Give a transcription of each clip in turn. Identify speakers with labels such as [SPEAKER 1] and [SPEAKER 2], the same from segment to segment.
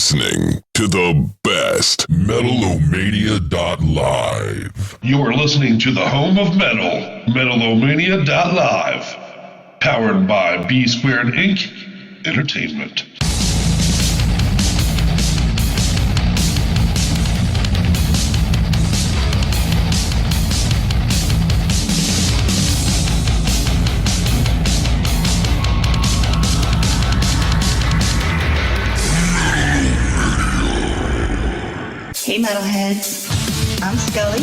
[SPEAKER 1] listening to the best Metal-O-Mania.live.
[SPEAKER 2] You are listening to the home of metal, Metal-O-Mania.live. Powered by B Squared Inc. Entertainment.
[SPEAKER 3] Hey Metalheads, I'm Scully,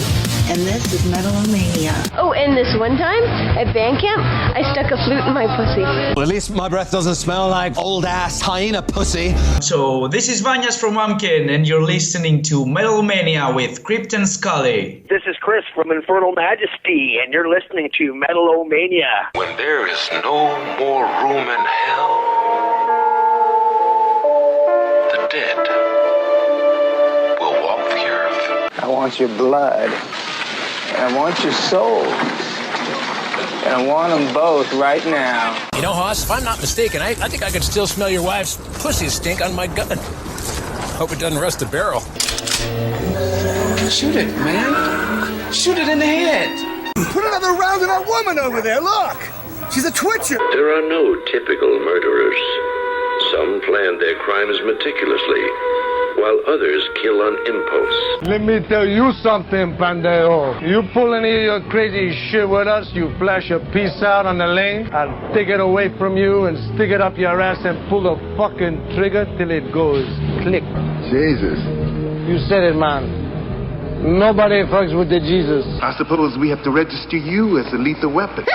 [SPEAKER 3] and this is Metal-O-Mania.
[SPEAKER 4] Oh, and this one time at band camp, I stuck a flute in my pussy.
[SPEAKER 5] Well, at least my breath doesn't smell like old-ass hyena pussy.
[SPEAKER 6] So, this is Vanyas from Wamkin, and you're listening to Metal-O-Mania with Crypt and Scully.
[SPEAKER 7] This is Chris from Infernal Majesty, and you're listening to Metal-O-Mania.
[SPEAKER 8] When there is no more room in hell, the dead will walk the earth.
[SPEAKER 9] I want your blood, and I want your soul, and I want them both right now.
[SPEAKER 10] You know, Hoss, if I'm not mistaken, I think I can still smell your wife's pussy stink on my gun. Hope it doesn't rust the barrel.
[SPEAKER 11] Shoot it, man. Shoot it in the head.
[SPEAKER 12] Put another round in that woman over there, look! She's a twitcher!
[SPEAKER 8] There are no typical murderers. Some plan their crimes meticulously, while others kill on impulse.
[SPEAKER 13] Let me tell you something, Pandeo. You pull any of your crazy shit with us, you flash a piece out on the lane, I'll take it away from you and stick it up your ass and pull the fucking trigger till it goes click.
[SPEAKER 12] Jesus.
[SPEAKER 13] You said it, man. Nobody fucks with the Jesus.
[SPEAKER 12] I suppose we have to register you as a lethal weapon.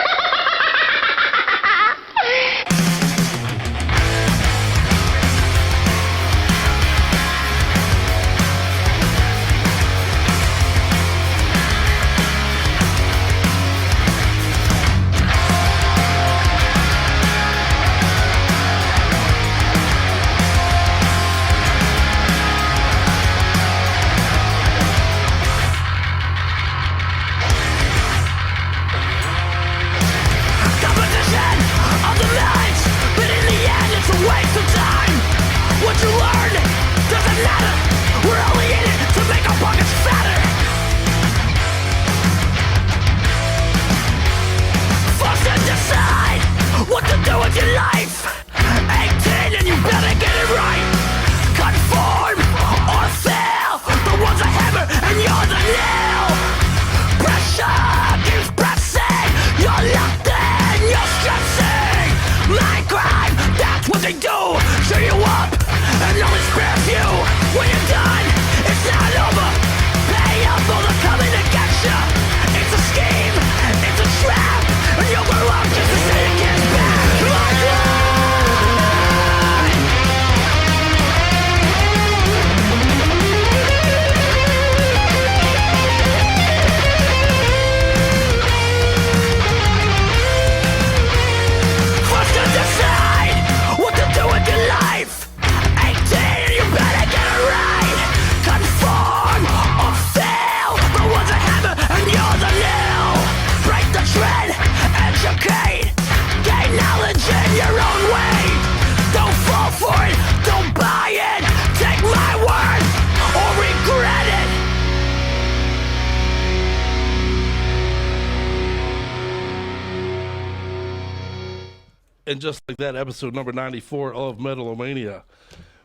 [SPEAKER 14] And just like that, episode number 94 of Metal-O-Mania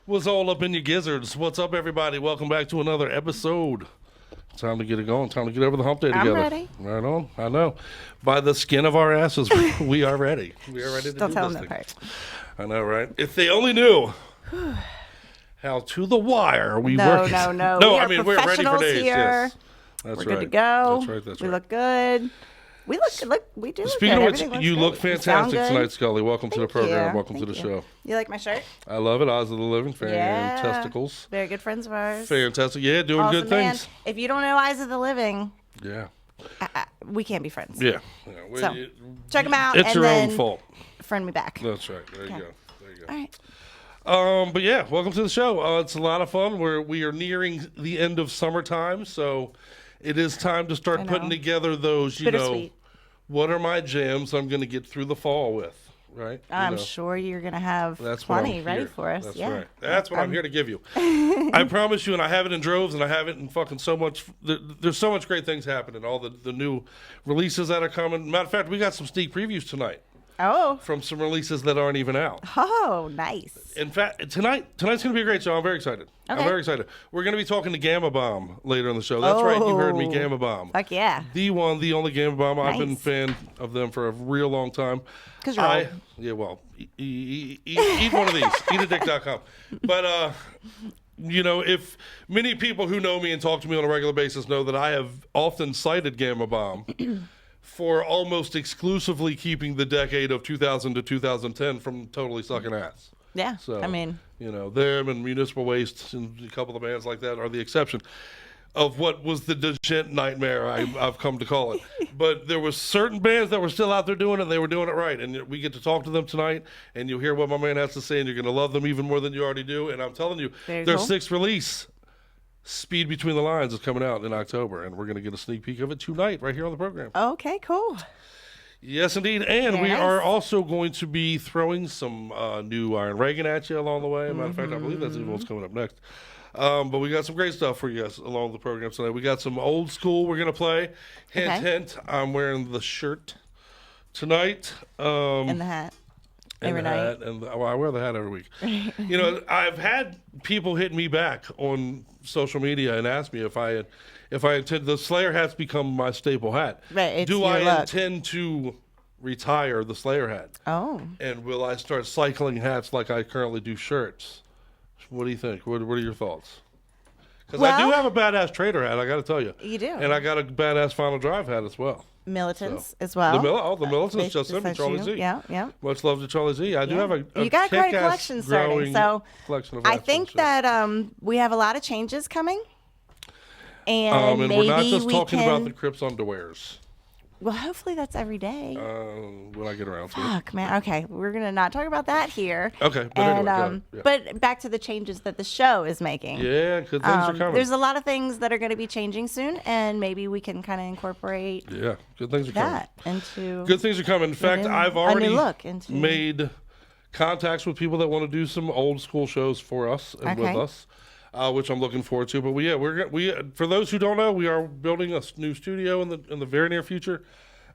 [SPEAKER 14] was all up in your gizzards. What's up, everybody? Welcome back to another episode. Time to get it going. Time to get over the hump day together.
[SPEAKER 15] I'm ready.
[SPEAKER 14] Right on. I know. By the skin of our asses, we are ready. We are ready to
[SPEAKER 15] Don't
[SPEAKER 14] do
[SPEAKER 15] tell
[SPEAKER 14] this
[SPEAKER 15] them that
[SPEAKER 14] thing.
[SPEAKER 15] part.
[SPEAKER 14] I know, right? If they only knew how to the wire we work.
[SPEAKER 15] No.
[SPEAKER 14] No,
[SPEAKER 15] we
[SPEAKER 14] I mean, we're ready for days.
[SPEAKER 15] Here.
[SPEAKER 14] Yes. That's
[SPEAKER 15] we're
[SPEAKER 14] right.
[SPEAKER 15] good to go.
[SPEAKER 14] That's right. That's
[SPEAKER 15] we
[SPEAKER 14] right.
[SPEAKER 15] look good. We look we do look
[SPEAKER 14] Speaking
[SPEAKER 15] good.
[SPEAKER 14] of which, you look fantastic tonight, Scully. Welcome to the program. Welcome to the show.
[SPEAKER 15] You like my shirt?
[SPEAKER 14] I love it. Eyes of the Living.
[SPEAKER 15] Yeah.
[SPEAKER 14] Fantasticals.
[SPEAKER 15] Very good friends of ours.
[SPEAKER 14] Fantastic. Yeah, doing
[SPEAKER 15] awesome
[SPEAKER 14] good things.
[SPEAKER 15] Man. If you don't know Eyes of the Living,
[SPEAKER 14] yeah,
[SPEAKER 15] we can't be friends.
[SPEAKER 14] Yeah.
[SPEAKER 15] So check them out.
[SPEAKER 14] It's
[SPEAKER 15] and
[SPEAKER 14] your
[SPEAKER 15] then
[SPEAKER 14] own fault.
[SPEAKER 15] Friend me back.
[SPEAKER 14] That's right. There you go.
[SPEAKER 15] All right.
[SPEAKER 14] But yeah, welcome to the show. It's a lot of fun. We are nearing the end of summertime, so it is time to start putting together those, what are my jams I'm going to get through the fall with, right?
[SPEAKER 15] I'm sure you're going to have plenty ready for us.
[SPEAKER 14] That's
[SPEAKER 15] yeah.
[SPEAKER 14] right. That's what I'm here to give you. I promise you, and I have it in droves, and I have it in fucking so much. There's so much great things happening. All the new releases that are coming. Matter of fact, we got some sneak previews tonight.
[SPEAKER 15] Oh.
[SPEAKER 14] From some releases that aren't even out.
[SPEAKER 15] Oh, nice.
[SPEAKER 14] In fact, tonight's going to be a great show. I'm very excited.
[SPEAKER 15] Okay.
[SPEAKER 14] I'm very excited. We're going to be talking to Gama Bomb later in the show. That's right. You heard me, Gama Bomb.
[SPEAKER 15] Fuck yeah.
[SPEAKER 14] The one, the only Gama Bomb.
[SPEAKER 15] Nice.
[SPEAKER 14] I've been a fan of them for a real long time.
[SPEAKER 15] Because you're old.
[SPEAKER 14] Yeah, well, eat one of these. Eatadick.com. But, if many people who know me and talk to me on a regular basis know that I have often cited Gama Bomb for almost exclusively keeping the decade of 2000 to 2010 from totally sucking ass.
[SPEAKER 15] Yeah,
[SPEAKER 14] So,
[SPEAKER 15] I mean,
[SPEAKER 14] them and Municipal Waste and a couple of bands like that are the exception of what was the degent nightmare I've come to call it. But there was certain bands that were still out there doing it, and they were doing it right. And we get to talk to them tonight, and you'll hear what my man has to say, and you're going to love them even more than you already do. And I'm telling you, their sixth release, Speed Between the Lines, is coming out in October, and we're going to get a sneak peek of it tonight right here on the program.
[SPEAKER 15] Okay, cool.
[SPEAKER 14] Yes, indeed. And we are also going to be throwing some new Iron Reagan at you along the way. Matter of fact, I believe that's even what's coming up next. But we got some great stuff for you guys along the program tonight. We got some old school we're going to play. Hint, hint. I'm wearing the shirt tonight.
[SPEAKER 15] And the hat. Every night.
[SPEAKER 14] I wear the hat every week. I've had people hit me back on social media and ask me if I intend. The Slayer hat's become my staple hat.
[SPEAKER 15] Right.
[SPEAKER 14] Do I intend to retire the Slayer hat?
[SPEAKER 15] Oh.
[SPEAKER 14] And will I start cycling hats like I currently do shirts? What do you think? What are your thoughts? Because I do have a badass Trader hat, I got to tell you.
[SPEAKER 15] You do.
[SPEAKER 14] And I got a badass Final Drive hat as well.
[SPEAKER 15] Militants as well.
[SPEAKER 14] The Militants just sent me Charlie Z.
[SPEAKER 15] Yeah.
[SPEAKER 14] Much love to Charlie Z. I do have a
[SPEAKER 15] you got quite a collection
[SPEAKER 14] growing
[SPEAKER 15] starting. So
[SPEAKER 14] collection of
[SPEAKER 15] I think that we have a lot of changes coming. And maybe
[SPEAKER 14] we're not just talking
[SPEAKER 15] can...
[SPEAKER 14] about the Crypt's underwears.
[SPEAKER 15] Well, hopefully that's every day.
[SPEAKER 14] When I get around to it.
[SPEAKER 15] Fuck, man. Okay, we're going to not talk about that here.
[SPEAKER 14] Okay. But anyway,
[SPEAKER 15] but back to the changes that the show is making.
[SPEAKER 14] Yeah, good things are coming.
[SPEAKER 15] There's a lot of things that are going to be changing soon, and maybe we can kind of incorporate
[SPEAKER 14] good things are coming.
[SPEAKER 15] Into
[SPEAKER 14] good things are coming. In fact, I've already
[SPEAKER 15] made
[SPEAKER 14] contacts with people that want to do some old school shows for us and with us. Which I'm looking forward to. But we for those who don't know, we are building a new studio in the very near future.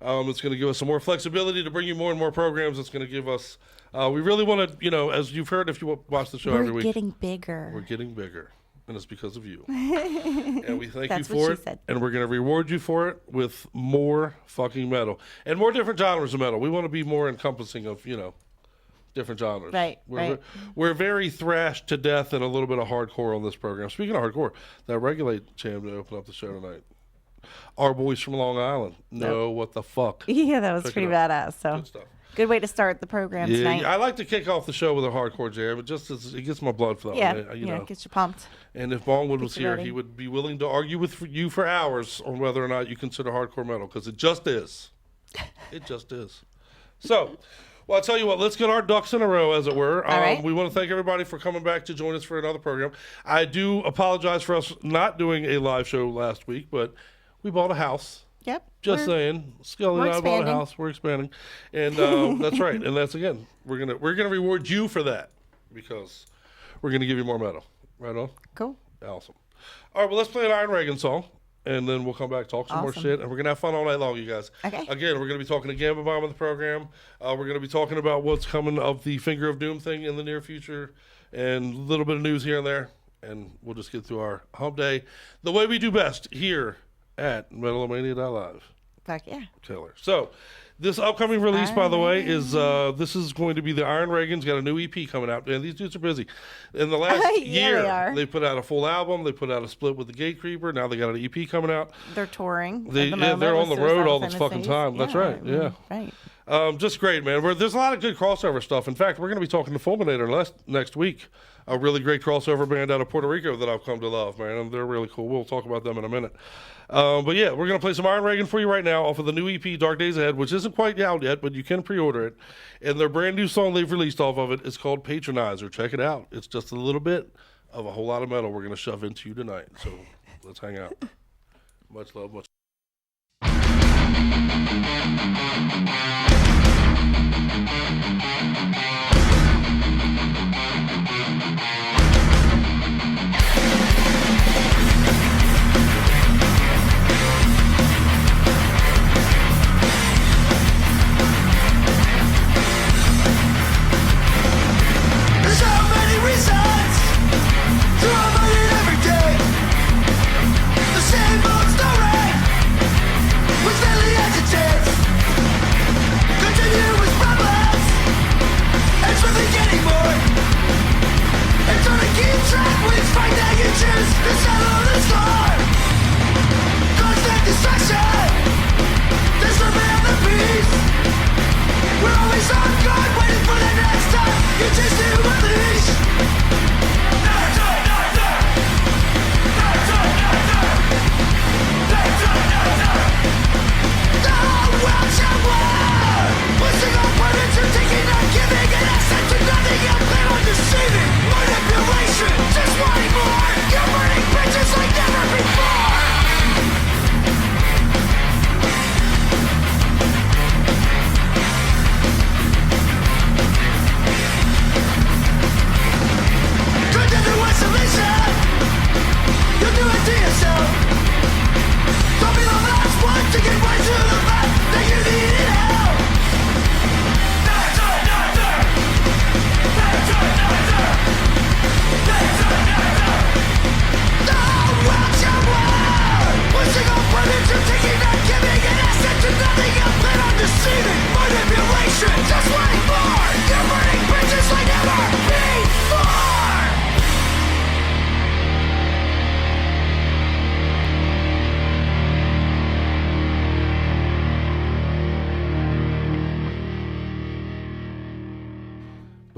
[SPEAKER 14] It's going to give us some more flexibility to bring you more and more programs. It's going to give us. We really want to, as you've heard if you watch the show every week.
[SPEAKER 15] We're getting bigger.
[SPEAKER 14] We're getting bigger, and it's because of you. And we thank you for it. And we're going to reward you for it with more fucking metal and more different genres of metal. We want to be more encompassing of different genres.
[SPEAKER 15] Right.
[SPEAKER 14] We're very thrashed to death and a little bit of hardcore on this program. Speaking of hardcore, that Regulate jam to open up the show tonight. Our boys from Long Island know what the fuck.
[SPEAKER 15] Yeah, that was pretty badass. So
[SPEAKER 14] good stuff.
[SPEAKER 15] Good way to start the program tonight.
[SPEAKER 14] I like to kick off the show with a hardcore jam. It gets my blood flowing.
[SPEAKER 15] Yeah, gets you pumped.
[SPEAKER 14] And if Bongwood was here, he would be willing to argue with you for hours on whether or not you consider hardcore metal, because it just is. It just is. So. Well, I'll tell you what, let's get our ducks in a row, as it were.
[SPEAKER 15] All right.
[SPEAKER 14] We want to thank everybody for coming back to join us for another program. I do apologize for us not doing a live show last week, but we bought a house.
[SPEAKER 15] Yep.
[SPEAKER 14] Just saying. Scully and I bought a house. We're expanding. And that's right. And that's, again, we're gonna reward you for that, because we're going to give you more metal. Right on?
[SPEAKER 15] Cool.
[SPEAKER 14] Awesome. All right, well, let's play an Iron Reagan song. And then we'll come back, talk some more shit, and we're going to have fun all night long, you guys.
[SPEAKER 15] Okay.
[SPEAKER 14] Again, we're going to be talking to Gama Bomb on the program. We're going to be talking about what's coming of the Finger of Doom thing in the near future, and a little bit of news here and there, and we'll just get through our hump day the way we do best here at Metal-O-Mania.live.
[SPEAKER 15] Fuck yeah.
[SPEAKER 14] Taylor. So, this upcoming release, by the way, is this is going to be the Iron Reagan's got a new EP coming out. Man, these dudes are busy. In the last year, they put out a full album. They put out a split with the Gatecreeper. Now they got an EP coming out.
[SPEAKER 15] They're touring.
[SPEAKER 14] They're on the road all this fucking time. That's right. Yeah.
[SPEAKER 15] Right.
[SPEAKER 14] Just great, man. There's a lot of good crossover stuff. In fact, we're going to be talking to Fulminator next week. A really great crossover band out of Puerto Rico that I've come to love, man. And they're really cool. We'll talk about them in a minute. But yeah, we're going to play some Iron Reagan for you right now off of the new EP, Dark Days Ahead, which isn't quite out yet, but you can pre-order it. And their brand new song they've released off of it is called Patronizer. Check it out. It's just a little bit of a whole lot of metal we're going to shove into you tonight. So let's hang out. Much love, much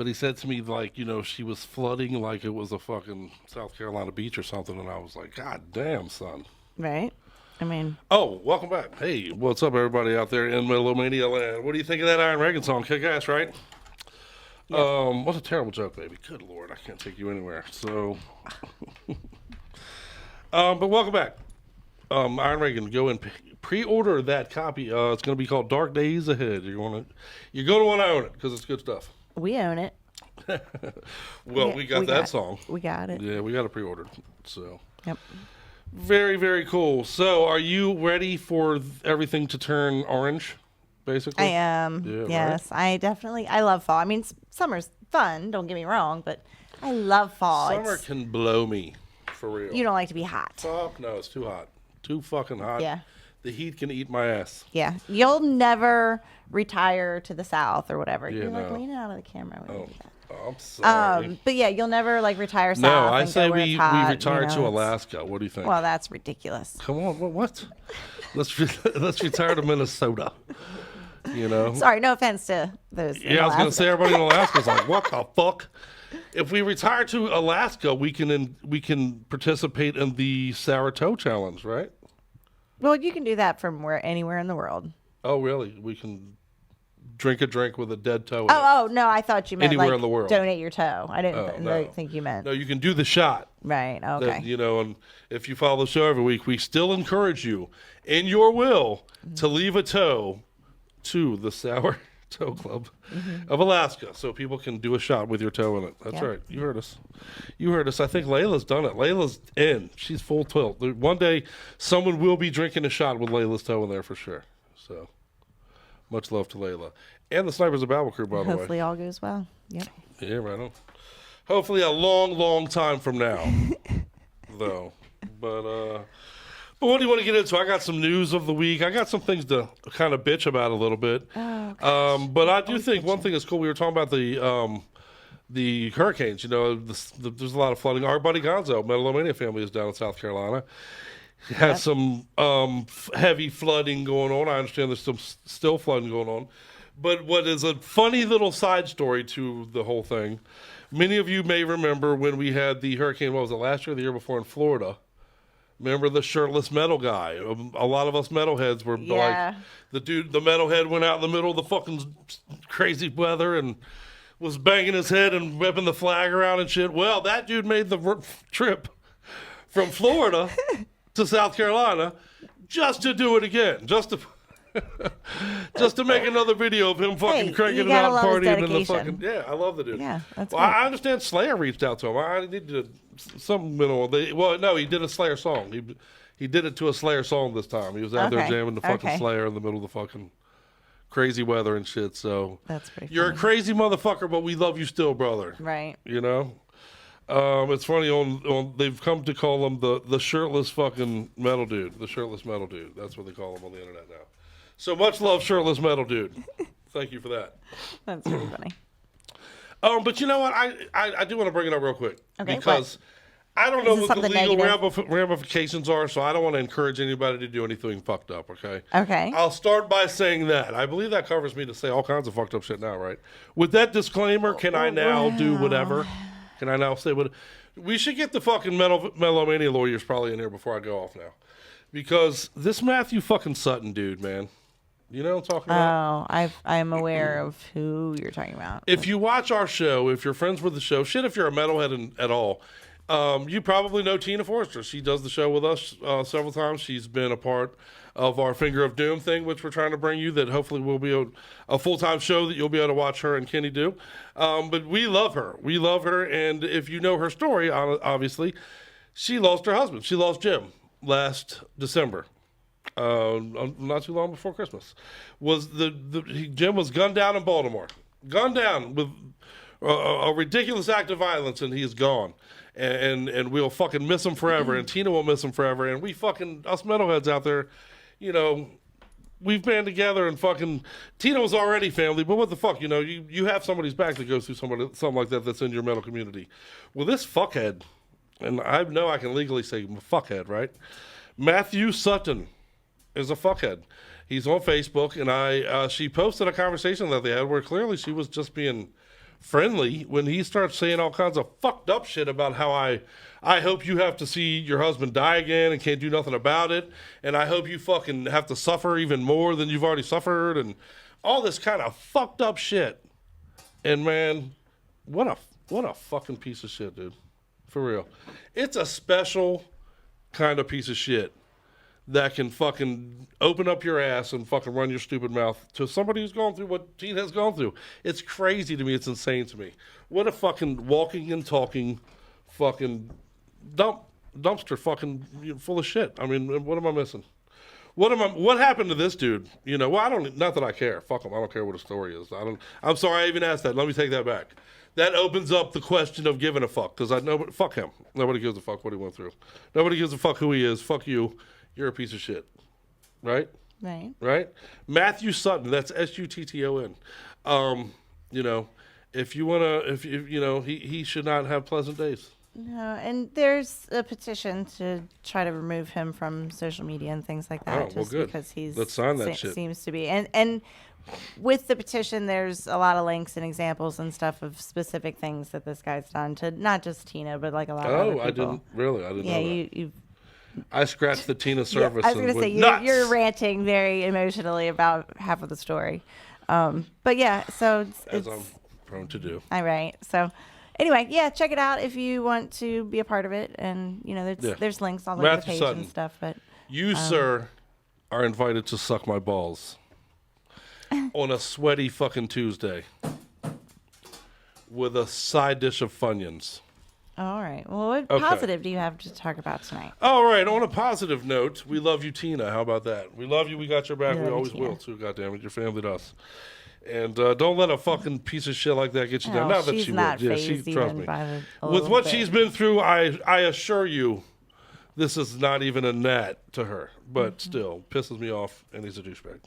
[SPEAKER 14] But he said to me, like, you know, she was flooding like it was a fucking South Carolina beach or something. And I was like, God damn, son.
[SPEAKER 15] Right? I mean.
[SPEAKER 14] Oh, welcome back. Hey, what's up, everybody out there in Metal-O-Mania land? What do you think of that Iron Reagan song? Kick ass, right? Yeah. What's a terrible joke, baby? Good Lord, I can't take you anywhere. So, but welcome back. Iron Reagan, go and pre-order that copy. It's going to be called Dark Days Ahead. You're going to want to own it because it's good stuff.
[SPEAKER 15] We own it.
[SPEAKER 14] Well, we got that song.
[SPEAKER 15] We got it.
[SPEAKER 14] Yeah, we got it pre-ordered. So.
[SPEAKER 15] Yep.
[SPEAKER 14] Very, very cool. So, are you ready for everything to turn orange, basically?
[SPEAKER 15] I am.
[SPEAKER 14] Yeah,
[SPEAKER 15] yes,
[SPEAKER 14] right?
[SPEAKER 15] I love fall. I mean, summer's fun, don't get me wrong, but I love fall.
[SPEAKER 14] Summer can blow me, for real.
[SPEAKER 15] You don't like to be hot.
[SPEAKER 14] Fuck no, it's too hot. Too fucking hot.
[SPEAKER 15] Yeah.
[SPEAKER 14] The heat can eat my ass.
[SPEAKER 15] Yeah. You'll never retire to the south or whatever.
[SPEAKER 14] Yeah,
[SPEAKER 15] You're
[SPEAKER 14] no.
[SPEAKER 15] like leaning out of the camera when you do that.
[SPEAKER 14] Oh, I'm sorry.
[SPEAKER 15] But yeah, you'll never like retire south.
[SPEAKER 14] No, I
[SPEAKER 15] and
[SPEAKER 14] say
[SPEAKER 15] go where
[SPEAKER 14] we
[SPEAKER 15] it's hot,
[SPEAKER 14] retire
[SPEAKER 15] you know,
[SPEAKER 14] to Alaska. What do you think?
[SPEAKER 15] Well, that's ridiculous.
[SPEAKER 14] Come on, what? Let's retire to Minnesota. You know.
[SPEAKER 15] Sorry, no offense to those.
[SPEAKER 14] Yeah, I was gonna say everybody in Alaska's like, what the fuck? If we retire to Alaska, we can participate in the Sour Toe Challenge, right?
[SPEAKER 15] Well, you can do that from anywhere in the world.
[SPEAKER 14] Oh, really? We can drink a drink with a dead toe.
[SPEAKER 15] Oh, no, I thought you meant
[SPEAKER 14] anywhere
[SPEAKER 15] like
[SPEAKER 14] in the world.
[SPEAKER 15] Donate your toe. I didn't think you meant.
[SPEAKER 14] No, you can do the shot.
[SPEAKER 15] Right. Okay.
[SPEAKER 14] You know, and if you follow the show every week, we still encourage you, in your will, to leave a toe to the Sour Toe Club of Alaska, so people can do a shot with your toe in it. That's right. You heard us. I think Layla's done it. Layla's in. She's full tilt. One day, someone will be drinking a shot with Layla's toe in there for sure. So, much love to Layla. And the Snipers of Babel crew, by the way.
[SPEAKER 15] Hopefully all goes well. Yep.
[SPEAKER 14] Yeah, right on. Hopefully a long, long time from now, though. But what do you want to get into? I got some news of the week. I got some things to kind of bitch about a little bit.
[SPEAKER 15] Oh,
[SPEAKER 14] but I do think one thing is cool. We were talking about the hurricanes. You know, there's a lot of flooding. Our buddy Gonzo, Metal-O-Mania family, is down in South Carolina. He has some heavy flooding going on. I understand there's some still flooding going on. But what is a funny little side story to the whole thing, many of you may remember when we had the hurricane, what was it, last year or the year before in Florida? Remember the shirtless metal guy? A lot of us metalheads were like, the metalhead went out in the middle of the fucking crazy weather and was banging his head and whipping the flag around and shit. Well, that dude made the trip from Florida to South Carolina just to do it again. Just to make another video of him fucking cranking it out, partying in the fucking. Yeah, I love the dude.
[SPEAKER 15] Yeah, that's
[SPEAKER 14] well, I understand Slayer reached out to him. I needed some middle. Well, no, he did a Slayer song. He did it to a Slayer song this time. He was out there jamming the fucking Slayer in the middle of the fucking crazy weather and shit. So
[SPEAKER 15] that's pretty.
[SPEAKER 14] You're a crazy motherfucker, but we love you still, brother.
[SPEAKER 15] Right.
[SPEAKER 14] You know. It's funny on they've come to call him the shirtless fucking metal dude. The shirtless metal dude. That's what they call him on the internet now. So much love, shirtless metal dude. Thank you for that.
[SPEAKER 15] That's pretty funny.
[SPEAKER 14] But you know what? I do want to bring it up real quick because I don't know
[SPEAKER 15] Is this
[SPEAKER 14] what the
[SPEAKER 15] something
[SPEAKER 14] legal ramifications are, so I don't want to encourage anybody to do anything fucked up. Okay.
[SPEAKER 15] Okay.
[SPEAKER 14] I'll start by saying that I believe that covers me to say all kinds of fucked up shit now, right? With that disclaimer, can I now do whatever? Can I now say what? We should get the fucking Metal-O-Mania lawyers probably in here before I go off now. Because this Matthew fucking Sutton dude, man. You know what I'm talking about?
[SPEAKER 15] Oh, I'm aware of who you're talking about.
[SPEAKER 14] If you watch our show, if you're friends with the show, shit, if you're a metalhead at all, you probably know Tina Forrester. She does the show with us several times. She's been a part of our Finger of Doom thing, which we're trying to bring you, that hopefully will be a full-time show that you'll be able to watch her and Kenny do. But we love her. We love her, and if you know her story, obviously, she lost her husband. She lost Jim last December, not too long before Christmas. Jim was gunned down in Baltimore. Gunned down with a ridiculous act of violence, and he is gone. And we'll fucking miss him forever, and Tina will miss him forever, and we fucking, us metalheads out there, you know, we've band together and fucking, Tina was already family, but what the fuck, you know, you have somebody's back that goes through something like that that's in your metal community. Well, this fuckhead, and I know I can legally say fuckhead, right? Matthew Sutton is a fuckhead. He's on Facebook, and she posted a conversation that they had where clearly she was just being friendly when he starts saying all kinds of fucked up shit about how I hope you have to see your husband die again and can't do nothing about it, and I hope you fucking have to suffer even more than you've already suffered, and all this kind of fucked up shit. And man, what a fucking piece of shit, dude. For real. It's a special kind of piece of shit that can fucking open up your ass and fucking run your stupid mouth to somebody who's going through what Tina has gone through. It's crazy to me. It's insane to me. What a fucking walking and talking fucking dumpster fucking full of shit. I mean, what am I missing? What happened to this dude? You know, well, not that I care. Fuck him. I don't care what his story is. I'm sorry I even asked that. Let me take that back. That opens up the question of giving a fuck, because fuck him. Nobody gives a fuck what he went through. Nobody gives a fuck who he is. Fuck you. You're a piece of shit. Right? Right? Matthew Sutton. That's Sutton. You know, if you want to, you know, he should not have pleasant days.
[SPEAKER 15] No, and there's a petition to try to remove him from social media and things like that.
[SPEAKER 14] Oh, well, good.
[SPEAKER 15] Because
[SPEAKER 14] let's sign that shit.
[SPEAKER 15] Seems to be. And with the petition, there's a lot of links and examples and stuff of specific things that this guy's done to not just Tina, but like a lot of other people.
[SPEAKER 14] I didn't know that.
[SPEAKER 15] Yeah,
[SPEAKER 14] I scratched the Tina service.
[SPEAKER 15] Yeah, I was going to say, you're ranting very emotionally about half of the story. But yeah, so
[SPEAKER 14] as I'm prone to do.
[SPEAKER 15] All right. So anyway, yeah, check it out if you want to be a part of it. And, you know, there's links all over the page and stuff. But
[SPEAKER 14] you, sir, are invited to suck my balls on a sweaty fucking Tuesday with a side dish of Funyuns.
[SPEAKER 15] All right. Well, what positive do you have to talk about tonight?
[SPEAKER 14] All right. On a positive note, we love you, Tina. How about that? We love you. We got your back. We always will, too. Goddammit. Your family does. And don't let a fucking piece of shit like that get you down. Not that she would. Yeah, she, trust me. With what she's been through, I assure you, this is not even a gnat to her. But still, pisses me off, and he's a douchebag.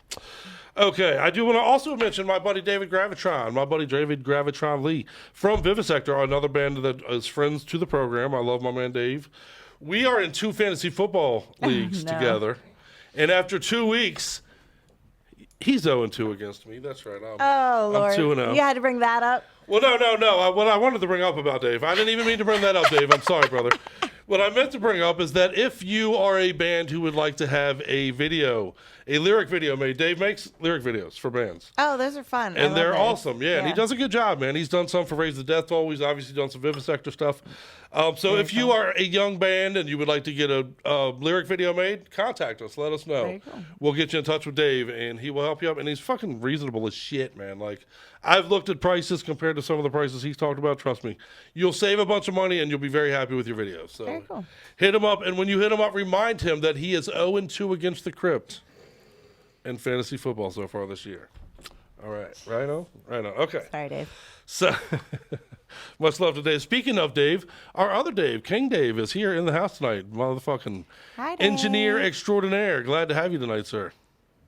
[SPEAKER 14] Okay, I do want to also mention my buddy David Gravitron Lee from Vivisector, another band that is friends to the program. I love my man Dave. We are in 2 fantasy football leagues together. And after 2 weeks, he's 0-2 against me. That's right.
[SPEAKER 15] Lord.
[SPEAKER 14] I'm 2-0.
[SPEAKER 15] You had to bring that up?
[SPEAKER 14] Well, no. What I wanted to bring up about Dave, I didn't even mean to bring that up, Dave. I'm sorry, brother. What I meant to bring up is that if you are a band who would like to have a lyric video made, Dave makes lyric videos for bands.
[SPEAKER 15] Oh, those are fun.
[SPEAKER 14] And they're awesome. Yeah, and he does a good job, man. He's done some for Raise the Death Toll. He's obviously done some Vivisector stuff. So if you are a young band and you would like to get a lyric video made, contact us. Let us know.
[SPEAKER 15] Cool.
[SPEAKER 14] We'll get you in touch with Dave, and he will help you out. And he's fucking reasonable as shit, man. Like, I've looked at prices compared to some of the prices he's talked about. Trust me. You'll save a bunch of money, and you'll be very happy with your videos. So
[SPEAKER 15] very cool.
[SPEAKER 14] Hit him up, and when you hit him up, remind him that he is 0-2 against the Crypt in fantasy football so far this year. All right. Right on? Right on. Okay.
[SPEAKER 15] Sorry, Dave.
[SPEAKER 14] So, much love to Dave. Speaking of Dave, our other Dave, King Dave, is here in the house tonight. Motherfucking
[SPEAKER 15] Hi, Dave.
[SPEAKER 14] engineer extraordinaire. Glad to have you tonight, sir.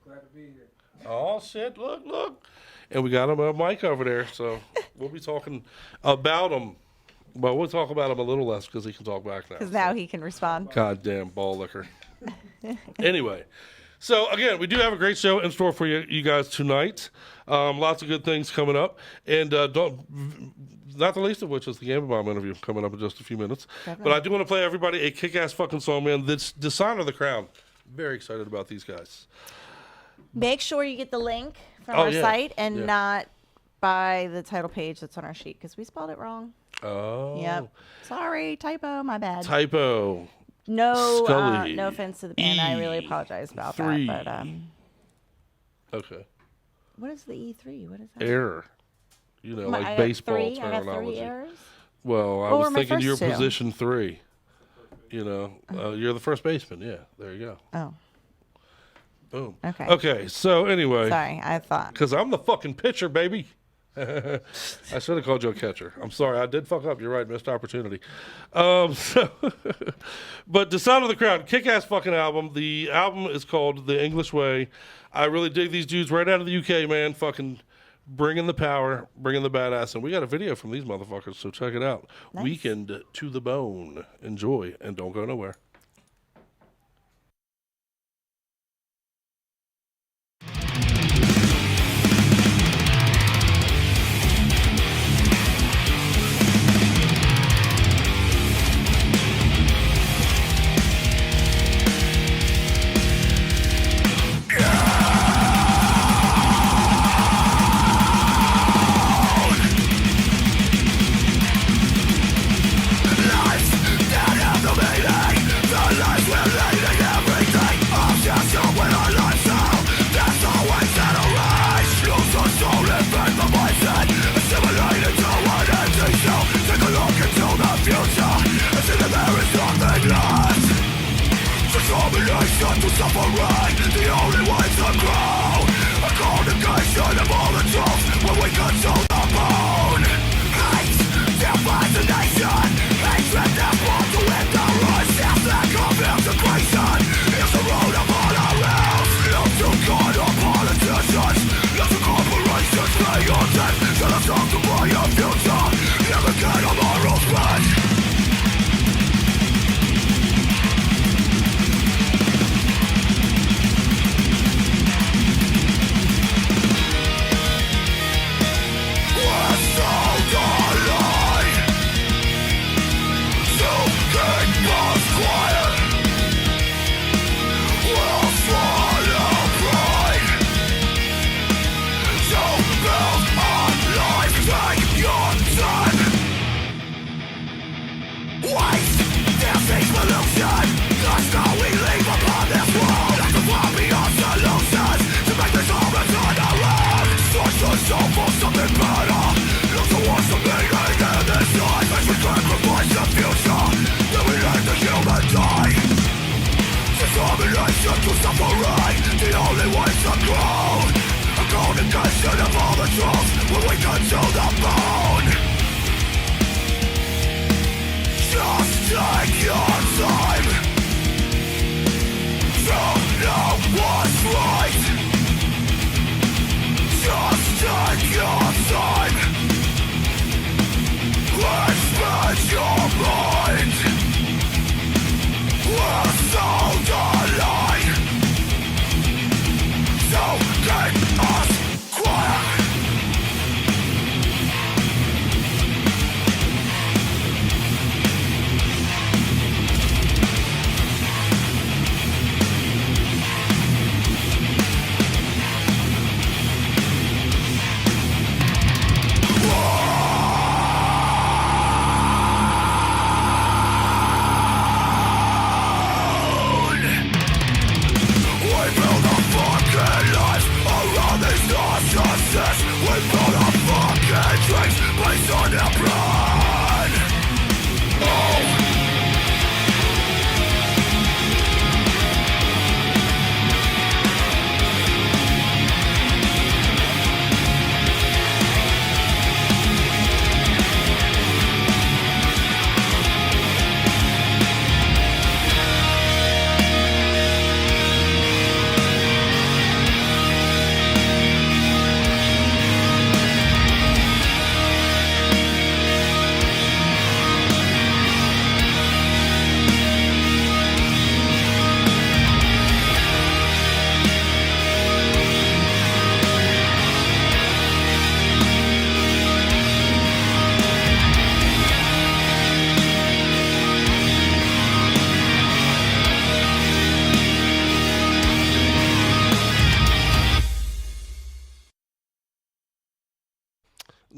[SPEAKER 16] Glad to be here.
[SPEAKER 14] Oh, shit. Look. And we got him a mic over there, so we'll be talking about him. Well, we'll talk about him a little less because he can talk back now.
[SPEAKER 15] Because now he can respond.
[SPEAKER 14] Goddamn ball liquor. Anyway. So, again, we do have a great show in store for you guys tonight. Lots of good things coming up. And not the least of which is the Gama Bomb interview coming up in just a few minutes.
[SPEAKER 15] Definitely.
[SPEAKER 14] But I do want to play everybody a kick-ass fucking song, man. That's Dishonor the Crown. Very excited about these guys.
[SPEAKER 15] Make sure you get the link from our site and not by the title page that's on our sheet because we spelled it wrong.
[SPEAKER 14] Oh.
[SPEAKER 15] Yep. Sorry. Typo. My bad.
[SPEAKER 14] Typo.
[SPEAKER 15] No,
[SPEAKER 14] Scully.
[SPEAKER 15] no offense to the band. I really apologize about
[SPEAKER 14] E3.
[SPEAKER 15] that. But
[SPEAKER 14] Okay.
[SPEAKER 15] what is the E3? What is that?
[SPEAKER 14] Error. You know,
[SPEAKER 15] I
[SPEAKER 14] like
[SPEAKER 15] got
[SPEAKER 14] baseball
[SPEAKER 15] three? I got
[SPEAKER 14] terminology.
[SPEAKER 15] 3 errors?
[SPEAKER 14] Well, I
[SPEAKER 15] What
[SPEAKER 14] was
[SPEAKER 15] were my
[SPEAKER 14] thinking you're
[SPEAKER 15] first two?
[SPEAKER 14] position 3. You know, you're the first baseman. Yeah, there you go.
[SPEAKER 15] Oh.
[SPEAKER 14] Boom.
[SPEAKER 15] Okay.
[SPEAKER 14] Okay, so anyway.
[SPEAKER 15] Sorry, I thought.
[SPEAKER 14] Because I'm the fucking pitcher, baby. I should have called you a catcher. I'm sorry. I did fuck up. You're right. Missed opportunity. But Dishonor the Crown, kick-ass fucking album. The album is called The English Way. I really dig these dudes right out of the UK, man. Fucking bringing the power, bringing the badass. And we got a video from these motherfuckers, so check it out.
[SPEAKER 15] Nice.
[SPEAKER 14] Weekend to the Bone. Enjoy, and don't go nowhere.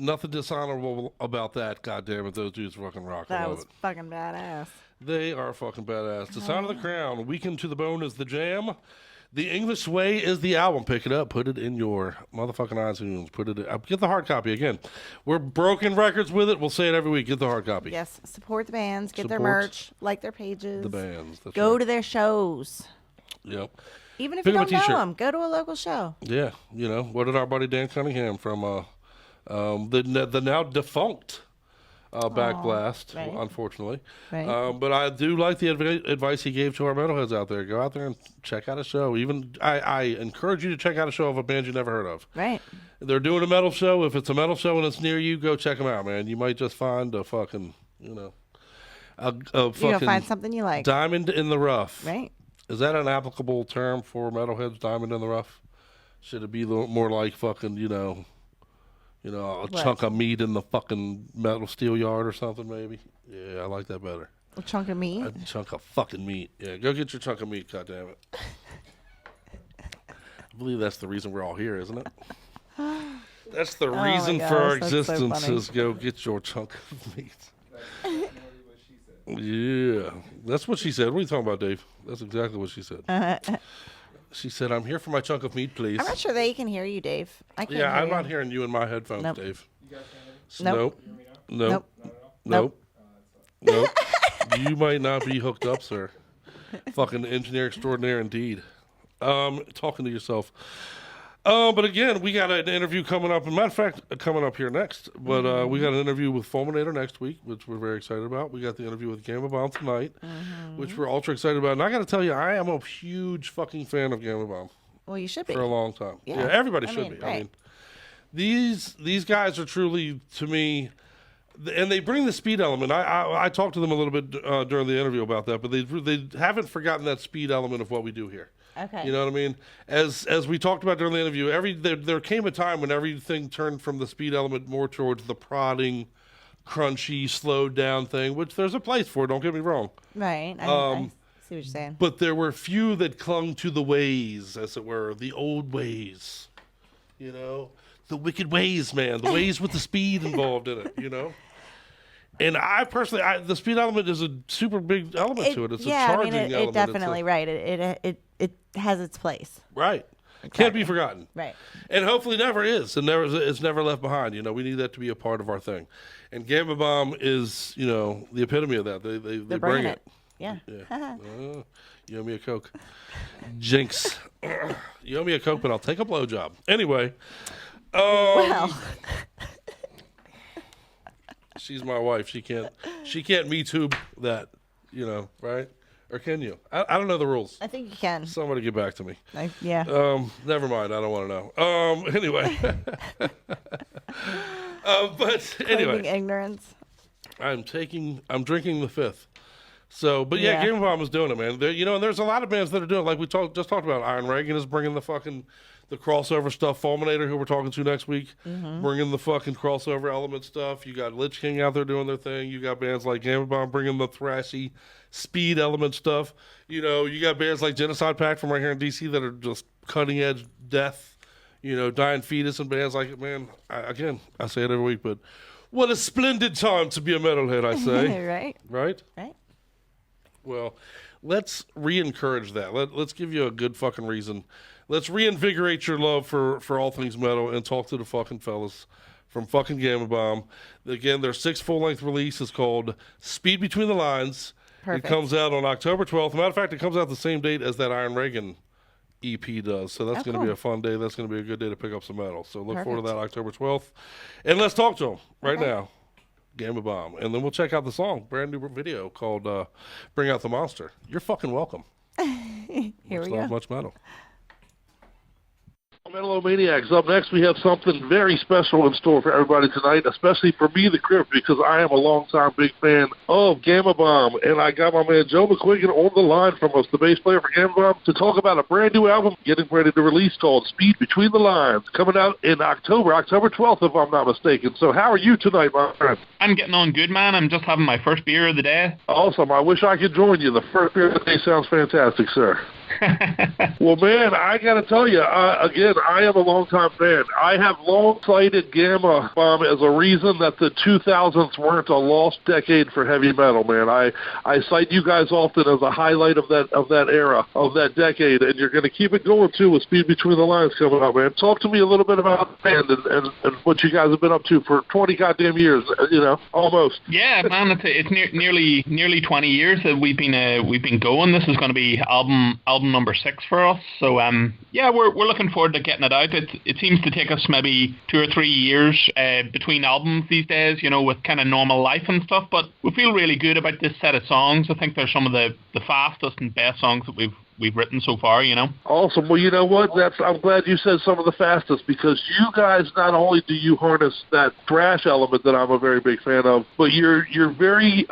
[SPEAKER 14] Nothing dishonorable about that. God damn it, those dudes fucking rock.
[SPEAKER 15] That was fucking badass.
[SPEAKER 14] They are fucking badass. Design of the Crown, Weekend to the Bone is the jam. The English Way is the album. Pick it up. Put it in your motherfucking iTunes. Put it in. Get the hard copy again. We're broken records with it. We'll say it every week. Get the hard copy.
[SPEAKER 15] Yes. Support the bands. Get their merch. Like their pages.
[SPEAKER 14] The bands.
[SPEAKER 15] Go to their shows.
[SPEAKER 14] Yep.
[SPEAKER 15] Even if you don't know them, go to a local show.
[SPEAKER 14] Yeah. You know, what did our buddy Dan Cunningham from the now defunct Back Blast,
[SPEAKER 15] right.
[SPEAKER 14] Unfortunately.
[SPEAKER 15] Right.
[SPEAKER 14] But I do like the advice he gave to our metalheads out there. Go out there and check out a show. Even I encourage you to check out a show of a band you never heard of.
[SPEAKER 15] Right.
[SPEAKER 14] They're doing a metal show. If it's a metal show and it's near you, go check them out, man. You might just find a fucking, a fucking
[SPEAKER 15] You're gonna find something you like.
[SPEAKER 14] Diamond in the rough.
[SPEAKER 15] Right.
[SPEAKER 14] Is that an applicable term for metalheads? Diamond in the rough? Should it be more like fucking, a chunk of meat in the fucking metal steel yard or something, maybe? Yeah, I like that better.
[SPEAKER 15] A chunk of meat?
[SPEAKER 14] A chunk of fucking meat. Yeah, go get your chunk of meat, goddammit. I believe that's the reason we're all here, isn't it? That's the reason for our existence is go get your chunk of meat. Yeah, that's what she said. What are you talking about, Dave? That's exactly what she said. She said, "I'm here for my chunk of meat, please."
[SPEAKER 15] I'm not sure they can hear you, Dave. I can't.
[SPEAKER 14] Yeah,
[SPEAKER 15] hear
[SPEAKER 14] I'm
[SPEAKER 15] you.
[SPEAKER 14] not hearing you in my headphones,
[SPEAKER 15] Nope.
[SPEAKER 14] Dave.
[SPEAKER 15] You guys
[SPEAKER 14] Nope.
[SPEAKER 15] Nope.
[SPEAKER 14] Nope. Nope. You might not be hooked up, sir. Fucking engineer extraordinaire indeed. Talking to yourself. But again, we got an interview coming up. As a matter of fact, coming up here next. But we got an interview with Fulminator next week, which we're very excited about. We got the interview with Gama Bomb tonight, which we're ultra excited about. And I got to tell you, I am a huge fucking fan of Gama Bomb.
[SPEAKER 15] Well, you should be.
[SPEAKER 14] For a long time.
[SPEAKER 15] Yeah,
[SPEAKER 14] everybody should be.
[SPEAKER 15] Right.
[SPEAKER 14] I mean, these guys are truly, to me, and they bring the speed element. I talked to them a little bit during the interview about that, but they haven't forgotten that speed element of what we do here.
[SPEAKER 15] Okay.
[SPEAKER 14] You know what I mean? As we talked about during the interview, there came a time when everything turned from the speed element more towards the prodding, crunchy, slowed down thing, which there's a place for, don't get me wrong.
[SPEAKER 15] Right. I see what you're saying.
[SPEAKER 14] But there were few that clung to the ways, as it were, the old ways. You know? The wicked ways, man. The ways with the speed involved in it, And I personally, the speed element is a super big element to it. It's a charging element.
[SPEAKER 15] It definitely, right. It has its place.
[SPEAKER 14] Right. Exactly. Can't be forgotten.
[SPEAKER 15] Right.
[SPEAKER 14] And hopefully never is. And it's never left behind. We need that to be a part of our thing. And Gama Bomb is, the epitome of that. They bring it.
[SPEAKER 15] Yeah.
[SPEAKER 14] You owe me a Coke. Jinx. You owe me a Coke, but I'll take a blowjob. Anyway.
[SPEAKER 15] Well.
[SPEAKER 14] She's my wife. She can't Me Too that, right? Or can you? I don't know the rules.
[SPEAKER 15] I think you can.
[SPEAKER 14] Somebody get back to me.
[SPEAKER 15] Yeah.
[SPEAKER 14] Never mind. I don't want to know. Anyway. But anyway.
[SPEAKER 15] Claiming ignorance.
[SPEAKER 14] I'm drinking the fifth. So, but yeah, Gama Bomb is doing it, man. And there's a lot of bands that are doing it. Like we just talked about. Iron Reagan is bringing the crossover stuff. Fulminator, who we're talking to next week, bringing the fucking crossover element stuff. You got Lich King out there doing their thing. You got bands like Gama Bomb bringing the thrashy speed element stuff. You got bands like Genocide Pact from right here in DC that are just cutting edge death. Dying Fetus and bands like it. Man, I say it every week, but what a splendid time to be a metalhead, I say.
[SPEAKER 15] Right.
[SPEAKER 14] Well, let's re-encourage that. Let's give you a good fucking reason. Let's reinvigorate your love for all things metal and talk to the fucking fellas from fucking Gama Bomb. Again, their 6th full-length release is called Speed Between the Lines.
[SPEAKER 15] Perfect.
[SPEAKER 14] It comes out on October 12th. Matter of fact, it comes out the same date as that Iron Reagan EP does. So that's going to be a fun day. That's going to be a good day to pick up some metal. So look forward to that October 12th. And let's talk to them right now. Gama Bomb. And then we'll check out the song. Brand new video called Bring Out the Monster. You're fucking welcome.
[SPEAKER 15] Here we go.
[SPEAKER 14] Much metal. Metal-O-Maniacs. Up next, we have something very special in store for everybody tonight, especially for me, the Crypt, because I am a longtime big fan of Gama Bomb. And I got my man Joe McQuiggan on the line from us, the bass player for Gama Bomb, to talk about a brand new album getting ready to release called Speed Between the Lines, coming out in October 12th, if I'm not mistaken. So how are you tonight, my friend?
[SPEAKER 16] I'm getting on good, man. I'm just having my first beer of the day.
[SPEAKER 14] Awesome. I wish I could join you. The first beer of the day sounds fantastic, sir.
[SPEAKER 2] Well, man, I got to tell you, again, I am a longtime fan. I have long cited Gama Bomb as a reason that the 2000s weren't a lost decade for heavy metal, man. I cite you guys often as a highlight of that era, of that decade, and you're going to keep it going, too, with Speed Between the Lines coming up, man. Talk to me a little bit about the band and what you guys have been up to for 20 goddamn years, almost.
[SPEAKER 16] Yeah, man, it's nearly 20 years that we've been going. This is going to be album number 6 for us. So yeah, we're looking forward to getting it out. It seems to take us maybe 2 or 3 years between albums these days, with kind of normal life and stuff. But we feel really good about this set of songs. I think they're some of the fastest and best songs that we've written so far,
[SPEAKER 2] Awesome. Well, you know what? I'm glad you said some of the fastest, because you guys, not only do you harness that thrash element that I'm a very big fan of, but you're very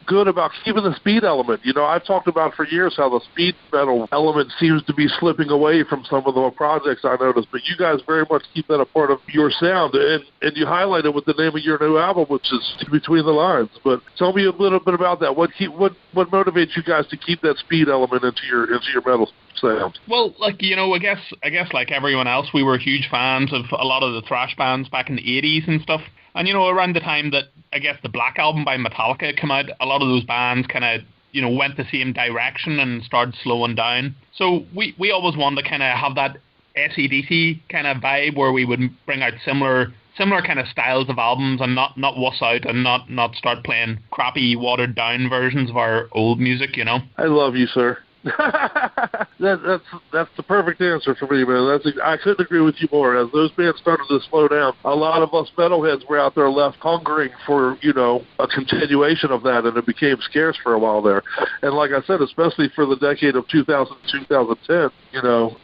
[SPEAKER 2] good about keeping the speed element. I've talked about for years how the speed metal element seems to be slipping away from some of the projects I noticed, but you guys very much keep that a part of your sound, and you highlight it with the name of your new album, which is Between the Lines. But tell me a little bit about that. What motivates you guys to keep that speed element into your metal sound?
[SPEAKER 16] Well, I guess like everyone else, we were huge fans of a lot of the thrash bands back in the 80s and stuff. And, around the time that, I guess, the Black Album by Metallica came out, a lot of those bands kind of, went the same direction and started slowing down. So we always wanted to kind of have that AC/DC kind of vibe where we would bring out similar kind of styles of albums and not wuss out and not start playing crappy, watered-down versions of our old music,
[SPEAKER 2] I love you, sir. That's the perfect answer for me, man. I couldn't agree with you more. As those bands started to slow down, a lot of us metalheads were out there left hungering for a continuation of that, and it became scarce for a while there. And like I said, especially for the decade of 2000 2010,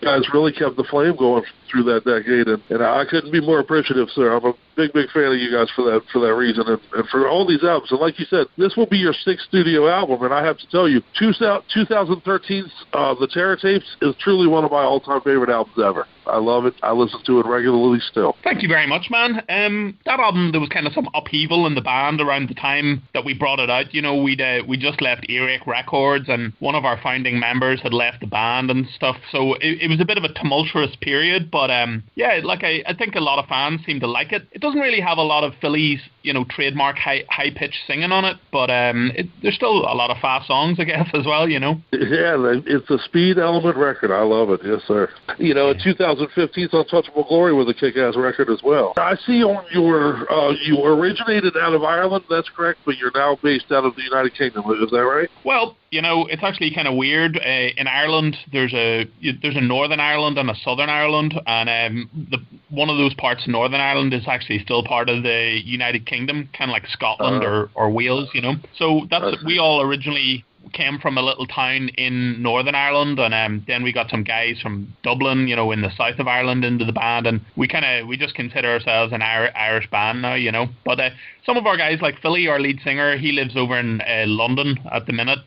[SPEAKER 2] guys really kept the flame going through that decade, and I couldn't be more appreciative, sir. I'm a big fan of you guys for that reason, and for all these albums. And like you said, this will be your 6th studio album, and I have to tell you, 2013's The Terror Tapes is truly one of my all-time favorite albums ever. I love it. I listen to it regularly still.
[SPEAKER 16] Thank you very much, man. That album, there was kind of some upheaval in the band around the time that we brought it out. We just left Earache Records, and one of our founding members had left the band and stuff. So it was a bit of a tumultuous period, but yeah, I think a lot of fans seem to like it. It doesn't really have a lot of Philly's, trademark high-pitched singing on it, but there's still a lot of fast songs, I guess, as well,
[SPEAKER 2] Yeah, it's a speed element record. I love it. Yes, sir. In 2015's Untouchable Glory was a kick-ass record as well. I see on your, you originated out of Ireland, that's correct, but you're now based out of the United Kingdom. Is that right?
[SPEAKER 16] Well, it's actually kind of weird. In Ireland, there's a Northern Ireland and a Southern Ireland, and one of those parts of Northern Ireland is actually still part of the United Kingdom, kind of like Scotland or Wales, So we all originally came from a little town in Northern Ireland, and then we got some guys from Dublin, in the south of Ireland into the band, and we just consider ourselves an Irish band now, But some of our guys, like Philly, our lead singer, he lives over in London at the minute,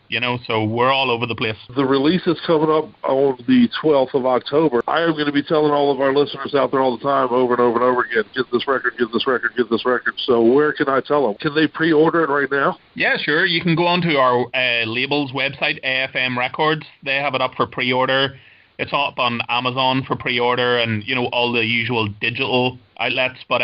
[SPEAKER 16] so we're all over the place.
[SPEAKER 2] The release is coming up on the 12th of October. I am going to be telling all of our listeners out there all the time, over and over and over again, get this record, get this record, get this record. So where can I tell them? Can they pre-order it right now?
[SPEAKER 16] Yeah, sure. You can go onto our label's website, AFM Records. They have it up for pre-order. It's up on Amazon for pre-order and, all the usual digital outlets. But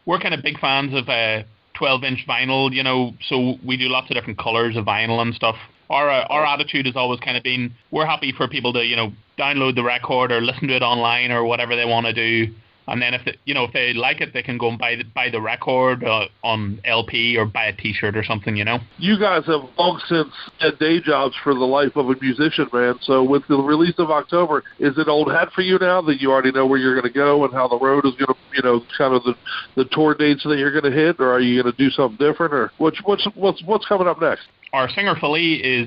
[SPEAKER 16] we're kind of big fans of 12-inch vinyl, so we do lots of different colors of vinyl and stuff. Our attitude has always kind of been, we're happy for people to, download the record or listen to it online or whatever they want to do. And then if they like it, they can go and buy the record on LP or buy a T-shirt or something,
[SPEAKER 2] You guys have long since had day jobs for the life of a musician, man. So with the release of October, is it old hat for you now that you already know where you're going to go and how the road is going to, kind of the tour dates that you're going to hit, or are you going to do something different, or what's coming up next?
[SPEAKER 16] Our singer Philly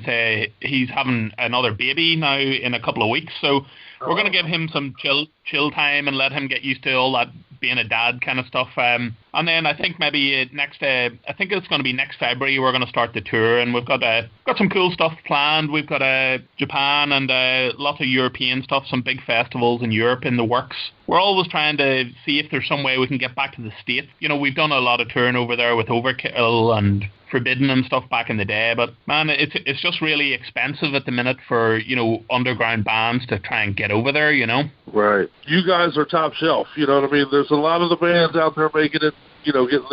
[SPEAKER 16] he's having another baby now in a couple of weeks, so we're going to give him some chill time and let him get used to all that being a dad kind of stuff. And then I think maybe I think it's going to be next February we're going to start the tour, and we've got some cool stuff planned. We've got Japan and lots of European stuff, some big festivals in Europe in the works. We're always trying to see if there's some way we can get back to the States. We've done a lot of touring over there with Overkill and forbidden and stuff back in the day. But man, it's just really expensive at the minute for, you know, underground bands to try and get over there, you know.
[SPEAKER 2] Right. You guys are top shelf. You know what I mean? There's a lot of the bands out there making it, you know, getting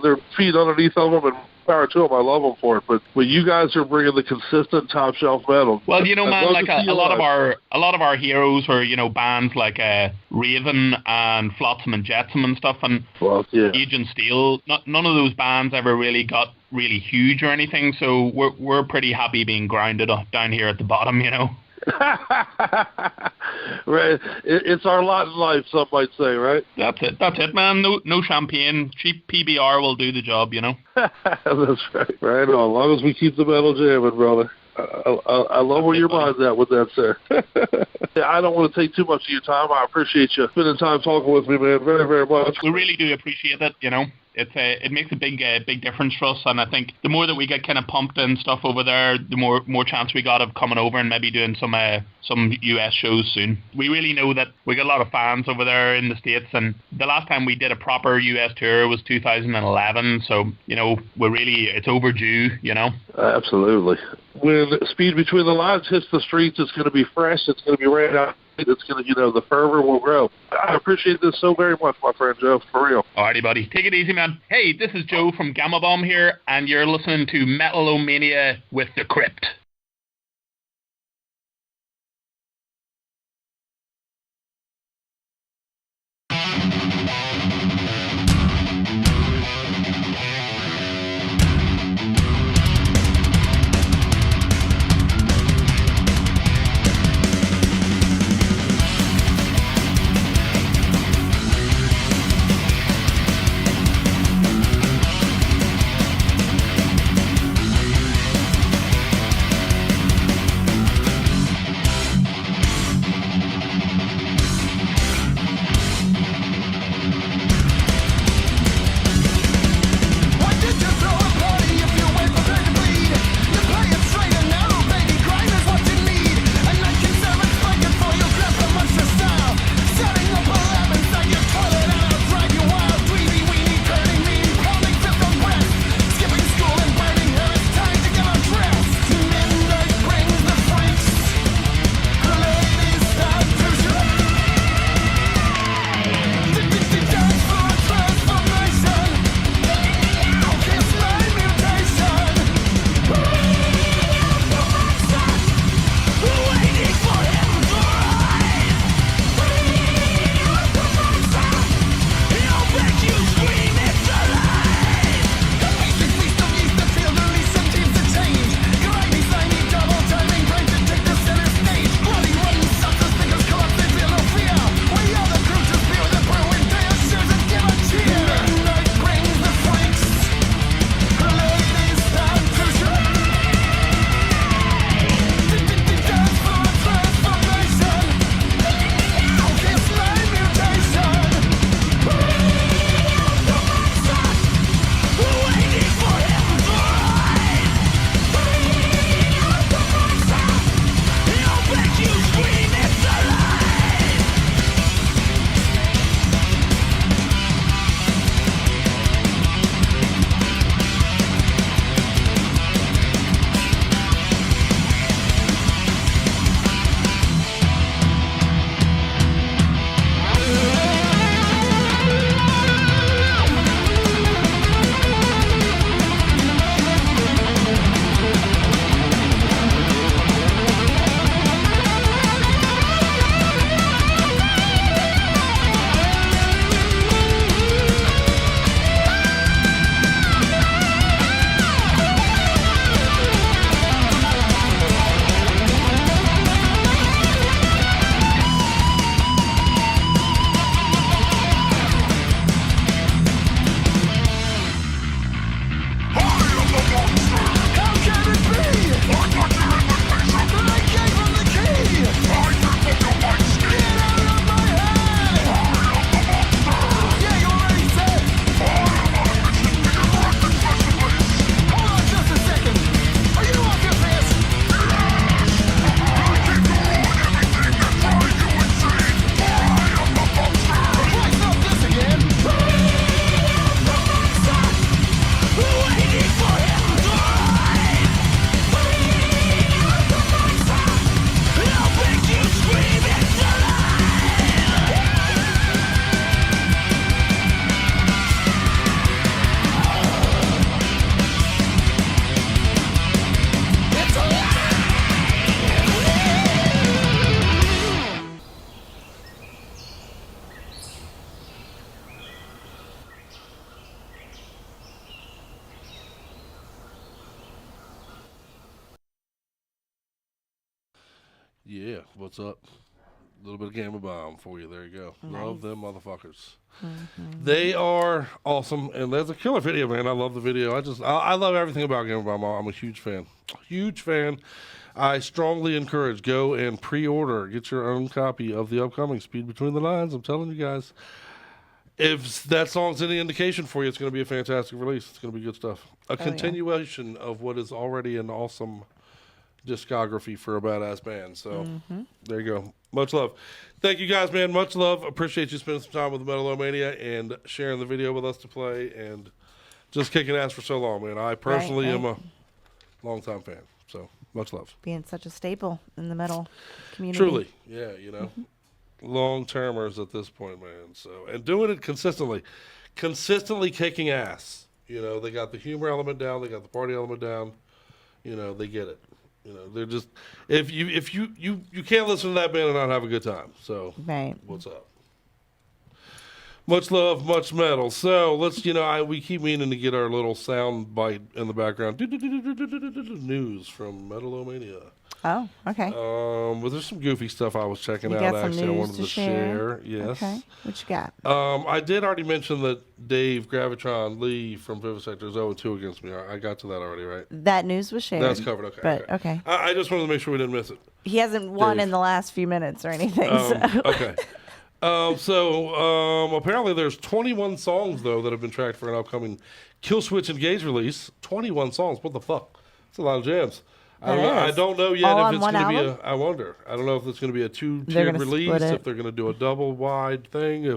[SPEAKER 2] their feet underneath of them, and power to them. I love them for it. But you guys are bringing the consistent top shelf metal.
[SPEAKER 16] Well, you know, man, like a lot of our heroes are, you know, bands like Raven and Flotsam and Jetsam and stuff, and Agent Steel. None of those bands ever really got really huge or anything. So we're pretty happy being grounded down here at the bottom, you know.
[SPEAKER 2] Right, it's our lot in life, some might say, right?
[SPEAKER 16] That's it, man. No champagne, cheap PBR will do the job, you know.
[SPEAKER 2] That's right. Right on. As long as we keep the metal jamming, brother. I love where your mind's at with that, sir. I don't want to take too much of your time. I appreciate you spending time talking with me, man, very, very much.
[SPEAKER 16] We really do appreciate it, you know. It makes a big difference for us, and I think the more that we get kind of pumped and stuff over there, the more chance we got of coming over and maybe doing some US shows soon. We really know that we got a lot of fans over there in the States, and the last time we did a proper US tour was 2011, so, you know, it's overdue, you know.
[SPEAKER 2] Absolutely. When Speed Between the Lines hits the streets, it's going to be fresh, it's going to be right out. It's going to, you know, the fervor will grow. I appreciate this so very much, my friend Joe, for real.
[SPEAKER 16] Alrighty, buddy. Take it easy, man. Hey, this is Joe from Gama Bomb here, and you're listening to Metal-O-Mania with the Crypt.
[SPEAKER 14] Yeah, what's up? A little bit of Gama Bomb for you. There you go.
[SPEAKER 15] Nice.
[SPEAKER 14] Love them motherfuckers.
[SPEAKER 15] Mm-hmm.
[SPEAKER 14] They are awesome, and that's a killer video, man. I love the video. I love everything about Gama Bomb. I'm a huge fan. Huge fan. I strongly encourage, go and pre-order. Get your own copy of the upcoming Speed Between the Lines. I'm telling you guys. If that song's any indication for you, it's going to be a fantastic release. It's going to be good stuff. A continuation of what is already an awesome discography for a badass band. So there you go. Much love. Thank you guys, man. Much love. Appreciate you spending some time with Metal-O-Mania and sharing the video with us to play and just kicking ass for so long, man. I personally am a longtime fan. So much love.
[SPEAKER 15] Being such a staple in the metal community.
[SPEAKER 14] Truly. Yeah, you know. Long-termers at this point, man. So, and doing it consistently kicking ass. You know, they got the humor element down, they got the party element down. You know, they get it. You know, they're just if you can't listen to that band and not have a good time. So, what's up? Much love, much metal. So let's, we keep meaning to get our little sound bite in the background. News from Metal-O-Mania.
[SPEAKER 15] Oh, okay.
[SPEAKER 14] But there's some goofy stuff I was checking out. Actually, I wanted to share. Yes.
[SPEAKER 15] Okay. What you got?
[SPEAKER 14] I did already mention that Dave Gravitron Lee from Vivisector is 0-2 against me. I got to that already, right?
[SPEAKER 15] That news was shared.
[SPEAKER 14] That's covered. Okay.
[SPEAKER 15] But okay.
[SPEAKER 14] I just wanted to make sure we didn't miss it.
[SPEAKER 15] He hasn't won in the last few minutes or anything.
[SPEAKER 14] Okay. So apparently there's 21 songs though that have been tracked for an upcoming Killswitch Engage release. 21 songs. What the fuck? That's a lot of jams. I don't know yet if it's going to be a. I wonder. I don't know if it's going to be a two-tiered release. If they're going to do a double wide thing.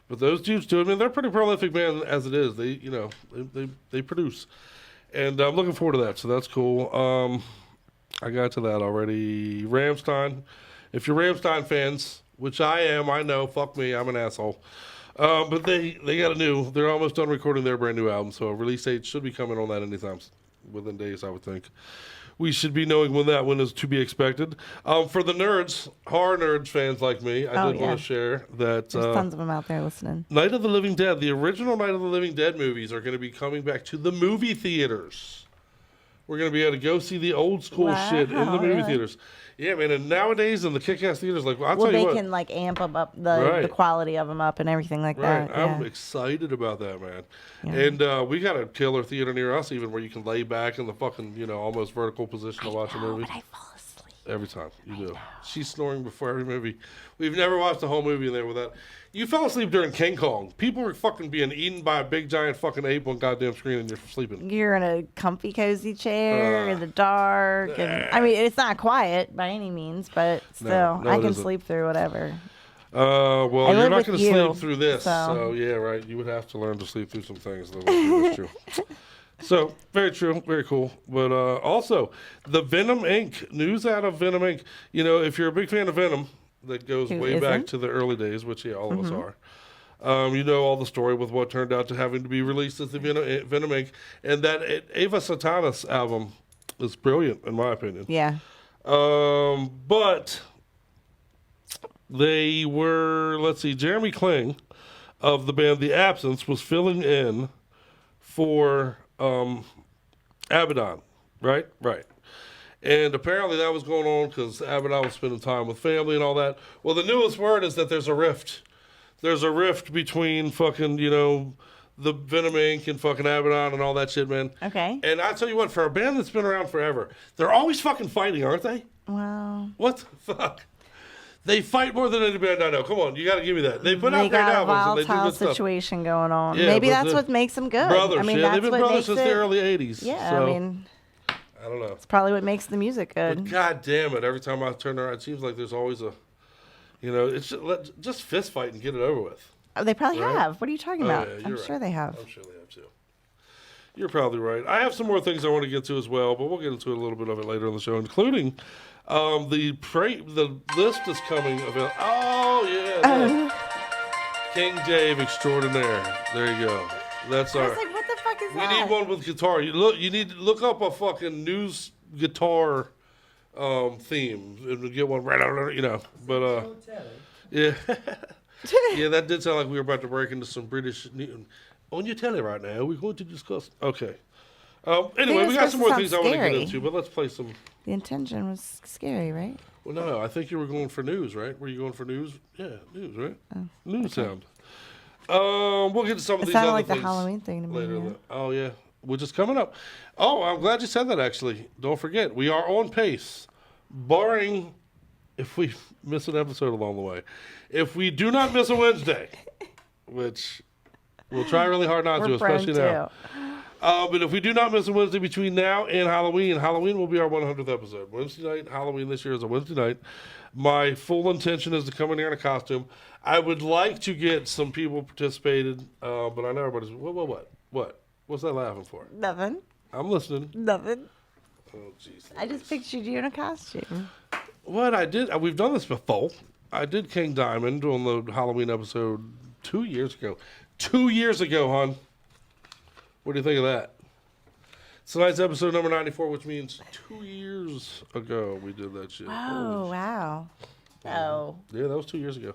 [SPEAKER 14] But those dudes do. I mean, they're a pretty prolific band as it is. They produce, and I'm looking forward to that. So that's cool. I got to that already. Rammstein. If you're Rammstein fans, which I am, I know. Fuck me, I'm an asshole. But they got they're almost done recording their brand new album. So a release date should be coming on that anytime within days, I would think. We should be knowing when that one is to be expected. For the nerds, horror nerds fans like me, I did want to share that.
[SPEAKER 15] There's tons of them out there listening.
[SPEAKER 14] Night of the Living Dead, the original Night of the Living Dead movies are going to be coming back to the movie theaters. We're going to be able to go see the old school shit in the movie theaters. Yeah, man, and nowadays in the kick-ass theaters, I'll tell you what.
[SPEAKER 15] Well, they can amp them up, the quality of them up and everything like that.
[SPEAKER 14] Yeah. I'm excited about that, man. Yeah. And we got a killer theater near us even where you can lay back in the fucking, almost vertical position to watch a movie.
[SPEAKER 15] But I fall asleep.
[SPEAKER 14] Every time. You do. She's snoring before every movie. We've never watched the whole movie in there without. You fell asleep during King Kong. People were fucking being eaten by a big giant fucking ape on goddamn screen and you're sleeping.
[SPEAKER 15] You're in a comfy, cozy chair in the dark. And, I mean, it's not quiet by any means, but still, I can sleep through whatever.
[SPEAKER 14] Well, you're not going to sleep through this. So, yeah, right. You would have to learn to sleep through some things. That's true. So, very true. Very cool. But also, the Venom Inc. News out of Venom Inc. If you're a big fan of Venom, that goes way back to the early days, which, all of us are. All the story with what turned out to having to be released as the Venom Inc. And that Ava Satanas album is brilliant, in my opinion.
[SPEAKER 15] Yeah.
[SPEAKER 14] But they were, Jeremy Kling of the band The Absence was filling in for Abaddon, right? Right. And apparently that was going on because Abaddon was spending time with family and all that. Well, the newest word is that there's a rift. There's a rift between fucking, the Venom Inc. and fucking Abaddon and all that shit, man.
[SPEAKER 15] Okay.
[SPEAKER 14] And I tell you what, for a band that's been around forever, they're always fucking fighting, aren't they?
[SPEAKER 15] Wow.
[SPEAKER 14] What the fuck? They fight more than any band I know. Come on, you got to give me that. They put out great albums and they do good stuff.
[SPEAKER 15] Situation going on.
[SPEAKER 14] Yeah,
[SPEAKER 15] maybe that's what makes them good.
[SPEAKER 14] Brothers,
[SPEAKER 15] they've
[SPEAKER 14] been brothers since the early 80s.
[SPEAKER 15] Yeah,
[SPEAKER 14] so.
[SPEAKER 15] I mean...
[SPEAKER 14] I don't know.
[SPEAKER 15] It's probably what makes the music good.
[SPEAKER 14] But God damn it! Every time I turn around, it seems like there's always a, it's just fist fight and get it over with.
[SPEAKER 15] Oh, they probably have. What are you talking about?
[SPEAKER 14] Yeah,
[SPEAKER 15] I'm sure they have.
[SPEAKER 14] I'm sure they have too. You're probably right. I have some more things I want to get to as well, but we'll get into a little bit of it later in the show, including the list is coming available. Oh yeah, King Dave Extraordinaire. There you go. That's our.
[SPEAKER 15] What the fuck is that?
[SPEAKER 14] We need one with guitar. You need to look up a fucking news guitar theme and get one right out. But yeah, yeah, that did sound like we were about to break into some British on your telly right now. We're going to discuss. Okay. Anyway, we got some more things I want to get into, but let's play some.
[SPEAKER 15] The intention was scary, right?
[SPEAKER 14] Well, no, I think you were going for news, right? Were you going for news? Yeah, news, right?
[SPEAKER 15] Oh,
[SPEAKER 14] news sound. We'll get to some of
[SPEAKER 15] It
[SPEAKER 14] these
[SPEAKER 15] sounded
[SPEAKER 14] other
[SPEAKER 15] like the
[SPEAKER 14] things
[SPEAKER 15] Halloween thing to me.
[SPEAKER 14] later.
[SPEAKER 15] Yeah.
[SPEAKER 14] Oh, yeah. Which is coming up. Oh, I'm glad you said that, actually. Don't forget, we are on pace, barring if we miss an episode along the way. If we do not miss a Wednesday, which we'll try really hard not to, especially now. But if we do not miss a Wednesday between now and Halloween will be our 100th episode. Wednesday night, Halloween this year is a Wednesday night. My full intention is to come in here in a costume. I would like to get some people participated, but I know everybody's, what? What's that laughing for?
[SPEAKER 15] Nothing.
[SPEAKER 14] I'm listening.
[SPEAKER 15] Nothing.
[SPEAKER 14] Oh, jeez.
[SPEAKER 15] I just pictured you in a costume.
[SPEAKER 14] What I did, we've done this before. I did King Diamond on the Halloween episode 2 years ago. 2 years ago, hon. What do you think of that? Tonight's episode number 94, which means 2 years ago we did that shit.
[SPEAKER 15] Oh, wow. Oh.
[SPEAKER 14] Yeah, that was 2 years ago.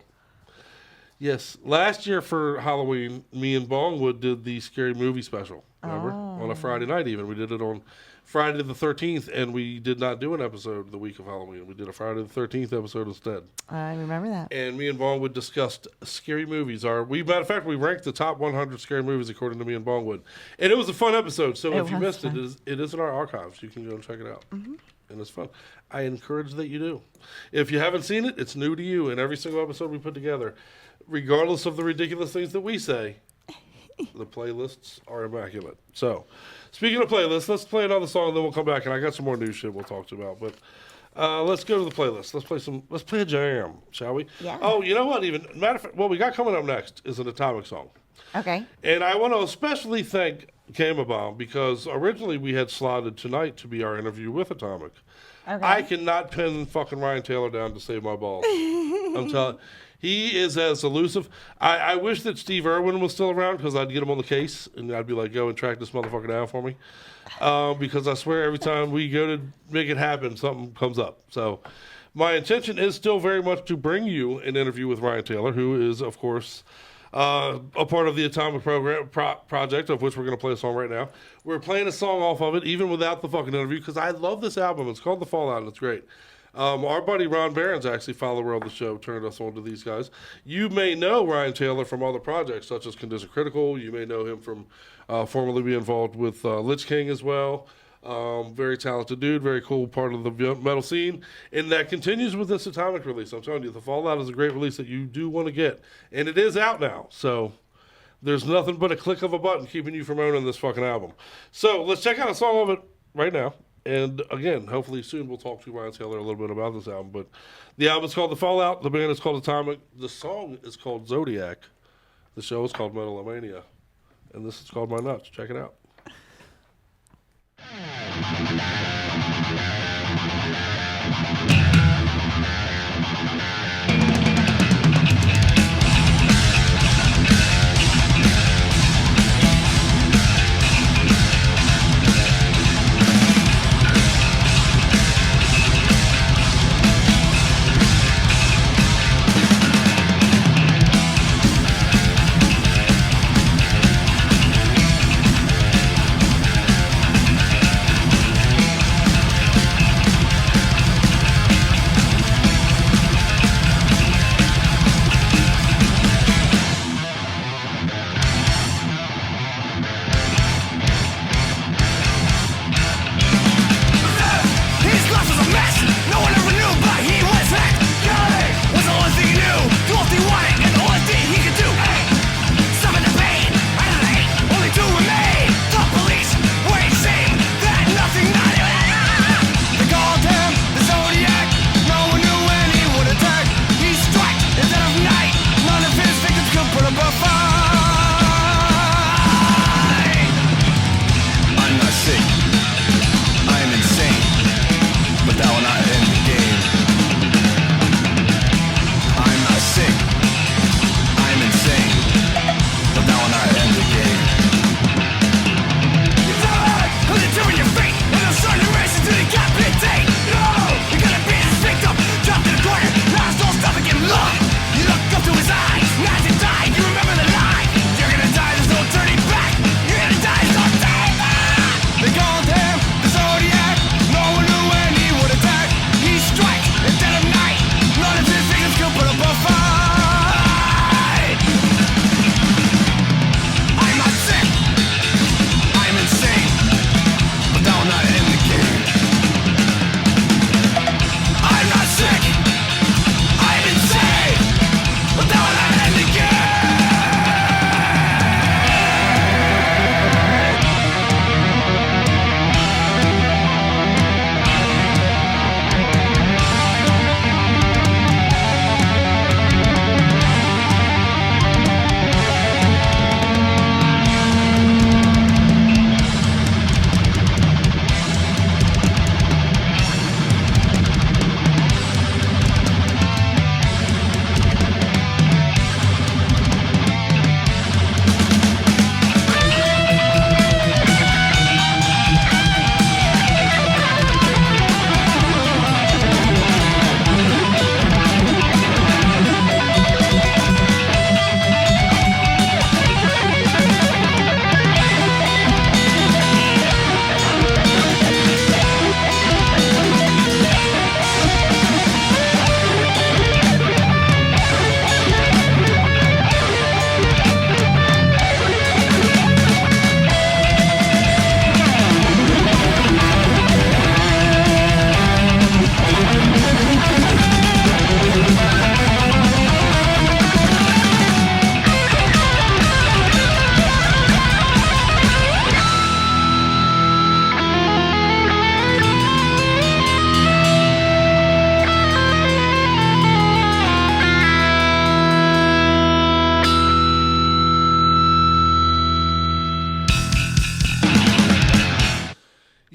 [SPEAKER 14] Yes, last year for Halloween, me and Bongwood did the Scary Movie special. Remember? On a Friday night even. We did it on Friday the 13th, and we did not do an episode the week of Halloween. We did a Friday the 13th episode instead.
[SPEAKER 15] I remember that.
[SPEAKER 14] And me and Bongwood discussed scary movies. Matter of fact, we ranked the top 100 scary movies according to me and Bongwood. And it was a fun episode, so if you missed it, it is in our archives. You can go and check it out. Mm-hmm. And it's fun. I encourage that you do. If you haven't seen it, it's new to you. And every single episode we put together, regardless of the ridiculous things that we say, the playlists are immaculate. So, speaking of playlists, let's play another song, and then we'll come back. And I got some more new shit we'll talk to you about. But let's go to the playlist. Let's play a jam, shall we?
[SPEAKER 15] Yeah.
[SPEAKER 14] Oh, you know what? Even matter of fact, what we got coming up next is an Atomic song.
[SPEAKER 15] Okay.
[SPEAKER 14] And I want to especially thank Gama Bomb because originally we had slotted tonight to be our interview with Atomic.
[SPEAKER 15] Okay.
[SPEAKER 14] I cannot pin fucking Ryan Taylor down to save my balls. I'm telling you. He is as elusive. I wish that Steve Irwin was still around because I'd get him on the case and I'd be like, go and track this motherfucker down for me. Because I swear every time we go to make it happen, something comes up. So my intention is still very much to bring you an interview with Ryan Taylor, who is, of course, a part of the Atomic project, of which we're going to play a song right now. We're playing a song off of it, even without the fucking interview, because I love this album. It's called The Fallout, and it's great. Our buddy Ron Barron's actually follower of the show turned us on to these guys. You may know Ryan Taylor from other projects such as Condition Critical. You may know him from formerly being involved with Lich King as well. Very talented dude, very cool part of the metal scene. And that continues with this Atomic release. I'm telling you, The Fallout is a great release that you do want to get. And it is out now. So there's nothing but a click of a button keeping you from owning this fucking album. So let's check out a song of it right now. And again, hopefully soon we'll talk to Ryan Taylor a little bit about this album. But the album is called The Fallout. The band is called Atomic. The song is called Zodiac. The show is called Metal-O-Mania. And this is called My Nuts. Check it out.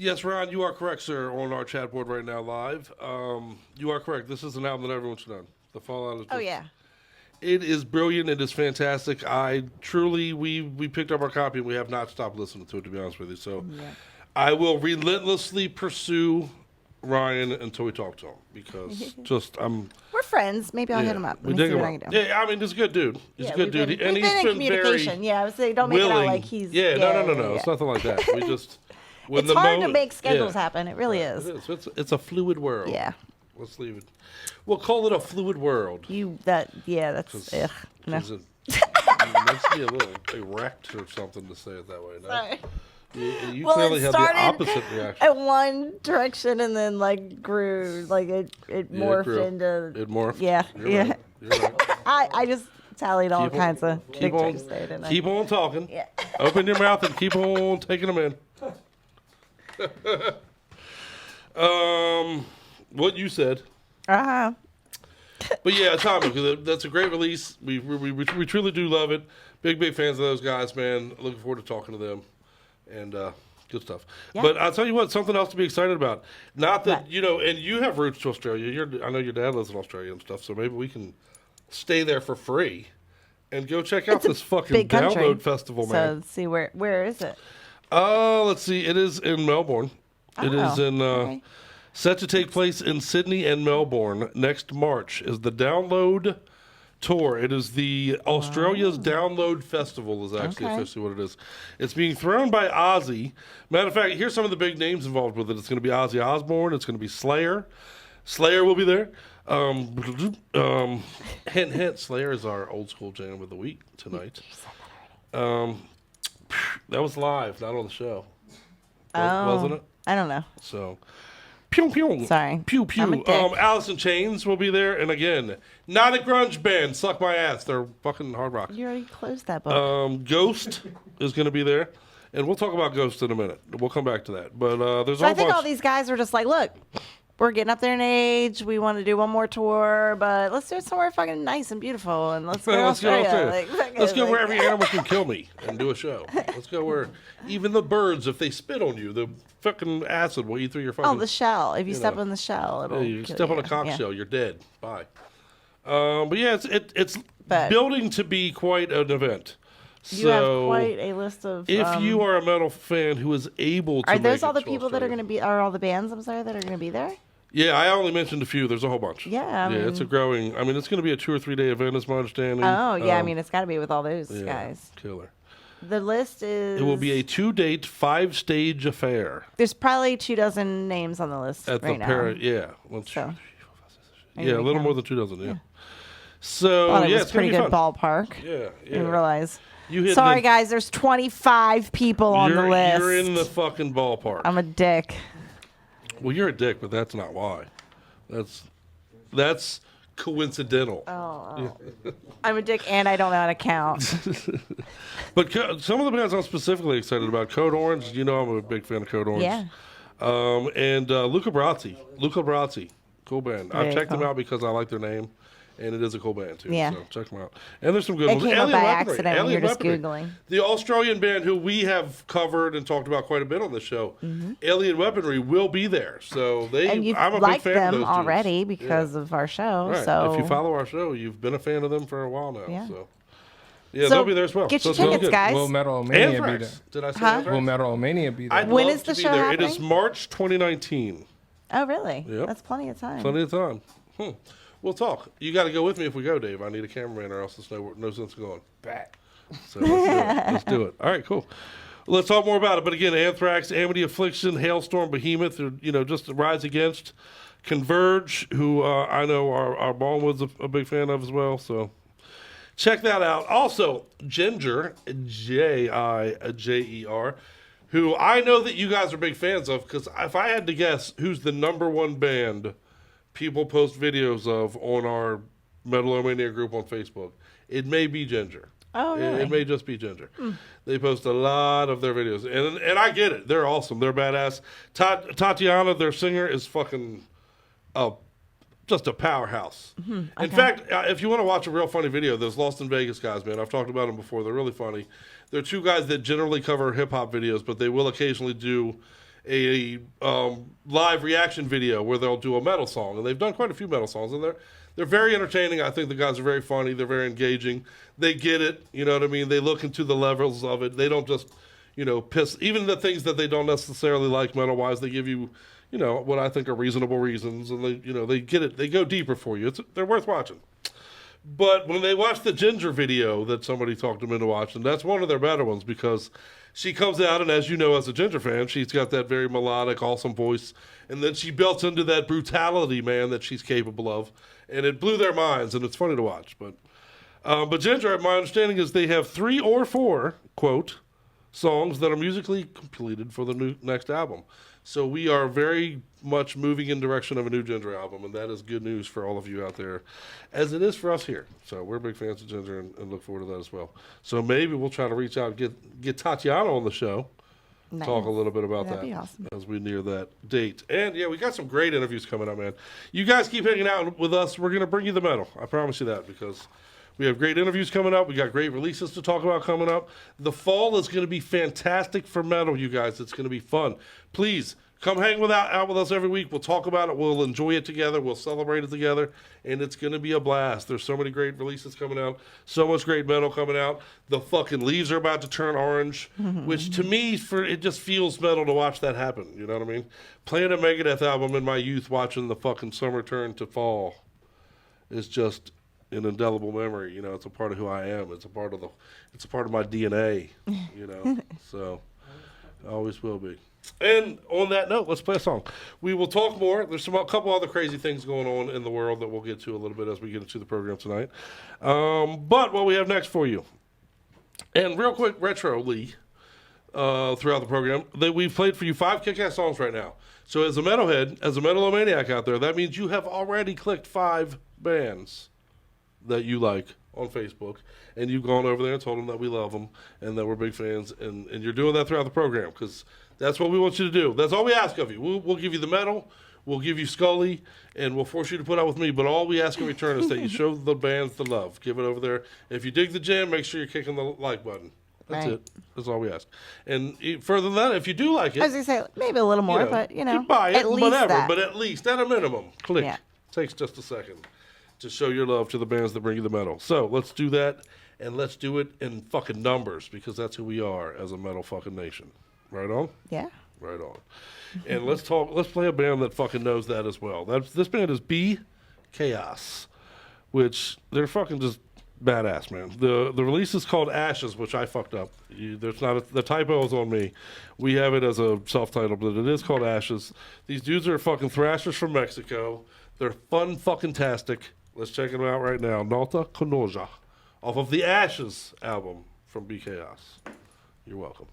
[SPEAKER 14] Yes, Ron, you are correct, sir, on our chat board right now live. You are correct. This is an album that everyone should know. The Fallout is just,
[SPEAKER 15] Oh, yeah.
[SPEAKER 14] It is brilliant. It is fantastic. We picked up our copy and we have not stopped listening to it, to be honest with you. So I will relentlessly pursue Ryan until we talk to him because
[SPEAKER 15] we're friends. Maybe I'll hit him up.
[SPEAKER 14] We dig him up. Yeah, I mean, he's a good dude. He's a good dude.
[SPEAKER 15] We've been in communication. Yeah, I was saying, don't make it out like he's.
[SPEAKER 14] Yeah, no. It's nothing like that. We just.
[SPEAKER 15] It's hard to make schedules happen. It really is.
[SPEAKER 14] It is. It's a fluid world.
[SPEAKER 15] Yeah.
[SPEAKER 14] Let's leave it. We'll call it a fluid world.
[SPEAKER 15] That's
[SPEAKER 14] It makes me a little erect or something to say it that way. No?
[SPEAKER 15] Sorry.
[SPEAKER 14] You clearly have the opposite reaction.
[SPEAKER 15] At one direction and then grew, it morphed into.
[SPEAKER 14] It morphed.
[SPEAKER 15] Yeah.
[SPEAKER 14] You're right. You're right.
[SPEAKER 15] I just tallied all kinds of pictures there, didn't I?
[SPEAKER 14] Keep on talking.
[SPEAKER 15] Yeah.
[SPEAKER 14] Open your mouth and keep on taking them in. What you said.
[SPEAKER 15] Uh-huh.
[SPEAKER 14] But yeah, Tommy, that's a great release. We truly do love it. Big fans of those guys, man. Looking forward to talking to them. And good stuff. Yeah. But I'll tell you what, something else to be excited about. Not that, and you have roots to Australia. I know your dad lives in Australia and stuff, so maybe we can stay there for free and go check out this fucking download festival, man.
[SPEAKER 15] So let's see, where is it?
[SPEAKER 14] Let's see. It is in Melbourne. It is in set to take place in Sydney and Melbourne next March. Is the Download Tour. It is the Australia's Download Festival is actually officially what it is. It's being thrown by Ozzy. Matter of fact, here's some of the big names involved with it. It's going to be Ozzy Osbourne. It's going to be Slayer. Slayer will be there. Hint, Slayer is our old school jam of the week tonight. That was live, not on the show. Wasn't it?
[SPEAKER 15] I don't know.
[SPEAKER 14] So, pew pew.
[SPEAKER 15] Sorry.
[SPEAKER 14] Pew pew.
[SPEAKER 15] I'm a dick.
[SPEAKER 14] Alice in Chains will be there, and again, not a grunge band. Suck my ass. They're fucking hard rock.
[SPEAKER 15] You already closed that book.
[SPEAKER 14] Ghost is going to be there, and we'll talk about Ghost in a minute. We'll come back to that. But there's
[SPEAKER 15] I think all these guys were just like, look, we're getting up there in age. We want to do one more tour, but let's do it somewhere fucking nice and beautiful, and let's go to Australia.
[SPEAKER 14] Let's go where every animal can kill me and do a show. Let's go where even the birds, if they spit on you, the fucking acid will eat through your fucking.
[SPEAKER 15] Oh, the shell. If you step on the shell, it'll.
[SPEAKER 14] You step on a conch shell, you're dead. Bye. But yeah, it's building to be quite an event.
[SPEAKER 15] You have quite a list of.
[SPEAKER 14] If you are a metal fan who is able to,
[SPEAKER 15] are those all the people that are going to be? Are all the bands? I'm sorry, that are going to be there?
[SPEAKER 14] Yeah, I only mentioned a few. There's a whole bunch.
[SPEAKER 15] Yeah,
[SPEAKER 14] it's a growing. I mean, it's going to be a 2 or 3 day event, is my understanding.
[SPEAKER 15] Oh yeah, I mean, it's got to be with all those guys.
[SPEAKER 14] Killer.
[SPEAKER 15] The list is.
[SPEAKER 14] It will be a 2-date, 5-stage affair.
[SPEAKER 15] There's probably 24 names on the list right now.
[SPEAKER 14] Yeah. A little more than 24. Yeah.
[SPEAKER 15] So it was pretty good ballpark.
[SPEAKER 14] Yeah.
[SPEAKER 15] Didn't realize. Sorry, guys. There's 25 people on the list.
[SPEAKER 14] You're in the fucking ballpark.
[SPEAKER 15] I'm a dick.
[SPEAKER 14] Well, you're a dick, but that's not why. That's coincidental.
[SPEAKER 15] Oh. I'm a dick, and I don't know how to count.
[SPEAKER 14] But some of the bands I'm specifically excited about, Code Orange. You know I'm a big fan of Code Orange.
[SPEAKER 15] Yeah.
[SPEAKER 14] And Luca Brasi. Cool band. I've checked them out because I like their name. And it is a cool band, too.
[SPEAKER 15] Yeah.
[SPEAKER 14] So check them out. And there's some good ones.
[SPEAKER 15] It came up by accident when you're just Googling.
[SPEAKER 14] The Australian band who we have covered and talked about quite a bit on the show, Alien Weaponry, will be there. So I'm a big fan of those
[SPEAKER 15] them already because of our show.
[SPEAKER 14] Right.
[SPEAKER 15] So
[SPEAKER 14] if you follow our show, you've been a fan of them for a while now.
[SPEAKER 15] Yeah.
[SPEAKER 14] So they'll be there as well.
[SPEAKER 15] Get your tickets, guys.
[SPEAKER 13] Will Metal-O-Mania be there?
[SPEAKER 14] Did I say Anthrax?
[SPEAKER 13] Will Metal-O-Mania be there?
[SPEAKER 15] When is the show happening?
[SPEAKER 14] It is March 2019.
[SPEAKER 15] Oh, really?
[SPEAKER 14] Yep.
[SPEAKER 15] That's plenty of time.
[SPEAKER 14] Plenty of time. We'll talk. You got to go with me if we go, Dave. I need a cameraman, or else there's no sense in going.
[SPEAKER 13] Back.
[SPEAKER 14] So let's do it. All right, cool. Let's talk more about it. But again, Anthrax, Amity Affliction, Hailstorm, Behemoth, just to Rise Against, Converge, who I know our Ballwood's a big fan of as well. So check that out. Also, Ginger, Jijer, who I know that you guys are big fans of, because if I had to guess who's the #1 band people post videos of on our Metal-O-Mania group on Facebook, it may be Ginger.
[SPEAKER 15] Oh, really?
[SPEAKER 14] It may just be Ginger. They post a lot of their videos, and I get it. They're awesome. They're badass. Tatiana, their singer, is fucking just a powerhouse.
[SPEAKER 15] Okay.
[SPEAKER 14] In fact, if you want to watch a real funny video, those Lost in Vegas guys, man, I've talked about them before. They're really funny. They're 2 guys that generally cover hip-hop videos, but they will occasionally do a live reaction video where they'll do a metal song, and they've done quite a few metal songs, and they're very entertaining. I think the guys are very funny. They're very engaging. They get it. You know what I mean? They look into the levels of it. They don't just, piss. Even the things that they don't necessarily like metal-wise, they give you, what I think are reasonable reasons, and they get it. They go deeper for you. They're worth watching. But when they watch the Ginger video that somebody talked them into watching, that's one of their better ones because she comes out, and as you know, as a Ginger fan, she's got that very melodic, awesome voice, and then she belts into that brutality, man, that she's capable of, and it blew their minds, and it's funny to watch. But Ginger, my understanding is they have 3 or 4, quote, songs that are musically completed for the next album. So we are very much moving in direction of a new Ginger album, and that is good news for all of you out there, as it is for us here. So we're big fans of Ginger and look forward to that as well. So maybe we'll try to reach out and get Tatiana on the show, talk a little bit about
[SPEAKER 15] That'd be awesome.
[SPEAKER 14] as we near that date. And, yeah, we got some great interviews coming up, man. You guys keep hanging out with us. We're going to bring you the metal. I promise you that, because we have great interviews coming up. We got great releases to talk about coming up. The fall is going to be fantastic for metal, you guys. It's going to be fun. Please, come hang out with us every week. We'll talk about it. We'll enjoy it together. We'll celebrate it together. And it's going to be a blast. There's so many great releases coming out. So much great metal coming out. The fucking leaves are about to turn orange, which to me, it just feels metal to watch that happen. You know what I mean? Playing a Megadeth album in my youth, watching the fucking summer turn to fall is just an indelible memory. It's a part of who I am. It's a part of my DNA, so I always will be. And on that note, let's play a song. We will talk more. There's a couple other crazy things going on in the world that we'll get to a little bit as we get into the program tonight. But what we have next for you, and real quick, retroly, throughout the program, that we've played for you 5 kick-ass songs right now. So as a metalhead, as a Metal-O-Maniac out there, that means you have already clicked 5 bands that you like on Facebook, and you've gone over there and told them that we love them and that we're big fans, and you're doing that throughout the program, because that's what we want you to do. That's all we ask of you. We'll give you the metal, we'll give you Scully, and we'll force you to put out with me, but all we ask in return is that you show the bands the love. Give it over there. If you dig the jam, make sure you're kicking the like button. That's it. That's all we ask. And further than that, if you do like it,
[SPEAKER 15] I was going to say, maybe a little more, but,
[SPEAKER 14] buy it,
[SPEAKER 15] at least
[SPEAKER 14] whatever,
[SPEAKER 15] that.
[SPEAKER 14] but at least, at a minimum, click.
[SPEAKER 15] Yeah.
[SPEAKER 14] Takes just a second to show your love to the bands that bring you the metal. So let's do that, and let's do it in fucking numbers, because that's who we are as a metal fucking nation. Right on?
[SPEAKER 15] Yeah.
[SPEAKER 14] Right on. And let's play a band that fucking knows that as well. This band is B Chaos, which they're fucking just badass, man. The release is called Ashes, which I fucked up. The typo is on me. We have it as a self-titled, but it is called Ashes. These dudes are fucking thrashers from Mexico. They're fun fucking tastic. Let's check them out right now. Nalta Conoja, off of the Ashes album from B Chaos. You're welcome.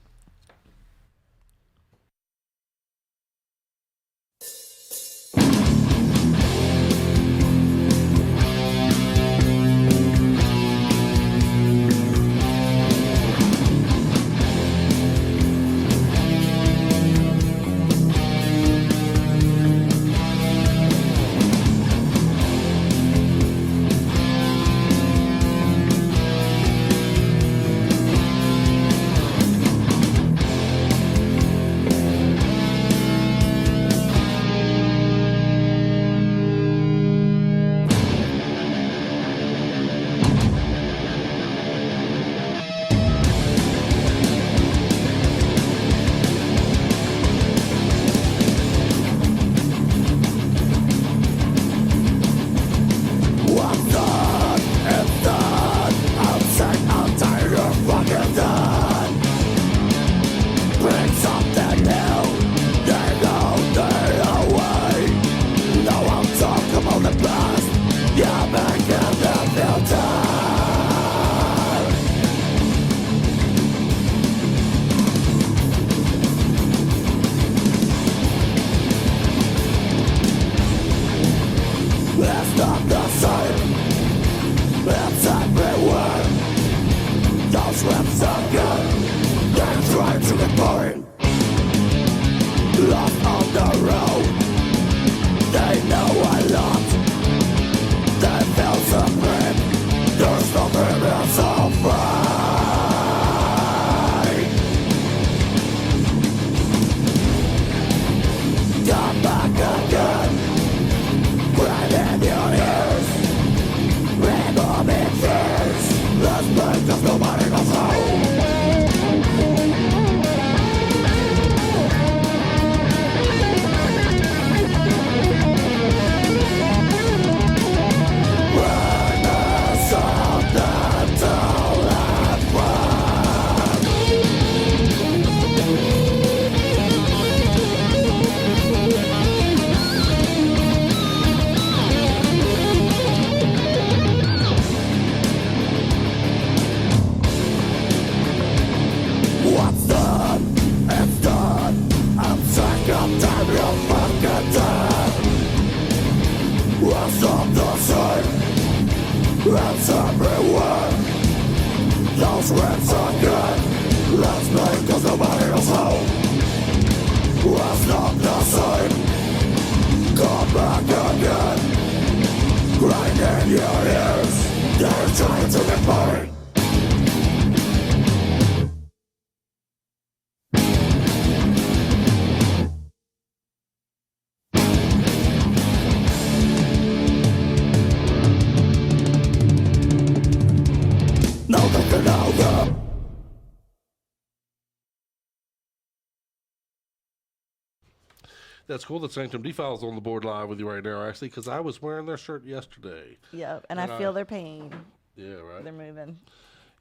[SPEAKER 14] That's cool that Sanctum Defile's on the board live with you right now, actually, because I was wearing their shirt yesterday.
[SPEAKER 15] Yep, and I feel their pain.
[SPEAKER 14] Yeah, right.
[SPEAKER 15] They're moving.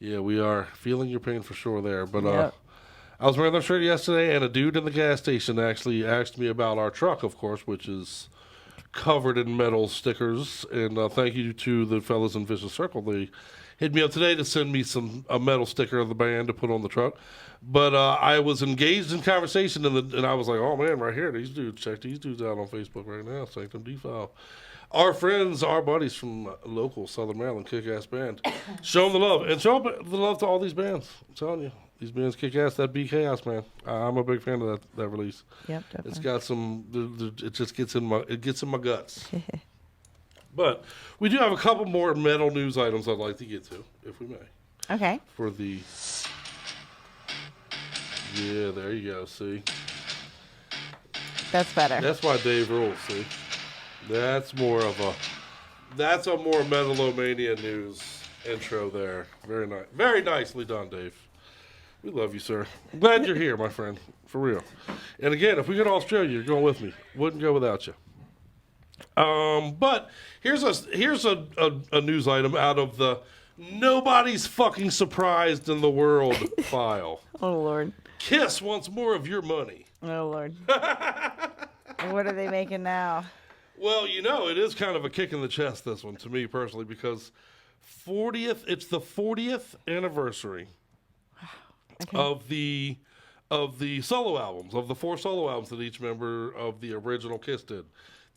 [SPEAKER 14] Yeah, we are feeling your pain for sure there. But
[SPEAKER 15] Yep.
[SPEAKER 14] I was wearing their shirt yesterday, and a dude in the gas station actually asked me about our truck, of course, which is covered in metal stickers. And thank you to the fellas in Vicious Circle. They hit me up today to send me a metal sticker of the band to put on the truck. But I was engaged in conversation, and I was like, oh, man, right here, check these dudes out on Facebook right now, Sanctum Defile. Our friends, our buddies from local Southern Maryland, kick-ass band. Show them the love. And show them the love to all these bands. I'm telling you, these bands kick ass. That Be Chaos, man. I'm a big fan of that release.
[SPEAKER 15] Yep, definitely.
[SPEAKER 14] It's got some, it just gets in my guts. But we do have a couple more metal news items I'd like to get to, if we may.
[SPEAKER 15] Okay.
[SPEAKER 14] For the... Yeah, there you go, see?
[SPEAKER 15] That's better.
[SPEAKER 14] That's why Dave rules, see? That's a more Metal-O-Mania news intro there. Very nice. Very nicely done, Dave. We love you, sir. I'm glad you're here, my friend. For real. And again, if we go to Australia, you're going with me. Wouldn't go without you. But here's a news item out of the nobody's fucking surprised in the world file.
[SPEAKER 15] Oh, Lord.
[SPEAKER 14] Kiss wants more of your money.
[SPEAKER 15] Oh, Lord. What are they making now?
[SPEAKER 14] Well, it is kind of a kick in the chest, this one, to me personally, because it's the 40th anniversary of the solo albums, of the 4 solo albums that each member of the original Kiss did.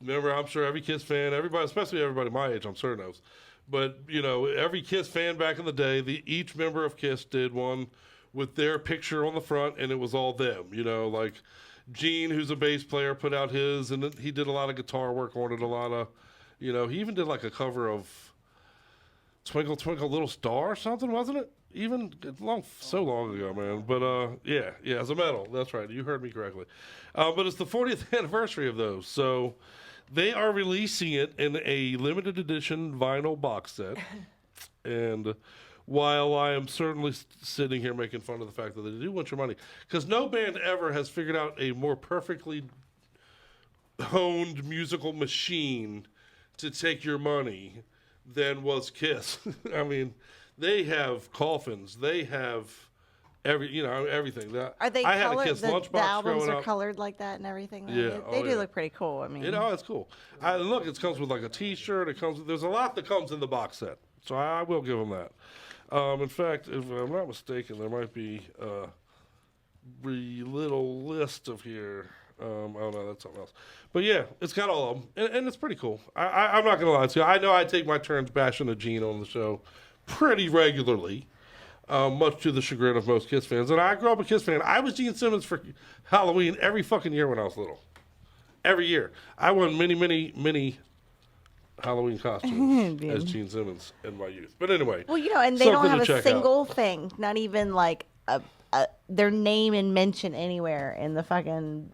[SPEAKER 14] Remember, I'm sure every Kiss fan, everybody, especially everybody my age, I'm sure knows. But, every Kiss fan back in the day, each member of Kiss did one with their picture on the front, and it was all them. Like Gene, who's a bass player, put out his, and he did a lot of guitar work on it, a lot of, he even did like a cover of Twinkle, Twinkle, Little Star or something, wasn't it? Even so long ago, man. But, yeah, as a metal. That's right. You heard me correctly. But it's the 40th anniversary of those. So they are releasing it in a limited edition vinyl box set. And while I am certainly sitting here making fun of the fact that they do want your money, because no band ever has figured out a more perfectly honed musical machine to take your money than was Kiss. I mean, they have coffins. They have everything.
[SPEAKER 15] Are they
[SPEAKER 14] I had
[SPEAKER 15] colored?
[SPEAKER 14] a Kiss
[SPEAKER 15] the
[SPEAKER 14] lunchbox
[SPEAKER 15] albums
[SPEAKER 14] growing
[SPEAKER 15] are
[SPEAKER 14] up.
[SPEAKER 15] colored like that and everything.
[SPEAKER 14] Yeah,
[SPEAKER 15] They do look pretty cool. I mean,
[SPEAKER 14] it's cool. Look, it comes with like a T-shirt. There's a lot that comes in the box set, so I will give them that. In fact, if I'm not mistaken, there might be a little list of here. Oh no, that's something else. But yeah, it's got all of them, and it's pretty cool. I'm not gonna lie to you. I know I take my turns bashing a Gene on the show pretty regularly, much to the chagrin of most Kiss fans. And I grew up a Kiss fan. I was Gene Simmons for Halloween every fucking year when I was little. Every year, I won many Halloween costumes as Gene Simmons in my youth. But anyway,
[SPEAKER 15] well, and they don't have a single thing, not even like their name and mention anywhere in the fucking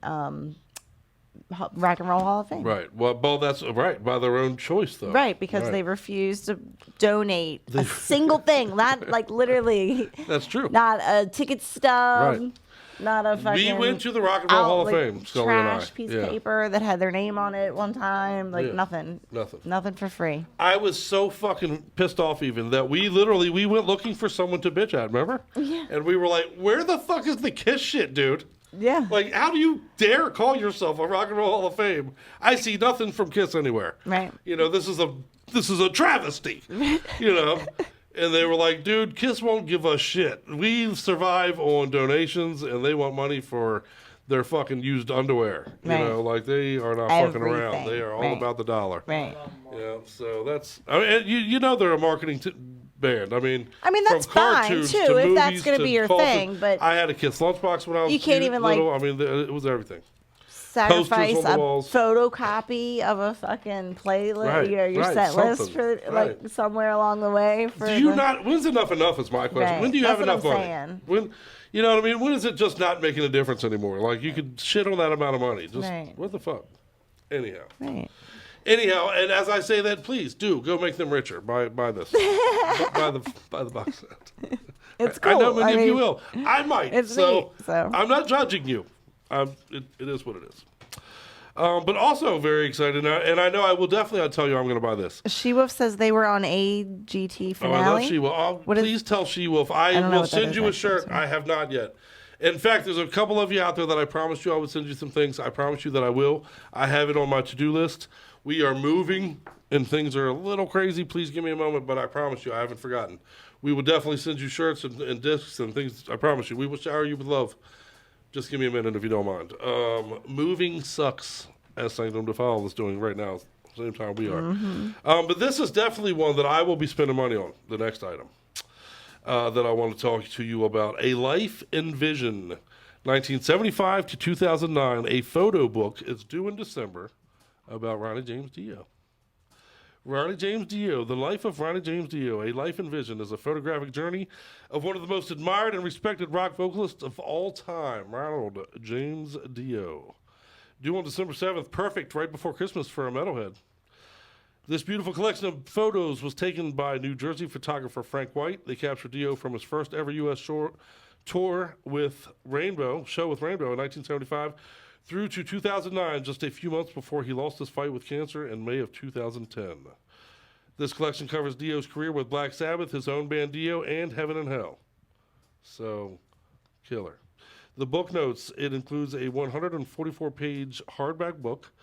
[SPEAKER 15] Rock and Roll Hall of Fame.
[SPEAKER 14] Right. Well, that's right, by their own choice, though.
[SPEAKER 15] Right, because they refuse to donate a single thing, not like literally.
[SPEAKER 14] That's true.
[SPEAKER 15] Not a ticket stub.
[SPEAKER 14] Right.
[SPEAKER 15] Not a fucking.
[SPEAKER 14] We went to the Rock and Roll Hall of Fame, Scully and I.
[SPEAKER 15] Trash piece of paper that had their name on it one time. Like nothing. Nothing for free.
[SPEAKER 14] I was so fucking pissed off even that we went looking for someone to bitch at, remember?
[SPEAKER 15] Yeah.
[SPEAKER 14] And we were like, where the fuck is the Kiss shit, dude?
[SPEAKER 15] Yeah.
[SPEAKER 14] Like, how do you dare call yourself a Rock and Roll Hall of Fame? I see nothing from Kiss anywhere.
[SPEAKER 15] Right.
[SPEAKER 14] This is a travesty. And they were like, dude, Kiss won't give us shit. We survive on donations, and they want money for their fucking used underwear.
[SPEAKER 15] Right.
[SPEAKER 14] Like they are not fucking around. They are all about the dollar.
[SPEAKER 15] Right.
[SPEAKER 14] Yeah, so that's, they're a marketing band. I mean,
[SPEAKER 15] that's
[SPEAKER 14] from
[SPEAKER 15] fine
[SPEAKER 14] cartoons
[SPEAKER 15] too
[SPEAKER 14] to
[SPEAKER 15] if that's
[SPEAKER 14] movies
[SPEAKER 15] going to
[SPEAKER 14] to
[SPEAKER 15] be your
[SPEAKER 14] culture.
[SPEAKER 15] thing. But
[SPEAKER 14] I had a Kiss lunchbox when I was
[SPEAKER 15] you can't even
[SPEAKER 14] little.
[SPEAKER 15] like.
[SPEAKER 14] I mean, it was everything.
[SPEAKER 15] Sacrifice
[SPEAKER 14] Posters on
[SPEAKER 15] a
[SPEAKER 14] the walls.
[SPEAKER 15] photocopy of a fucking playlist,
[SPEAKER 14] Right,
[SPEAKER 15] your
[SPEAKER 14] right,
[SPEAKER 15] set list
[SPEAKER 14] something,
[SPEAKER 15] for
[SPEAKER 14] right.
[SPEAKER 15] like somewhere along the way. For
[SPEAKER 14] Do you not? When's enough is my question.
[SPEAKER 15] Right,
[SPEAKER 14] When do you
[SPEAKER 15] that's
[SPEAKER 14] have
[SPEAKER 15] what
[SPEAKER 14] enough
[SPEAKER 15] I'm
[SPEAKER 14] money?
[SPEAKER 15] saying.
[SPEAKER 14] When, you know what I mean? When is it just not making a difference anymore? Like you could shit on that amount of money. Just
[SPEAKER 15] Right.
[SPEAKER 14] what the fuck? Anyhow.
[SPEAKER 15] Right.
[SPEAKER 14] Anyhow, and as I say that, please do go make them richer. Buy this. buy the box set.
[SPEAKER 15] It's cool.
[SPEAKER 14] I know many of you
[SPEAKER 15] mean,
[SPEAKER 14] will. I might.
[SPEAKER 15] It's
[SPEAKER 14] so
[SPEAKER 15] neat, so.
[SPEAKER 14] I'm not judging you. It is what it is. But also very excited, and I know I will definitely. I'll tell you, I'm going to buy this.
[SPEAKER 15] She-Wolf says they were on AGT finale.
[SPEAKER 14] Oh, I love She-Wolf. Please tell She-Wolf. I will send you a shirt. I have not yet. In fact, there's a couple of you out there that I promised you I would send you some things. I promise you that I will. I have it on my to-do list. We are moving, and things are a little crazy. Please give me a moment, but I promise you I haven't forgotten. We will definitely send you shirts and discs and things. I promise you. We will shower you with love. Just give me a minute if you don't mind. Moving sucks, as Sanctum Defile is doing right now, same time we are.
[SPEAKER 15] Mm-hmm.
[SPEAKER 14] But this is definitely one that I will be spending money on, the next item, that I want to talk to you about. A Life in Vision, 1975 to 2009, a photo book. It's due in December about Ronnie James Dio. Ronnie James Dio, The Life of Ronnie James Dio, A Life in Vision, is a photographic journey of one of the most admired and respected rock vocalists of all time, Ronald James Dio. Due on December 7th, perfect right before Christmas for a metalhead. This beautiful collection of photos was taken by New Jersey photographer Frank White. They captured Dio from his first ever U.S. tour with Rainbow in 1975, through to 2009, just a few months before he lost his fight with cancer in May of 2010. This collection covers Dio's career with Black Sabbath, his own band Dio, and Heaven and Hell. So, killer. The book notes, it includes a 144-page hardback book,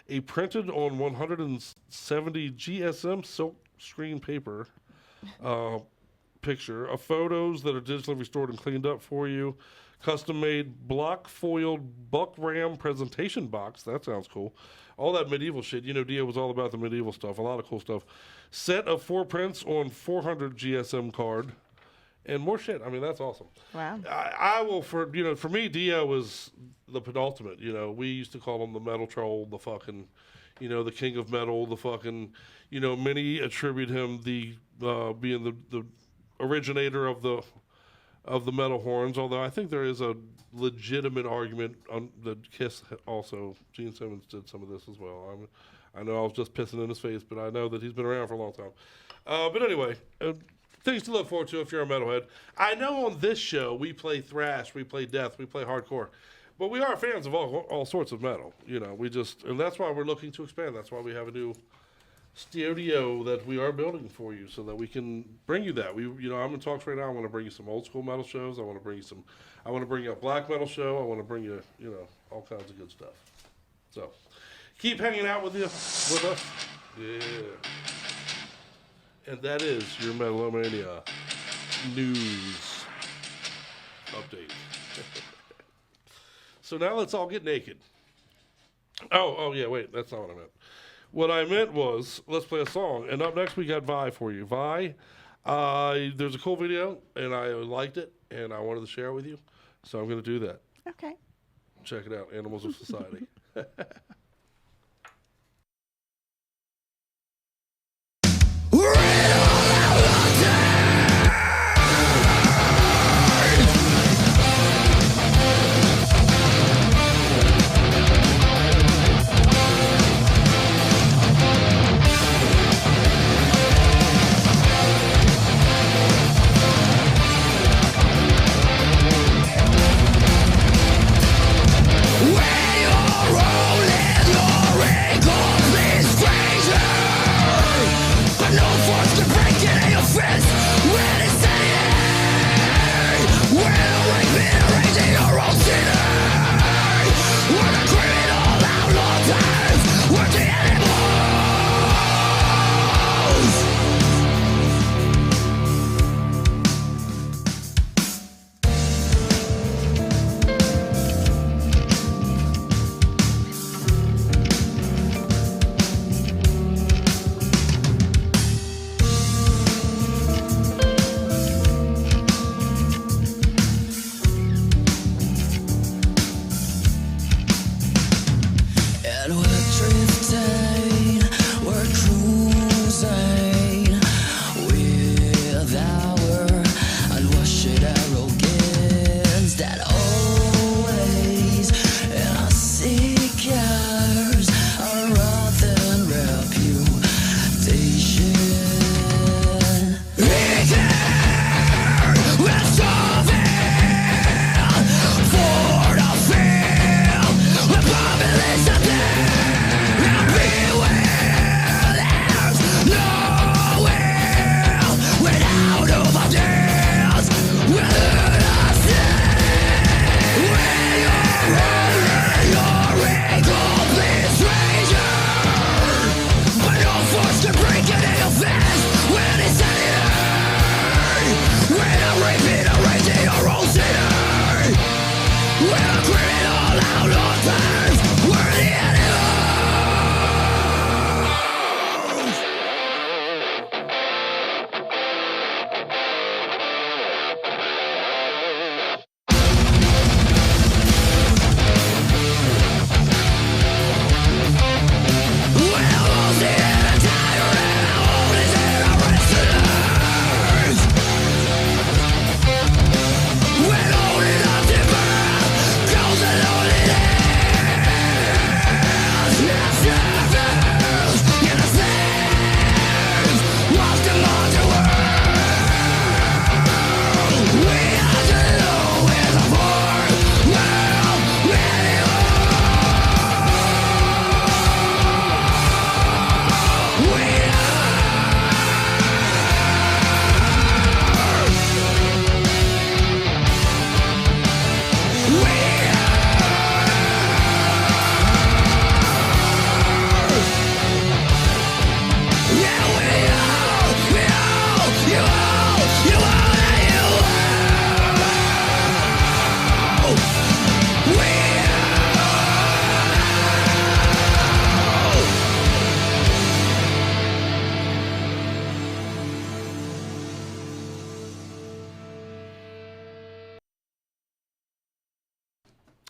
[SPEAKER 14] a printed on 170 GSM silk screen paper picture of photos that are digitally restored and cleaned up for you, custom-made block-foiled buck ram presentation box. That sounds cool. All that medieval shit. You know, Dio was all about the medieval stuff. A lot of cool stuff. Set of 4 prints on 400 GSM card. And more shit. I mean, that's awesome.
[SPEAKER 15] Wow.
[SPEAKER 14] I will, for me, Dio was the penultimate. You know, we used to call him the metal troll, the fucking, the king of metal, the fucking, many attribute him being the originator of the metal horns, although I think there is a legitimate argument that Kiss also, Gene Simmons did some of this as well. I know I was just pissing in his face, but I know that he's been around for a long time. But anyway, things to look forward to if you're a metalhead. I know on this show we play thrash, we play death, we play hardcore, but we are fans of all sorts of metal. And that's why we're looking to expand. That's why we have a new studio that we are building for you, so that we can bring you that. I'm in talks right now. I want to bring you some old school metal shows. I want to bring you a black metal show. I want to bring you, all kinds of good stuff. So keep hanging out with us. Yeah. And that is your Metal-O-Mania news update. So now let's all get naked. Oh yeah, wait, that's not what I meant. What I meant was, let's play a song. And up next, we got Vi for you. Vi, there's a cool video, and I liked it, and I wanted to share it with you. So I'm going to do that.
[SPEAKER 15] Okay.
[SPEAKER 14] Check it out, Animals of Society.
[SPEAKER 17] When you're rolling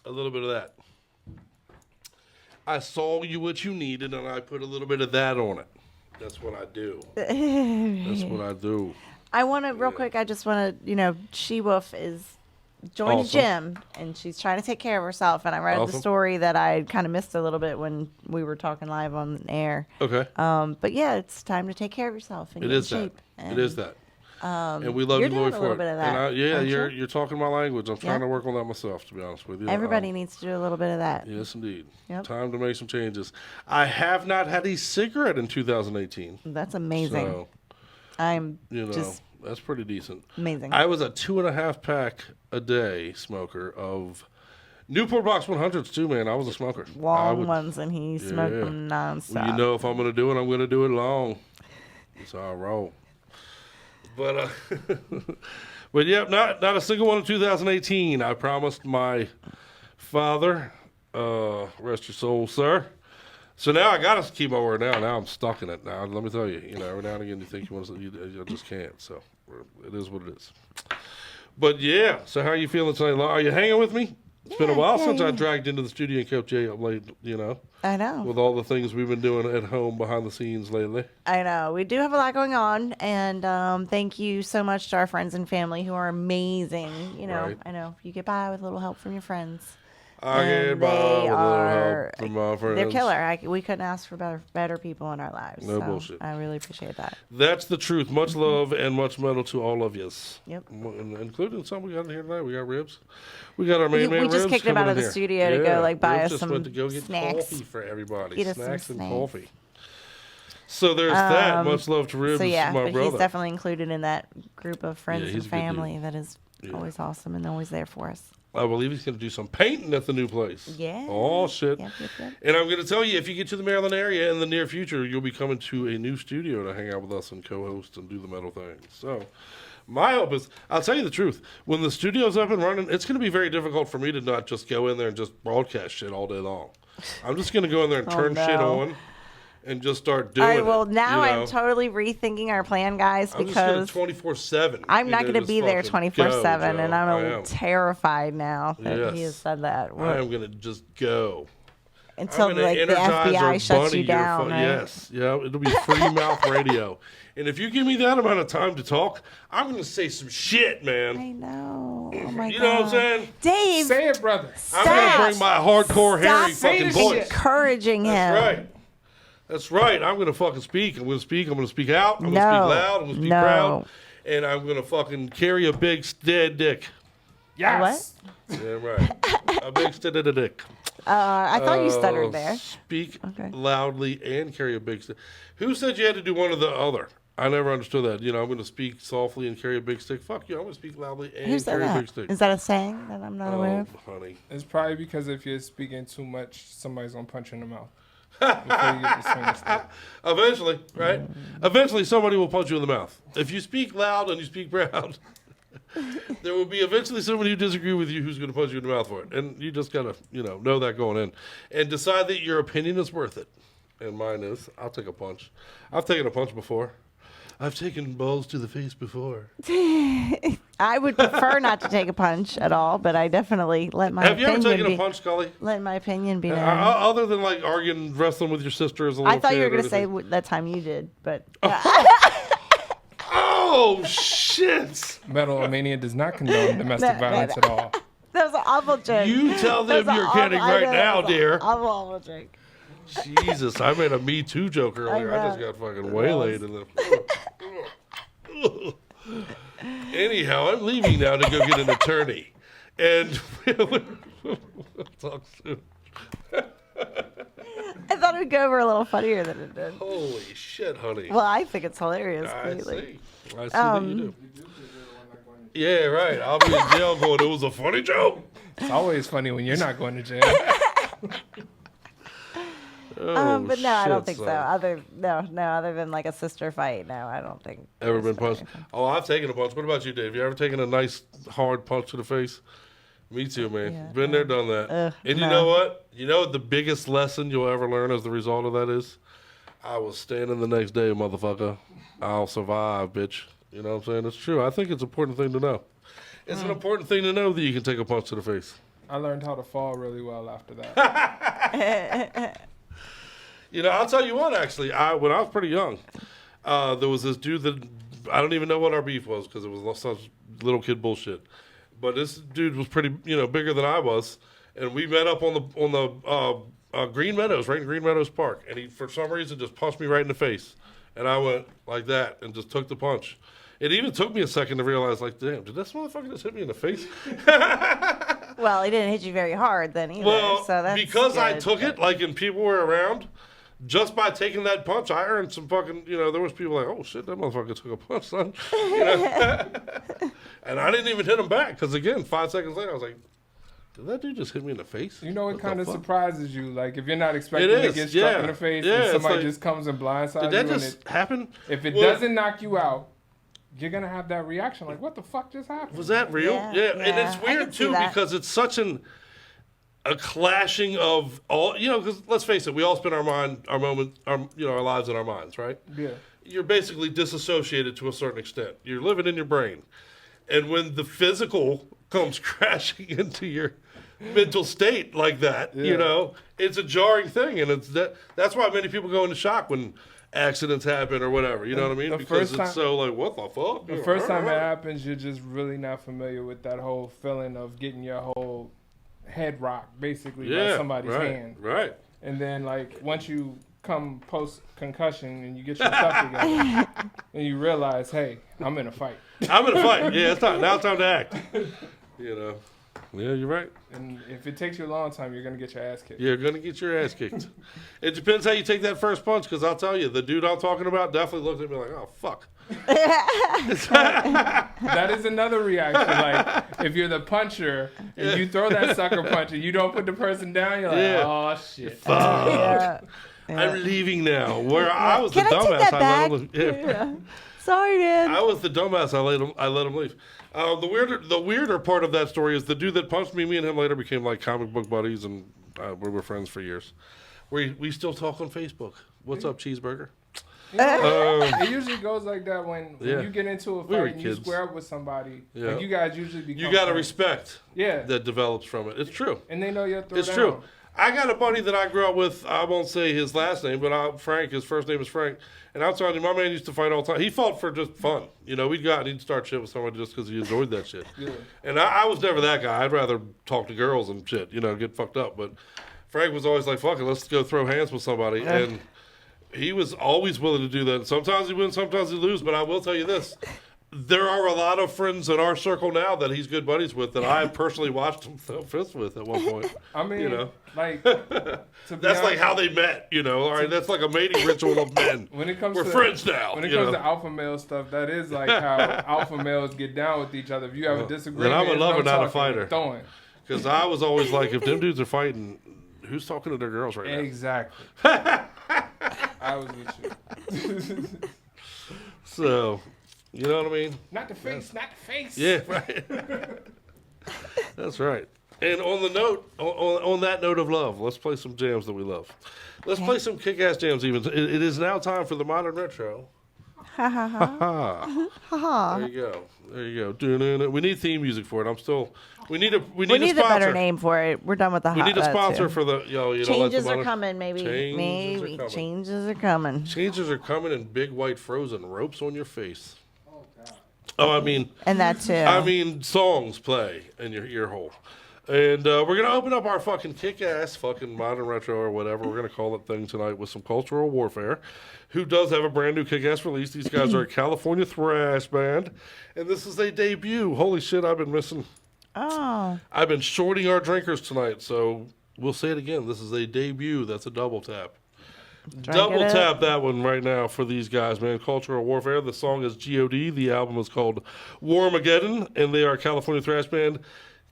[SPEAKER 14] A little bit of that. I saw you what you needed, and I put a little bit of that on it. That's what I do. That's what I do.
[SPEAKER 15] I want to, real quick, I just want to, She-Wolf is joined the gym, and she's trying to take care of herself. And I read the story that I kind of missed a little bit when we were talking live on air.
[SPEAKER 14] Okay.
[SPEAKER 15] But yeah, it's time to take care of yourself and get in shape.
[SPEAKER 14] It is that. And we love you, Lloyd, for it.
[SPEAKER 15] Bit of that,
[SPEAKER 14] you're talking my language. I'm trying to work on that myself, to be honest with you.
[SPEAKER 15] Everybody needs to do a little bit of that.
[SPEAKER 14] Yes, indeed.
[SPEAKER 15] Yep.
[SPEAKER 14] Time to make some changes. I have not had a cigarette in 2018.
[SPEAKER 15] That's amazing.
[SPEAKER 14] So,
[SPEAKER 15] just
[SPEAKER 14] that's pretty decent.
[SPEAKER 15] Amazing.
[SPEAKER 14] I was a 2.5 pack a day smoker of Newport Box 100s too, man. I was a smoker.
[SPEAKER 15] Long ones, and he smoked them nonstop.
[SPEAKER 14] Well, if I'm going to do it, I'm going to do it long. That's how I roll. But but yeah, not a single one in 2018. I promised my father, rest your soul, sir. So now I got to keep my word now. Now I'm stuck in it. Now let me tell you, every now and again you think you want to, you just can't. So it is what it is. But yeah, so how are you feeling tonight? Are you hanging with me? It's been a while since I dragged into the studio and kept Jay up late,
[SPEAKER 15] I know.
[SPEAKER 14] With all the things we've been doing at home behind the scenes lately.
[SPEAKER 15] I know. We do have a lot going on, and thank you so much to our friends and family who are amazing.
[SPEAKER 14] Right.
[SPEAKER 15] I know you get by with a little help from your friends.
[SPEAKER 14] I get by with a little help from my friends.
[SPEAKER 15] They're killer. We couldn't ask for better people in our lives.
[SPEAKER 14] No bullshit.
[SPEAKER 15] I really appreciate that.
[SPEAKER 14] That's the truth. Much love and much metal to all of yous.
[SPEAKER 15] Yep.
[SPEAKER 14] Including some we got in here tonight. We got ribs. We got our main man
[SPEAKER 15] We just
[SPEAKER 14] Ribs
[SPEAKER 15] kicked him out of the studio to go buy us some
[SPEAKER 14] went to go get
[SPEAKER 15] snacks.
[SPEAKER 14] coffee for everybody.
[SPEAKER 15] Get us
[SPEAKER 14] Snacks
[SPEAKER 15] some
[SPEAKER 14] and
[SPEAKER 15] snacks.
[SPEAKER 14] coffee. So there's that. Much love to Ribs, my brother.
[SPEAKER 15] He's definitely included in that group of friends and family that is always awesome and always there for us.
[SPEAKER 14] I believe he's going to do some painting at the new place.
[SPEAKER 15] Yeah.
[SPEAKER 14] Oh, shit.
[SPEAKER 15] Yep.
[SPEAKER 14] And I'm going to tell you, if you get to the Maryland area in the near future, you'll be coming to a new studio to hang out with us and co-host and do the metal thing. So my hope is, I'll tell you the truth, when the studio's up and running, it's going to be very difficult for me to not just go in there and just broadcast shit all day long. I'm just going to go in there and turn shit on and just start doing it.
[SPEAKER 15] All right, well, now I'm totally rethinking our plan, guys, because
[SPEAKER 14] I'm just 24/7.
[SPEAKER 15] I'm not going to be there 24/7, and I'm terrified now that he has said that.
[SPEAKER 14] I am going to just go.
[SPEAKER 15] Until the FBI shuts you down, right?
[SPEAKER 14] Yes, it'll be free mouth radio. And if you give me that amount of time to talk, I'm going to say some shit, man.
[SPEAKER 15] I know. Oh my God.
[SPEAKER 14] You know what I'm saying?
[SPEAKER 15] Dave.
[SPEAKER 11] Say it, brother.
[SPEAKER 15] Stop.
[SPEAKER 14] I'm going to bring my hardcore, hairy fucking voice.
[SPEAKER 15] Encouraging him.
[SPEAKER 14] That's right. That's right. I'm going to fucking speak. I'm going to speak. I'm going to speak out. I'm going to speak loud. I'm going to speak proud. And I'm going to fucking carry a big dead dick.
[SPEAKER 11] Yes.
[SPEAKER 15] What?
[SPEAKER 14] Yeah, right. A big dead dick.
[SPEAKER 15] I thought you stuttered there.
[SPEAKER 14] Speak loudly and carry a big stick. Who said you had to do one or the other? I never understood that. I'm going to speak softly and carry a big stick. Fuck you. I'm going to speak loudly and carry a big stick.
[SPEAKER 15] Is that a saying that I'm not aware of?
[SPEAKER 14] Honey.
[SPEAKER 11] It's probably because if you're speaking too much, somebody's going to punch you in the mouth. Before you get to swing the stick.
[SPEAKER 14] Eventually, right? Eventually, somebody will punch you in the mouth. If you speak loud and you speak proud, there will be eventually somebody who disagrees with you who's going to punch you in the mouth for it. And you just got to, know that going in. And decide that your opinion is worth it. And mine is, I'll take a punch. I've taken a punch before. I've taken balls to the face before.
[SPEAKER 15] I would prefer not to take a punch at all, but I definitely let my opinion be.
[SPEAKER 14] Have you ever taken a punch, Scully?
[SPEAKER 15] Let my opinion be known.
[SPEAKER 14] Other than like arguing, wrestling with your sister as a little kid.
[SPEAKER 15] I thought you were going to say that time you did, but...
[SPEAKER 14] Oh, shit.
[SPEAKER 11] Metal-O-Mania does not condone domestic violence at all.
[SPEAKER 15] That was an awful joke.
[SPEAKER 14] You tell them you're kidding right now, dear.
[SPEAKER 15] Awful joke.
[SPEAKER 14] Jesus, I made a Me Too joke earlier. I just got fucking waylaid. Anyhow, I'm leaving now to go get an attorney. And we'll talk soon.
[SPEAKER 15] I thought it would go over a little funnier than it did.
[SPEAKER 14] Holy shit, honey.
[SPEAKER 15] Well, I think it's hilarious.
[SPEAKER 14] I see that you do. Yeah, right. I'll be in jail going, it was a funny joke.
[SPEAKER 11] It's always funny when you're not going to jail.
[SPEAKER 15] But no, I don't think so. Other than like a sister fight, no, I don't think.
[SPEAKER 14] Ever been punched? Oh, I've taken a punch. What about you, Dave? You ever taken a nice hard punch to the face? Me too, man.
[SPEAKER 15] Yeah,
[SPEAKER 14] been there, done that. And you know what? You know what the biggest lesson you'll ever learn as the result of that is? I was standing the next day, motherfucker. I'll survive, bitch. You know what I'm saying? It's true. I think it's an important thing to know. It's an important thing to know that you can take a punch to the face.
[SPEAKER 11] I learned how to fall really well after that.
[SPEAKER 14] You know, I'll tell you what. Actually, when I was pretty young, there was this dude that I don't even know what our beef was because it was such little kid bullshit. But this dude was pretty, bigger than I was, and we met up on the Green Meadows, right in Green Meadows Park, and he for some reason just punched me right in the face, and I went like that and just took the punch. It even took me a second to realize, like, damn, did this motherfucker just hit me in the face?
[SPEAKER 15] Well, he didn't hit you very hard then either.
[SPEAKER 14] Well,
[SPEAKER 15] so that's
[SPEAKER 14] because
[SPEAKER 15] good.
[SPEAKER 14] I took it, like, and people were around, just by taking that punch, I earned some fucking, there was people like, oh, shit, that motherfucker took a punch, son. And I didn't even hit him back, because, again, 5 seconds later, I was like, did that dude just hit me in the face?
[SPEAKER 11] You know, it kind of surprises you. Like, if you're not expecting to get struck in the face and somebody just comes and blindsides you.
[SPEAKER 14] Did that just happen?
[SPEAKER 11] If it doesn't knock you out, you're going to have that reaction. Like, what the fuck just happened?
[SPEAKER 14] Was that real? Yeah. And it's weird, too, because it's such a clashing of all, because let's face it, we all spend our lives in our minds, right?
[SPEAKER 11] Yeah.
[SPEAKER 14] You're basically disassociated to a certain extent. You're living in your brain. And when the physical comes crashing into your mental state like that, it's a jarring thing. And that's why many people go into shock when accidents happen or whatever. You know what I mean? Because it's so like, what the fuck?
[SPEAKER 11] The first time it happens, you're just really not familiar with that whole feeling of getting your whole head rocked basically by somebody's hand.
[SPEAKER 14] Right.
[SPEAKER 11] And then like once you come post concussion and you get your stuff together and you realize, hey, I'm in a fight.
[SPEAKER 14] I'm in a fight. Yeah, now it's time to act. Yeah, you're right.
[SPEAKER 11] And if it takes you a long time, you're gonna get your ass kicked.
[SPEAKER 14] You're gonna get your ass kicked. It depends how you take that first punch, because I'll tell you, the dude I'm talking about definitely looked at me like, oh fuck.
[SPEAKER 11] That is another reaction. Like if you're the puncher and you throw that sucker punch and you don't put the person down, you're like, oh shit.
[SPEAKER 14] Fuck. I'm leaving now. Where I was the dumbass, I let him leave.
[SPEAKER 15] Sorry, man.
[SPEAKER 14] I was the dumbass. I let him leave. The weirder part of that story is the dude that punched me. Me and him later became like comic book buddies, and we were friends for years. We still talk on Facebook. What's up, cheeseburger?
[SPEAKER 11] It usually goes like that when you get into a fight and you square up with somebody.
[SPEAKER 14] Yeah.
[SPEAKER 11] Like you guys usually become
[SPEAKER 14] you got to
[SPEAKER 11] friends.
[SPEAKER 14] respect.
[SPEAKER 11] Yeah.
[SPEAKER 14] That develops from it. It's true.
[SPEAKER 11] And they know you'll throw
[SPEAKER 14] It's
[SPEAKER 11] down.
[SPEAKER 14] true. I got a buddy that I grew up with. I won't say his last name, but Frank. His first name is Frank. And I'm telling you, my man used to fight all the time. He fought for just fun. We'd go out and he'd start shit with somebody just because he enjoyed that shit.
[SPEAKER 11] Yeah.
[SPEAKER 14] And I was never that guy. I'd rather talk to girls and shit, get fucked up. But Frank was always like, fuck it, let's go throw hands with somebody. And he was always willing to do that. And sometimes he wins, sometimes he loses. But I will tell you this. There are a lot of friends in our circle now that he's good buddies with that I personally watched him throw fists with at one point.
[SPEAKER 11] I mean, like,
[SPEAKER 14] that's like how they met, All right, that's like a mating ritual of men.
[SPEAKER 11] When it comes
[SPEAKER 14] We're friends now.
[SPEAKER 11] When it comes to alpha male stuff, that is like how alpha males get down with each other. If you have a disagreement,
[SPEAKER 14] then I'm a lover, not a fighter.
[SPEAKER 11] Throwing.
[SPEAKER 14] Because I was always like, if them dudes are fighting, who's talking to their girls right now?
[SPEAKER 11] Exactly. I was with you.
[SPEAKER 14] So. You know what I mean?
[SPEAKER 11] Not the face, not the face.
[SPEAKER 14] Yeah, right. That's right. And on that note of love, let's play some jams that we love. Let's play some kick-ass jams. Even it is now time for the modern retro.
[SPEAKER 15] Ha ha ha. Ha ha.
[SPEAKER 14] There you go. We need theme music for it. We need a
[SPEAKER 15] We need a better name for it. We're done with the.
[SPEAKER 14] We need a sponsor for the.
[SPEAKER 15] Changes are coming. Maybe changes are coming.
[SPEAKER 14] Changes are coming, and big white frozen ropes on your face. Oh, I mean,
[SPEAKER 15] and that too.
[SPEAKER 14] I mean, songs play in your ear hole. And we're going to open up our fucking kick-ass fucking modern retro or whatever we're going to call it thing tonight with some Cultural Warfare, who does have a brand new kick-ass release. These guys are a California thrash band, and this is a debut. Holy shit, I've been missing.
[SPEAKER 15] Oh.
[SPEAKER 14] I've been shorting our drinkers tonight, so we'll say it again. This is a debut. That's a double tap. Double tap that one right now for these guys, man. Cultural Warfare. The song is G.O.D. The album is called Warmageddon, and they are a California thrash band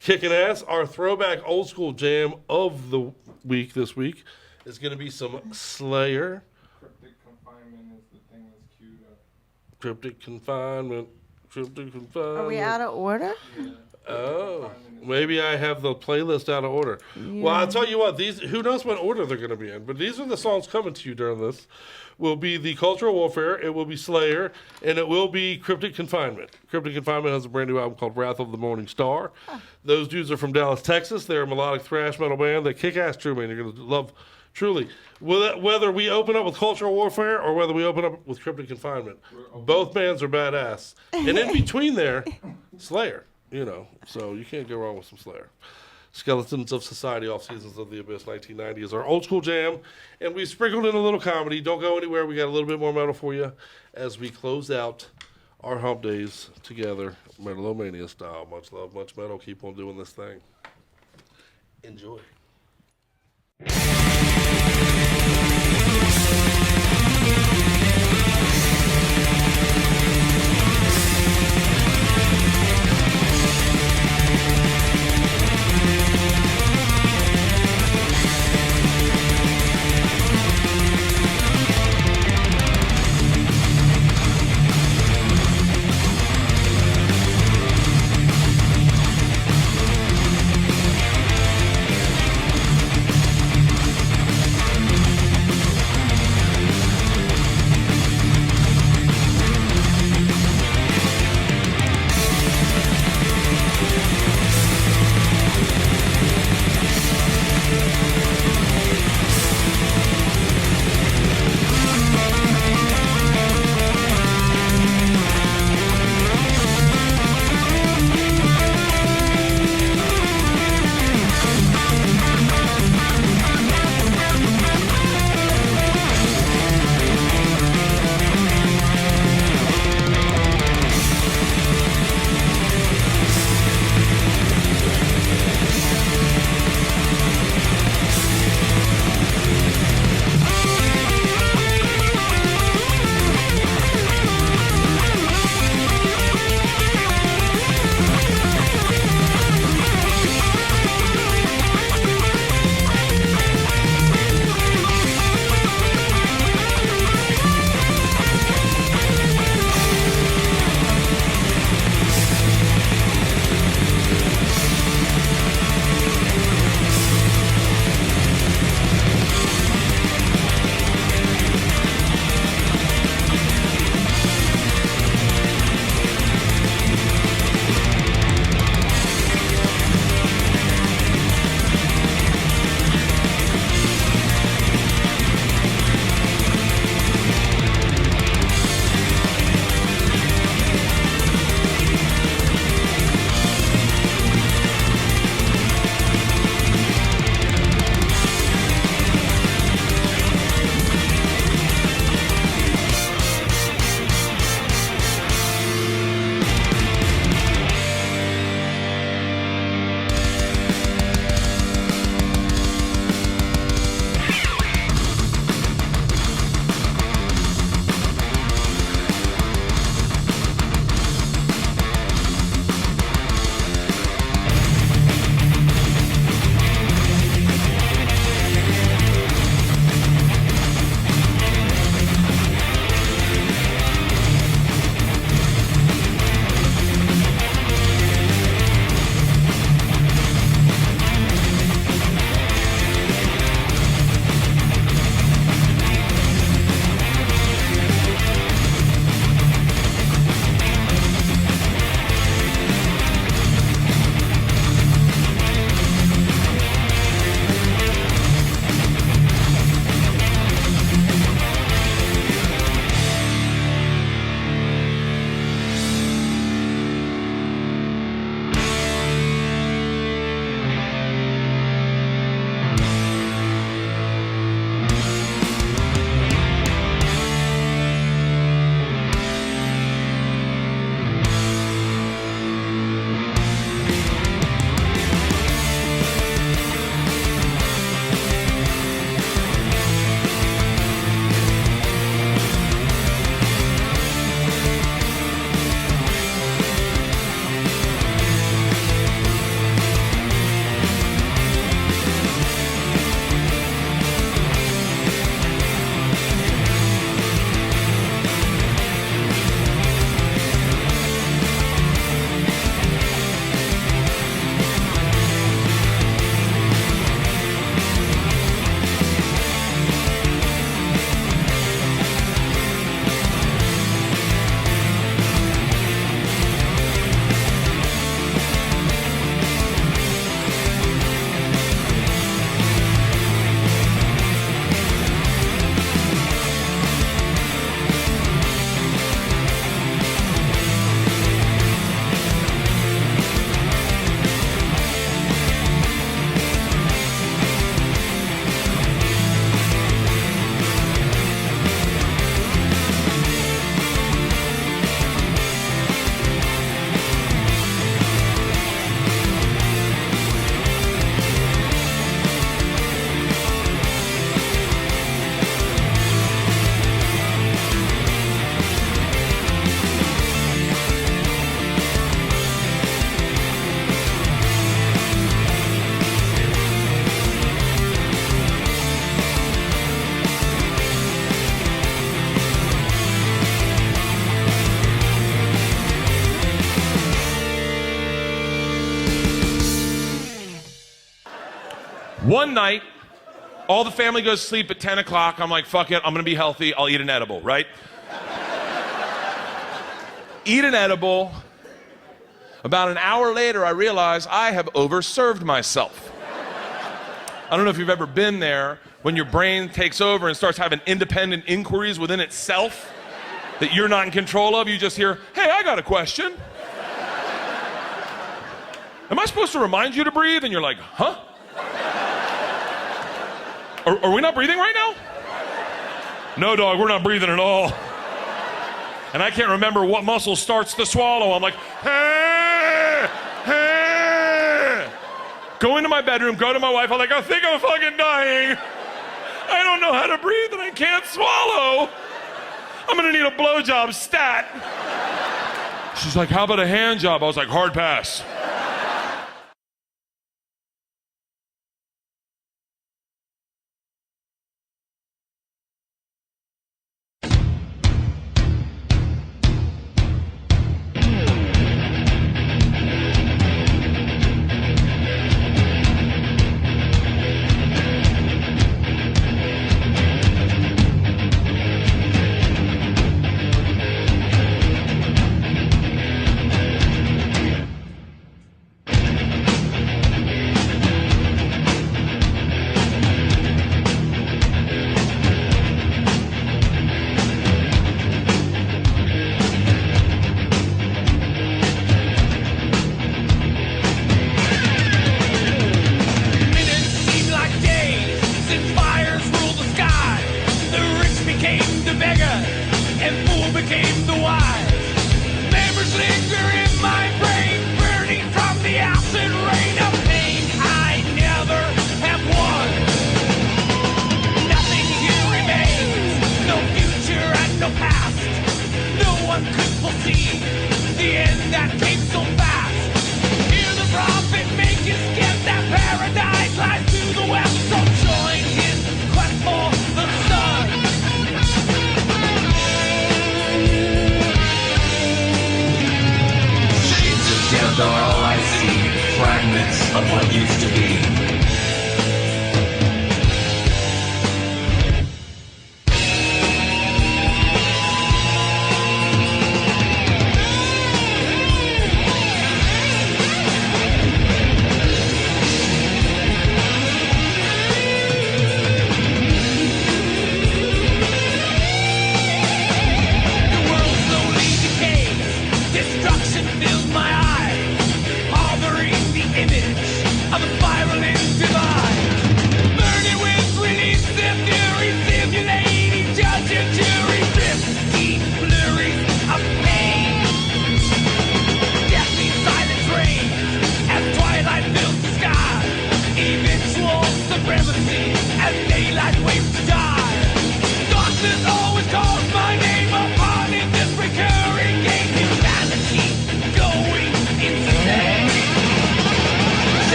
[SPEAKER 14] kicking ass. Our throwback old school jam of the week this week is going to be some Slayer.
[SPEAKER 11] Cryptic Confinement is the thing that's queued up.
[SPEAKER 14] Cryptic Confinement.
[SPEAKER 15] Are we out of order?
[SPEAKER 14] Oh, maybe I have the playlist out of order. Yeah. Well, I'll tell you what, these, who knows what order they're going to be in, but these are the songs coming to you during this. Will be the Cultural Warfare, it will be Slayer, and it will be Cryptic Confinement. Cryptic Confinement has a brand new album called Wrath of the Morning Star. Those dudes are from Dallas, Texas. They're a melodic thrash metal band. They kick ass, true, man. You're going to love, truly. Whether we open up with Cultural Warfare or whether we open up with Cryptic Confinement, both bands are badass. And in between there, Slayer, you know, so you can't go wrong with some Slayer. Skeletons of Society, Off Seasons of the Abyss, 1990 is our old school jam. And we sprinkled in a little comedy. Don't go anywhere. We got a little bit more metal for you as we close out our hump days together, Metal-O-Mania style. Much love, much metal. Keep on doing this thing. Enjoy.
[SPEAKER 17] One night, all the family goes to sleep at 10 o'clock. I'm like, fuck it, I'm gonna be healthy. I'll eat an edible, right? Eat an edible. About an hour later, I realize I have overserved myself. I don't know if you've ever been there when your brain takes over and starts having independent inquiries within itself that you're not in control of. You just hear, hey, I got a question. Am I supposed to remind you to breathe? And you're like, huh? Are we not breathing right now? No, dog, we're not breathing at all. And I can't remember what muscle starts to swallow. I'm like, hey, hey. Go into my bedroom, go to my wife. I'm like, I think I'm fucking dying. I don't know how to breathe and I can't swallow. I'm gonna need a blowjob stat. She's like, how about a hand job? I was like, hard pass.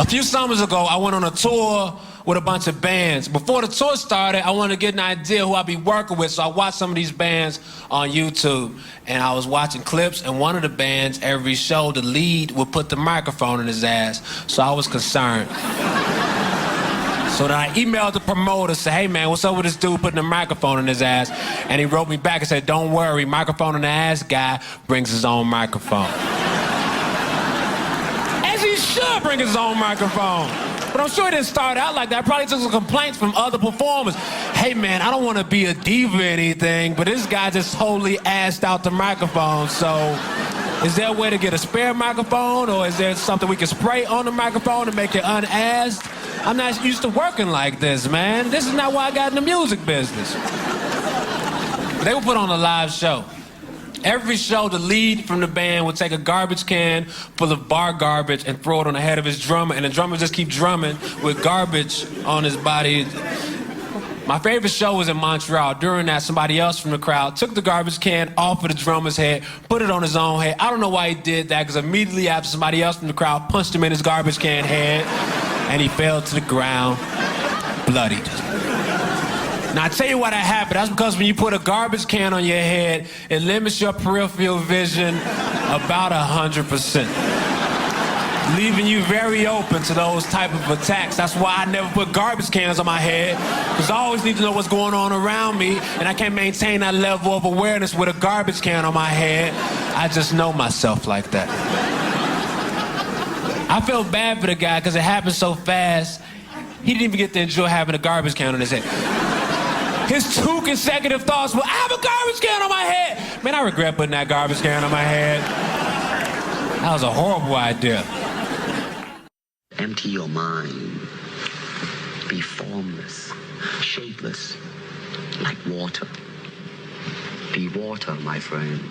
[SPEAKER 18] few summers ago, I went on a tour with a bunch of bands. Before the tour started, I wanted to get an idea who I'd be working with, so I watched some of these bands on YouTube. And I was watching clips, and one of the bands, every show, the lead would put the microphone in his ass. So I was concerned. So then I emailed the promoter, said, hey man, what's up with this dude putting a microphone in his ass? And he wrote me back and said, don't worry, microphone in the ass guy brings his own microphone. As he should bring his own microphone. But I'm sure it didn't start out like that. I probably took some complaints from other performers. Hey man, I don't want to be a diva or anything, but this guy just totally assed out the microphone. So is there a way to get a spare microphone, or is there something we can spray on the microphone to make it unassed? I'm not used to working like this, man. This is not why I got in the music business. They would put on a live show. Every show, the lead from the band would take a garbage can full of bar garbage and throw it on the head of his drummer, and the drummer just keep drumming with garbage on his body. My favorite show was in Montreal. During that, somebody else from the crowd took the garbage can off of the drummer's head, put it on his own head. I don't know why he did that, because immediately after, somebody else from the crowd punched him in his garbage can head, and he fell to the ground, bloodied. Now, I tell you why that happened. That's because when you put a garbage can on your head, it limits your peripheral vision about 100%, leaving you very open to those type of attacks. That's why I never put garbage cans on my head, because I always need to know what's going on around me, and I can't maintain that level of awareness with a garbage can on my head. I just know myself like that. I felt bad for the guy because it happened so fast, he didn't even get to enjoy having a garbage can on his head. His 2 consecutive thoughts were, I have a garbage can on my head. Man, I regret putting that garbage can on my head. That was a horrible idea.
[SPEAKER 19] Empty your mind. Be formless, shapeless, like water. Be water, my friend.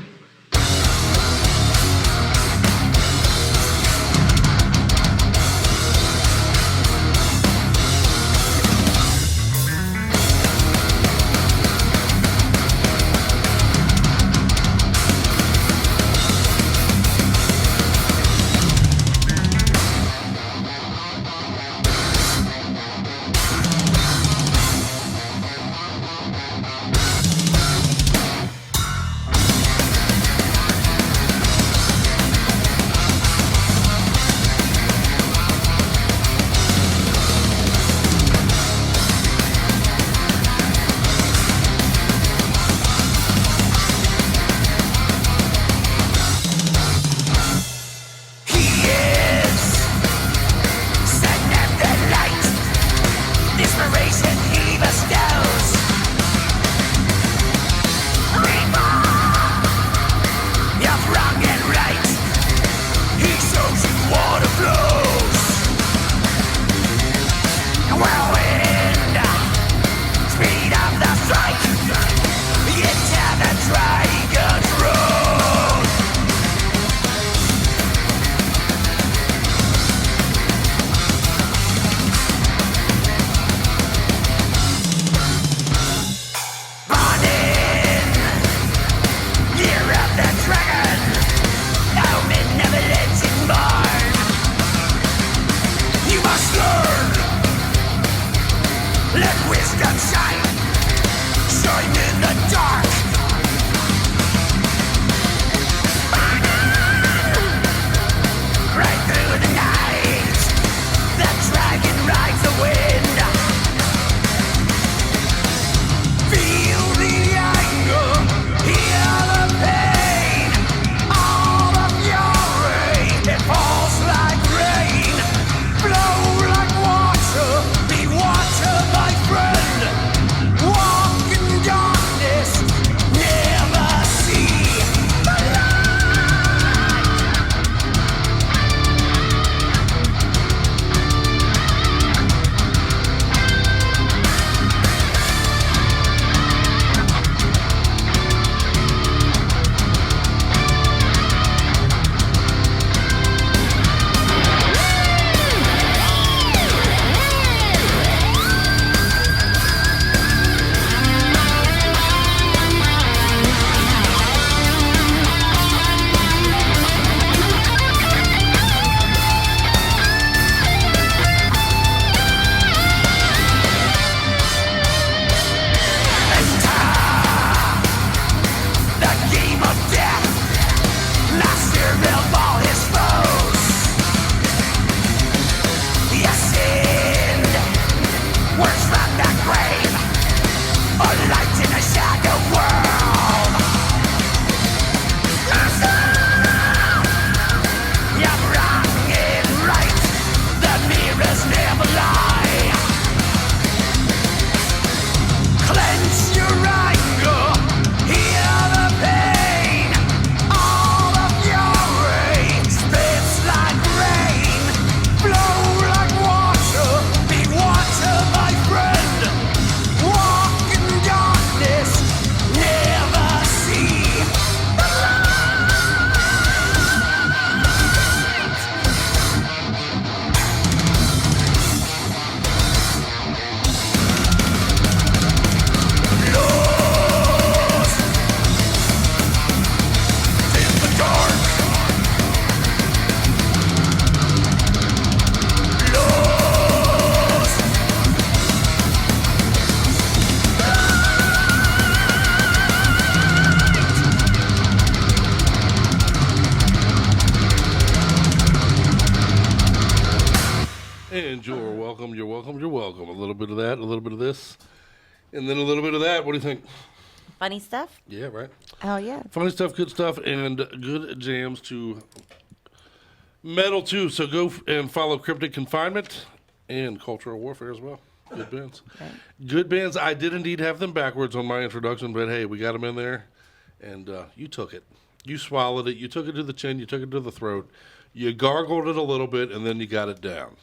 [SPEAKER 14] And you're welcome, you're welcome, you're welcome. A little bit of that, a little bit of this, and then a little bit of that. What do you think?
[SPEAKER 15] Funny stuff?
[SPEAKER 14] Yeah, right.
[SPEAKER 15] Oh, yeah.
[SPEAKER 14] Funny stuff, good stuff, and good jams to metal, too. So go and follow Cryptic Confinement and Cultural Warfare as well. Good bands.
[SPEAKER 15] Okay.
[SPEAKER 14] Good bands. I did indeed have them backwards on my introduction, but hey, we got them in there, and you took it. You swallowed it. You took it to the chin. You took it to the throat. You gargled it a little bit, and then you got it down.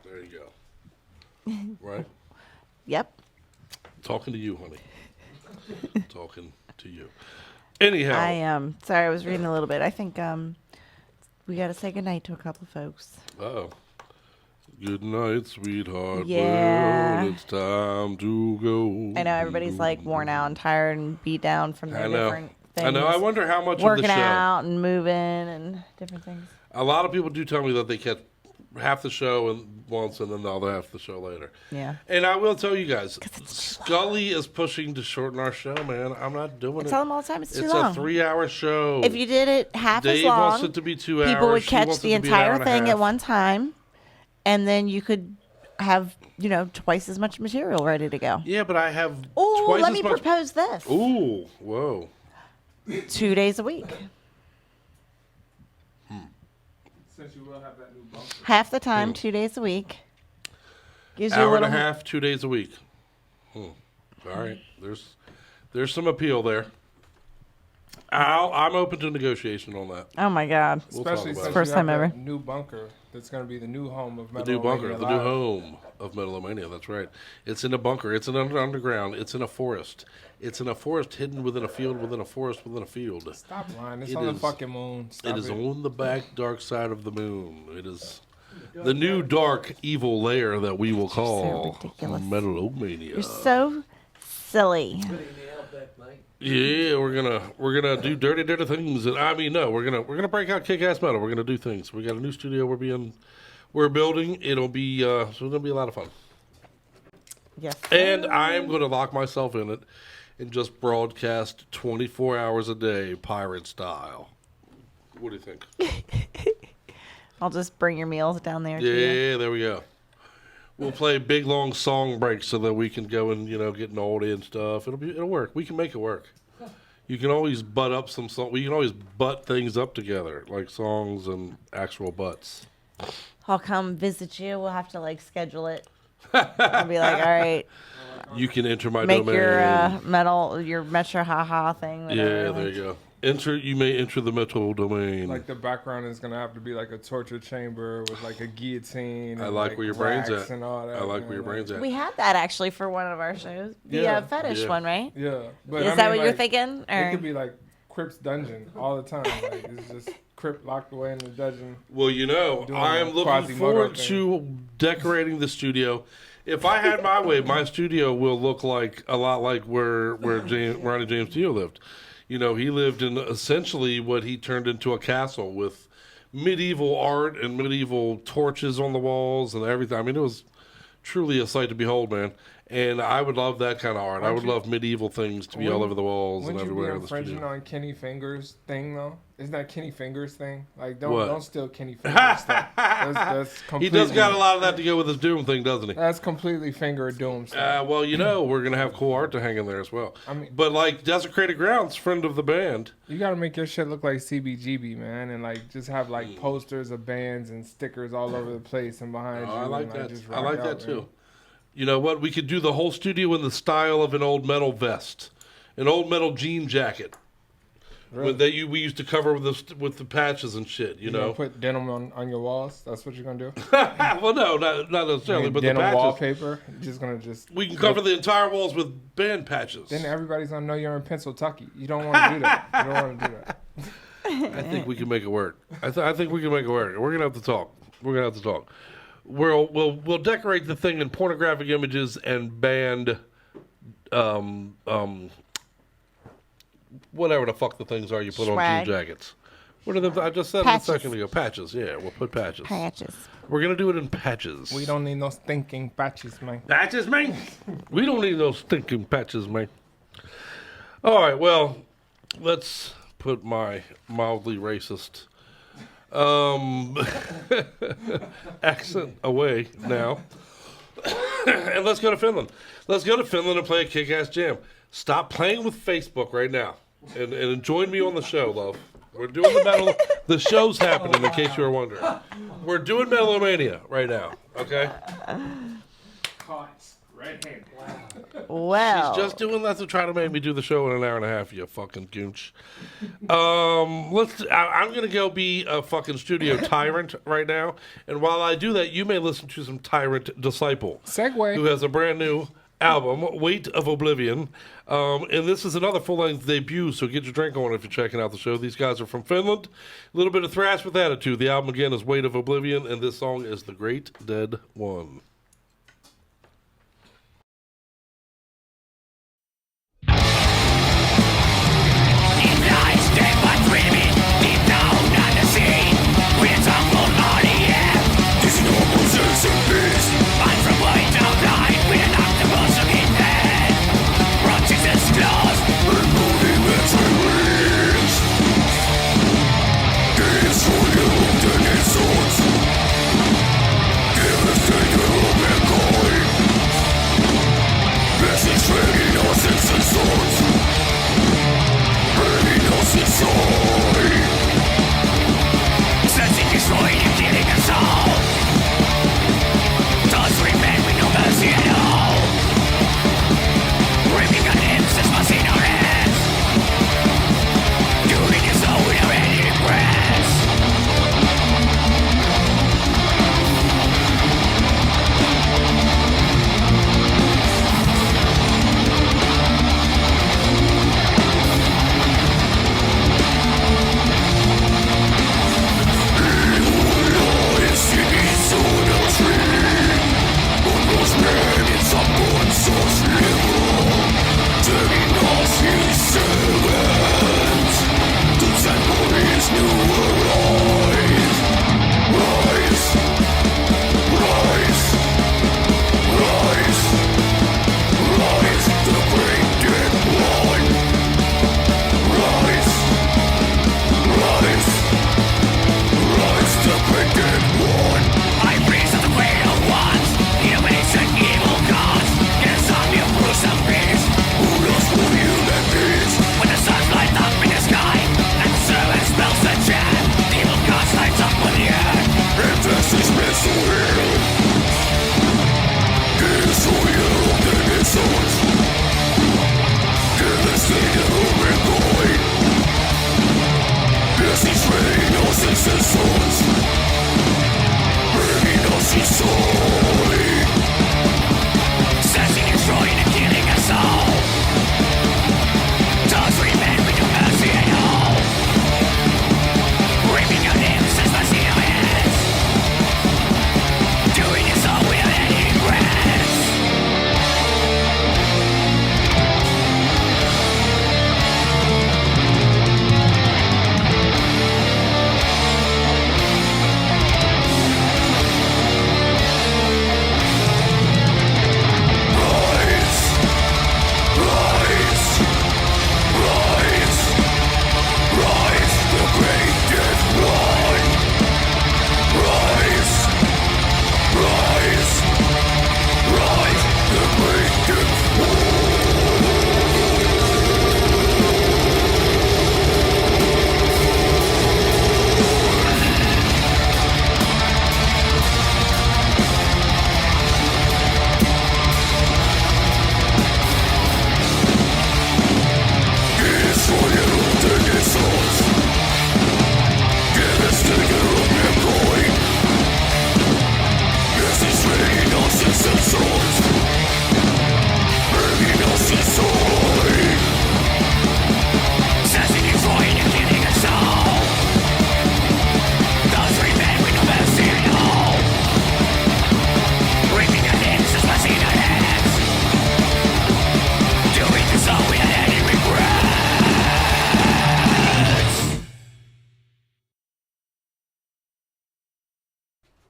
[SPEAKER 14] There you go. Right?
[SPEAKER 15] Yep.
[SPEAKER 14] Talking to you, honey. Talking to you. Anyhow.
[SPEAKER 15] I sorry, I was reading a little bit. I think we got to say goodnight to a couple of folks.
[SPEAKER 14] Uh-oh. Good night, sweetheart.
[SPEAKER 15] Yeah.
[SPEAKER 14] Well, it's time to go.
[SPEAKER 15] I know everybody's like worn out and tired and beat down from their different things.
[SPEAKER 14] I know. I wonder how much
[SPEAKER 15] working
[SPEAKER 14] of the show.
[SPEAKER 15] out and moving and different things.
[SPEAKER 14] A lot of people do tell me that they catch half the show once and then the other half of the show later.
[SPEAKER 15] Yeah.
[SPEAKER 14] And I will tell you guys, Scully is pushing to shorten our show, man. I'm not doing it.
[SPEAKER 15] I tell them all the time, it's too
[SPEAKER 14] long.
[SPEAKER 15] long.
[SPEAKER 14] It's a 3-hour show.
[SPEAKER 15] If you did it half
[SPEAKER 14] Dave
[SPEAKER 15] as long,
[SPEAKER 14] wants it to be 2 hours.
[SPEAKER 15] people would
[SPEAKER 14] She
[SPEAKER 15] catch
[SPEAKER 14] wants
[SPEAKER 15] the
[SPEAKER 14] it to be an hour
[SPEAKER 15] entire
[SPEAKER 14] and a
[SPEAKER 15] thing
[SPEAKER 14] half.
[SPEAKER 15] at one time, and then you could have, twice as much material ready to go.
[SPEAKER 14] Yeah, but I have
[SPEAKER 15] Oh,
[SPEAKER 14] twice
[SPEAKER 15] let
[SPEAKER 14] as
[SPEAKER 15] me
[SPEAKER 14] much.
[SPEAKER 15] propose this.
[SPEAKER 14] Ooh, whoa.
[SPEAKER 15] 2 days a week.
[SPEAKER 11] Since you will have that new bunker.
[SPEAKER 15] Half the time, 2 days a week. Gives you a
[SPEAKER 14] Hour and
[SPEAKER 15] little
[SPEAKER 14] a half, 2 days a week. All right, there's some appeal there. I'm open to negotiation on that.
[SPEAKER 15] Oh my God!
[SPEAKER 11] Especially since
[SPEAKER 15] first
[SPEAKER 11] you
[SPEAKER 15] time
[SPEAKER 11] have
[SPEAKER 15] ever.
[SPEAKER 11] that new bunker that's going to be the new home of
[SPEAKER 14] The
[SPEAKER 11] Metal-O-Mania.
[SPEAKER 14] new bunker, the new
[SPEAKER 11] Live.
[SPEAKER 14] home of Metal-O-Mania. That's right. It's in a bunker. It's in underground. It's in a forest. It's in a forest hidden within a field within a forest within a field.
[SPEAKER 11] Stop lying. It's on the fucking moon. Stop
[SPEAKER 14] it is on the back dark side of the moon. It is the new dark evil lair that we will call Metal-O-Mania.
[SPEAKER 15] You're so silly.
[SPEAKER 14] Yeah, we're gonna do dirty things, and we're gonna break out kick-ass metal. We're gonna do things. We got a new studio we're building. It'll be so it'll be a lot of fun.
[SPEAKER 15] Yes.
[SPEAKER 14] And I am going to lock myself in it and just broadcast 24 hours a day, pirate style. What do you think?
[SPEAKER 15] I'll just bring your meals down there. To you.
[SPEAKER 14] Yeah, there we go. We'll play big long song breaks so that we can go and get an oldie and stuff. It'll work. We can make it work. You can always butt up some song. We can always butt things up together, like songs and actual butts.
[SPEAKER 15] I'll come visit you. We'll have to schedule it. I'll be like, all right.
[SPEAKER 14] You can enter my
[SPEAKER 15] make
[SPEAKER 14] domain.
[SPEAKER 15] your Metro haha thing. Whatever.
[SPEAKER 14] Yeah, there you go. You may enter the Metal domain.
[SPEAKER 11] Like the background is gonna have to be like a torture chamber with like a guillotine.
[SPEAKER 14] I
[SPEAKER 11] and
[SPEAKER 14] like where your brain's at.
[SPEAKER 11] and all that,
[SPEAKER 14] I like where your brain's at.
[SPEAKER 15] We had that actually for one of our shows. The fetish one, right?
[SPEAKER 11] Yeah. But
[SPEAKER 15] is that what you're thinking? Or?
[SPEAKER 11] It could be like Crypt's dungeon all the time. Like it's just Crypt locked away in the dungeon.
[SPEAKER 14] Well, I am looking forward to decorating the studio. If I had my way, my studio will look a lot like where Ronnie James Dio lived. He lived in essentially what he turned into a castle with medieval art and medieval torches on the walls and everything. I mean, it was truly a sight to behold, man. And I would love that kind of art. I would love medieval things to be all over the walls and everywhere in the studio.
[SPEAKER 11] Wouldn't you be infringing on Kenny Fingers' thing, though? Isn't that Kenny Fingers' thing? Like, don't
[SPEAKER 14] What?
[SPEAKER 11] steal Kenny Fingers' stuff. That's
[SPEAKER 14] He does got a lot of that to go with his Doom thing, doesn't he?
[SPEAKER 11] That's completely Finger of Doom stuff.
[SPEAKER 14] Well, we're going to have cool art to hang in there as well. But Desecrated Grounds, friend of the band.
[SPEAKER 11] You got to make your shit look like CBGB, man, and just have posters of bands and stickers all over the place and behind you.
[SPEAKER 14] I like
[SPEAKER 11] and,
[SPEAKER 14] that.
[SPEAKER 11] just
[SPEAKER 14] I
[SPEAKER 11] rock
[SPEAKER 14] like
[SPEAKER 11] out,
[SPEAKER 14] that
[SPEAKER 11] man.
[SPEAKER 14] too. You know what? We could do the whole studio in the style of an old metal vest, an old metal jean jacket.
[SPEAKER 11] Really?
[SPEAKER 14] We used to cover with the patches and shit. You know,
[SPEAKER 11] gonna put denim on your walls. That's what you're gonna do.
[SPEAKER 14] Well, no, not necessarily, but the
[SPEAKER 11] denim
[SPEAKER 14] patches.
[SPEAKER 11] wallpaper. You're just gonna
[SPEAKER 14] We can cover the entire walls with band patches.
[SPEAKER 11] Then everybody's gonna know you're in Pennsylvania. You don't want to do that. You don't want to do that.
[SPEAKER 14] I think we can make it work. I think we can make it work. We're gonna have to talk. We'll decorate the thing in pornographic images and band, whatever the fuck the things are you put
[SPEAKER 15] Swag.
[SPEAKER 14] on jean jackets. What are the? I just said
[SPEAKER 15] Patches.
[SPEAKER 14] it a second ago. Patches. Yeah, we'll put patches.
[SPEAKER 15] Patches.
[SPEAKER 14] We're gonna do it in patches.
[SPEAKER 11] We don't need no stinking patches, man.
[SPEAKER 14] Patches, man. We don't need no stinking patches, man. All right. Well, let's put my mildly racist Accent away now. And let's go to Finland. Let's go to Finland and play a kick-ass jam. Stop playing with Facebook right now. And join me on the show, love. We're doing the metal. The show's happening, in case you were wondering. We're doing Metal-O-Mania right now, okay?
[SPEAKER 11] Red hand.
[SPEAKER 15] Well.
[SPEAKER 14] She's just doing that to try to make me do the show in an hour and a half, you fucking goonch. I'm going to go be a fucking studio tyrant right now. And while I do that, you may listen to some Tyrant Disciple.
[SPEAKER 11] Segue.
[SPEAKER 14] Who has a brand new album, Weight of Oblivion. And this is another full-length debut, so get your drink on if you're checking out the show. These guys are from Finland. A little bit of thrash with attitude. The album, again, is Weight of Oblivion, and this song is The Great Dead One.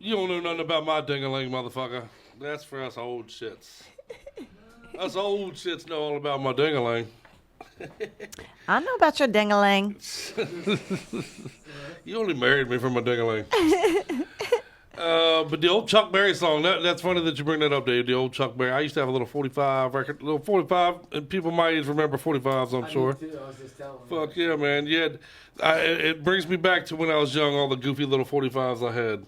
[SPEAKER 14] You don't know nothing about my ding-a-ling, motherfucker. That's for us old shits. Us old shits know all about my ding-a-ling.
[SPEAKER 15] I know about your ding-a-ling.
[SPEAKER 14] You only married me for my ding-a-ling. But the old Chuck Berry song, that's funny that you bring that up, Dave. The old Chuck Berry. I used to have a little 45 record, little 45, and people my age remember 45s, I'm sure.
[SPEAKER 20] I was just telling
[SPEAKER 14] Fuck yeah, man. Yeah, it brings me back to when I was young, all the goofy little 45s I had.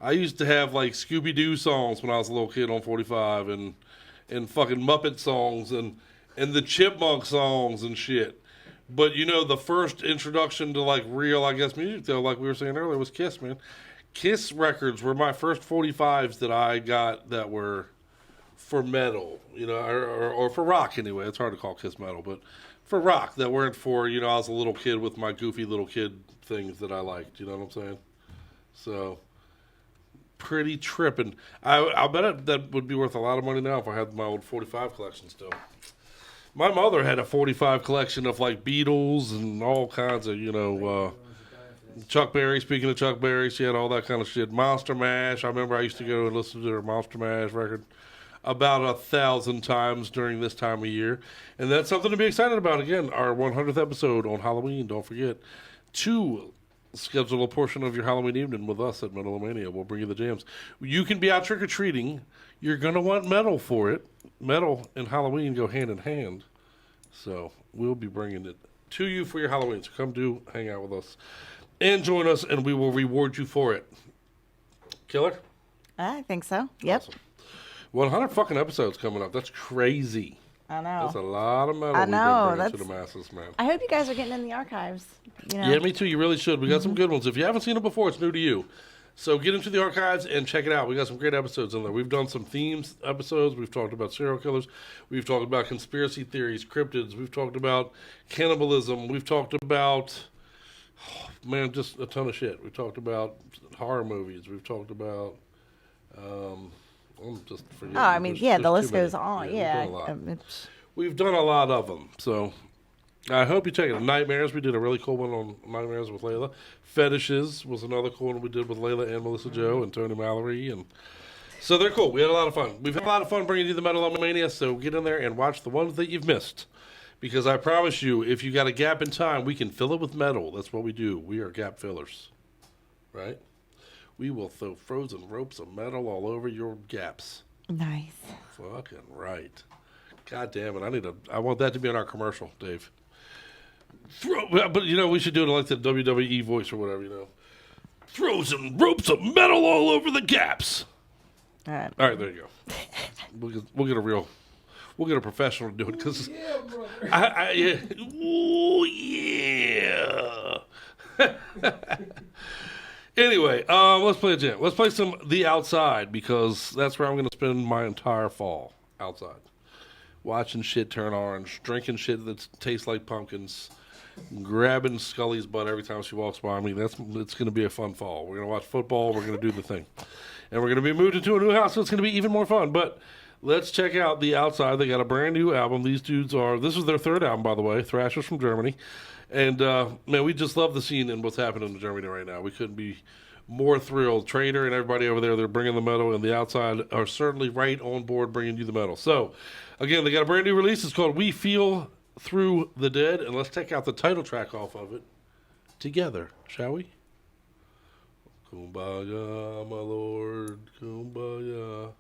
[SPEAKER 14] I used to have like Scooby-Doo songs when I was a little kid on 45 and fucking Muppet songs and the Chipmunk songs and shit. But, you know, the first introduction to like real, I guess, music though, like we were saying earlier, was Kiss, man. Kiss records were my first 45s that I got that were for metal, you know, or for rock anyway. It's hard to call Kiss metal, but for rock that weren't for, you know, I was a little kid with my goofy little kid things that I liked, you know what I'm saying? So, pretty tripping. I bet that would be worth a lot of money now if I had my old 45 collection still. My mother had a 45 collection of like Beatles and all kinds of, you know, Chuck Berry. Speaking of Chuck Berry, she had all that kind of shit. Monster Mash. I remember I used to go and listen to her Monster Mash record about 1,000 times during this time of year. And that's something to be excited about. Again, our 100th episode on Halloween. Don't forget to schedule a portion of your Halloween evening with us at Metal-O-Mania. We'll bring you the jams. You can be out trick-or-treating. You're going to want metal for it. Metal and Halloween go hand in hand. So we'll be bringing it to you for your Halloween. So come do hang out with us and join us, and we will reward you for it. Killer?
[SPEAKER 15] I think so. Yep.
[SPEAKER 14] Awesome. 100 fucking episodes coming up. That's crazy.
[SPEAKER 15] I know.
[SPEAKER 14] That's a lot of metal
[SPEAKER 15] I know.
[SPEAKER 14] we've been bringing to the masses, man.
[SPEAKER 15] I hope you guys are getting in the archives. You know?
[SPEAKER 14] Yeah, me too. You really should. We got some good ones. If you haven't seen it before, it's new to you. So get into the archives and check it out. We got some great episodes in there. We've done some themes episodes. We've talked about serial killers. We've talked about conspiracy theories, cryptids. We've talked about cannibalism. We've talked about, man, just a ton of shit. We've talked about horror movies. We've talked about, I'm just forgetting.
[SPEAKER 15] Oh, I mean,
[SPEAKER 14] there's
[SPEAKER 15] the list
[SPEAKER 14] too many.
[SPEAKER 15] goes on. Yeah.
[SPEAKER 14] We've done a lot of them. So I hope you check it out. Nightmares, we did a really cool one on Nightmares with Layla. Fetishes was another cool one we did with Layla and Melissa Joe and Tony Mallory. And so they're cool. We had a lot of fun. We've had a lot of fun bringing you the Metal-O-Mania, so get in there and watch the ones that you've missed. Because I promise you, if you got a gap in time, we can fill it with metal. That's what we do. We are gap fillers. Right? We will throw frozen ropes of metal all over your gaps.
[SPEAKER 15] Nice.
[SPEAKER 14] Fucking right. God damn it. I want that to be on our commercial, Dave. But, you know, we should do it like the WWE voice or whatever, you know. Frozen ropes of metal all over the gaps.
[SPEAKER 15] All right.
[SPEAKER 14] All right, there you go. We'll get a professional to do it because Ooh, yeah. Anyway, let's play a jam. Let's play some The Outside because that's where I'm going to spend my entire fall, outside. Watching shit turn orange, drinking shit that tastes like pumpkins, grabbing Scully's butt every time she walks by me. It's going to be a fun fall. We're going to watch football. We're going to do the thing. And we're going to be moved into a new house, so it's going to be even more fun. But let's check out The Outside. They got a brand new album. These dudes this is their third album, by the way, Thrashers from Germany. And, man, we just love the scene and what's happening in Germany right now. We couldn't be more thrilled. Trader and everybody over there, they're bringing the metal, and The Outside are certainly right on board bringing you the metal. So, again, they got a brand new release. It's called We Feel Through the Dead, and let's take out the title track off of it together, shall we? Kumbaya, my lord, kumbaya.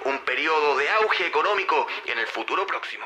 [SPEAKER 20] un periodo de auge económico en el futuro próximo.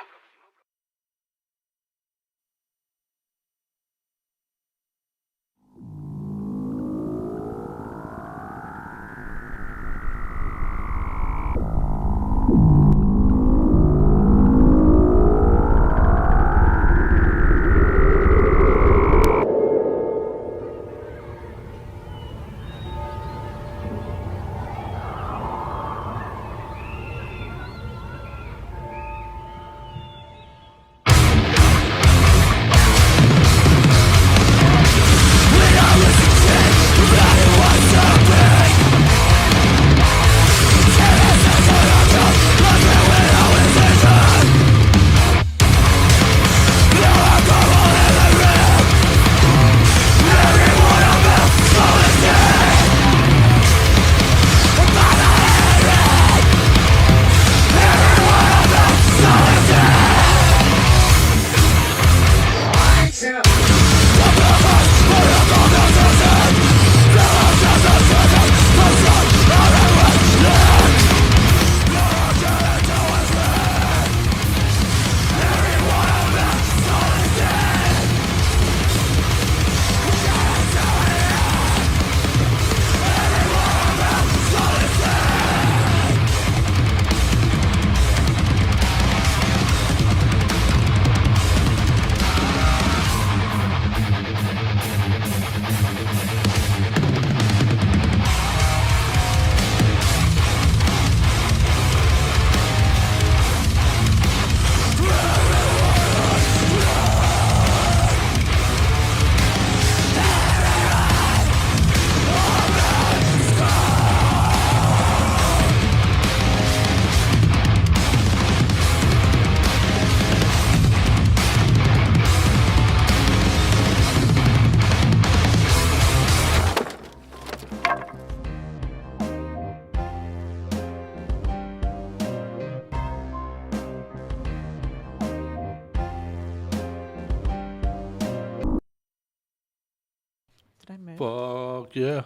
[SPEAKER 14] Fuck yeah.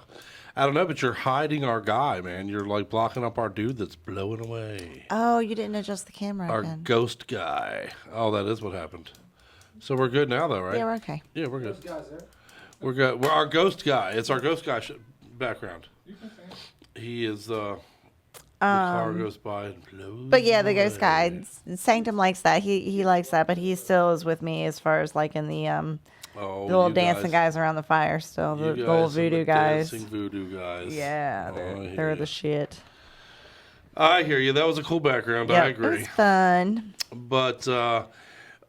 [SPEAKER 14] I don't know, but you're hiding our guy, man. You're like blocking up our dude that's blowing away.
[SPEAKER 15] Oh, you didn't adjust the camera
[SPEAKER 14] Our
[SPEAKER 15] again.
[SPEAKER 14] ghost guy. Oh, that is what happened. So we're good now, though, right?
[SPEAKER 15] Yeah, we're okay.
[SPEAKER 14] Yeah, we're good. We're good. We're our ghost guy. It's our ghost guy background. He is the car goes by and blows.
[SPEAKER 15] But yeah, the ghost guy, Sanctum likes that. He likes that, but he still is with me as far as like in the little dancing guys around the fire still. The little voodoo guys.
[SPEAKER 14] Dancing voodoo guys.
[SPEAKER 15] Yeah, they're the shit.
[SPEAKER 14] I hear you. That was a cool background.
[SPEAKER 15] Yep,
[SPEAKER 14] I agree.
[SPEAKER 15] It was fun.
[SPEAKER 14] But